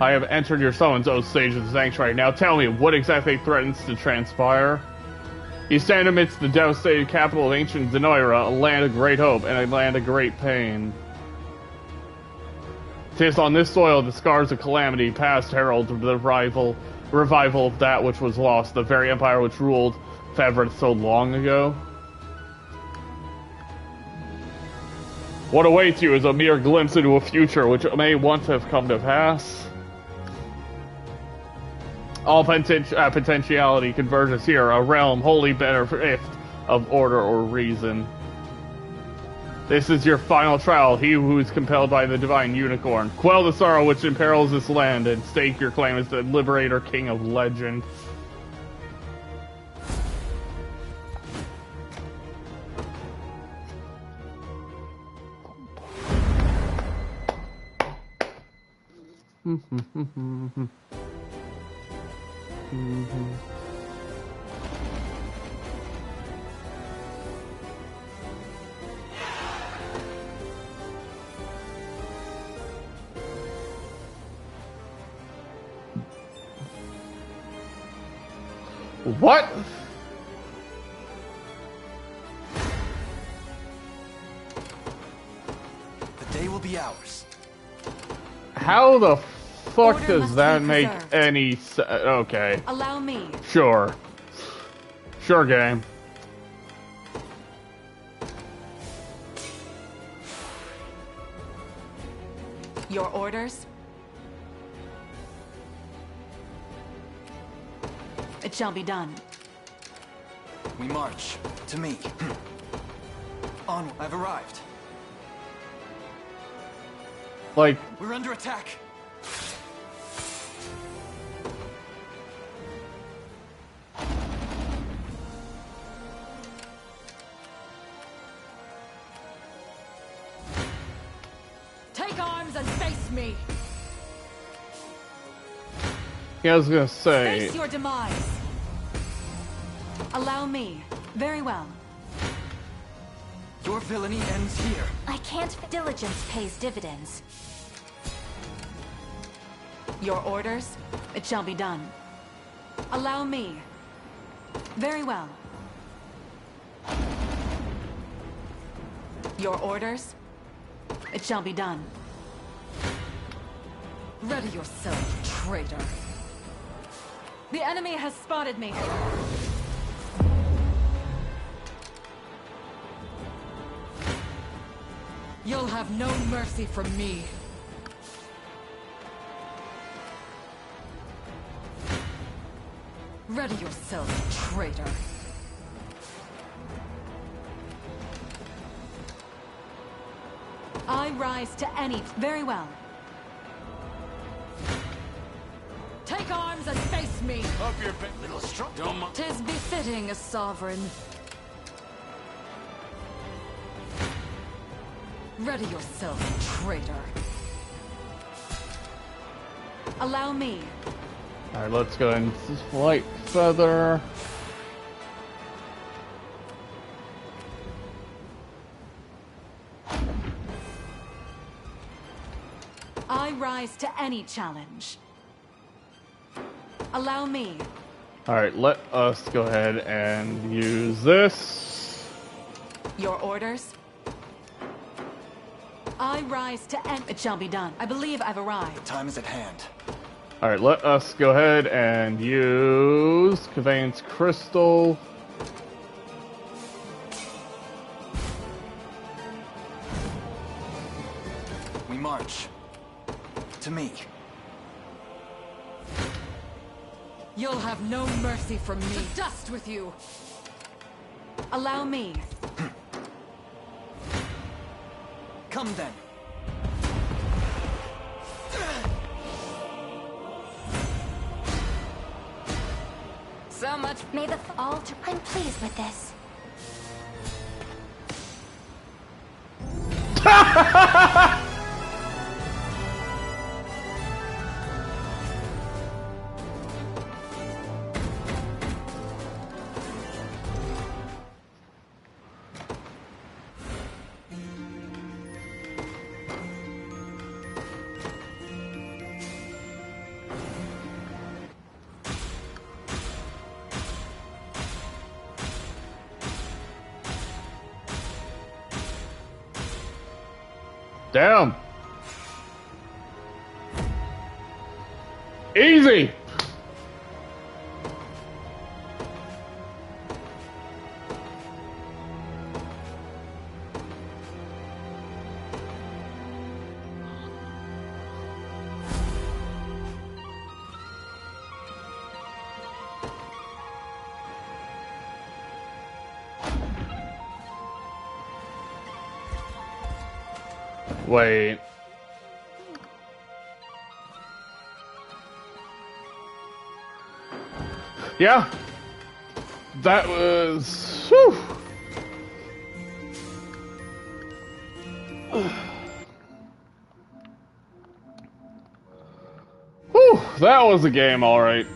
I have entered your summons, O sage of the sanctuary. Now tell me, what exactly threatens to transpire? You stand amidst the devastated capital of ancient Zenoira, a land of great hope and a land of great pain. 'Tis on this soil the scars of calamity past herald the revival of that which was lost, the very empire which ruled Fevrit so long ago. What awaits you is a mere glimpse into a future which may once have come to pass. All potentiality converges here, a realm wholly bereft of order or reason. This is your final trial, he who is compelled by the divine unicorn. Quell the sorrow which imperils this land, and stake your claim as the liberator king of legend. What? The day will be ours. How the fuck Order does must that be make preserved. any sense? Okay. Allow me. Sure. Sure, game. Your orders? It shall be done. We march. To me. On, I've arrived. Like, We're under attack. Take arms and face me. yeah, I was gonna say. Face your demise. Allow me. Very well. Your villainy ends here. I can't. Diligence pays dividends. Your orders? It shall be done. Allow me. Very well. Your orders? It shall be done. Ready yourself, traitor. The enemy has spotted me. You'll have no mercy from me. Ready yourself, traitor. I rise to any... Very well. Take arms and face me. Up your little strong. Don't. 'Tis befitting a sovereign. Ready yourself, traitor. Allow me. Alright, let's go and Light Feather. I rise to any challenge. Allow me. Alright, let us go ahead and use this. Your orders? I rise to end. It shall be done. I believe I've arrived. The time is at hand. Alright, let us go ahead and use Conveyance Crystal. We march. To me. You'll have no mercy from me. To dust with you. Allow me. Come then. So much. May the altar. I'm pleased with this. Damn. Easy. Wait. Yeah. That was... Whew. that was a game, alright.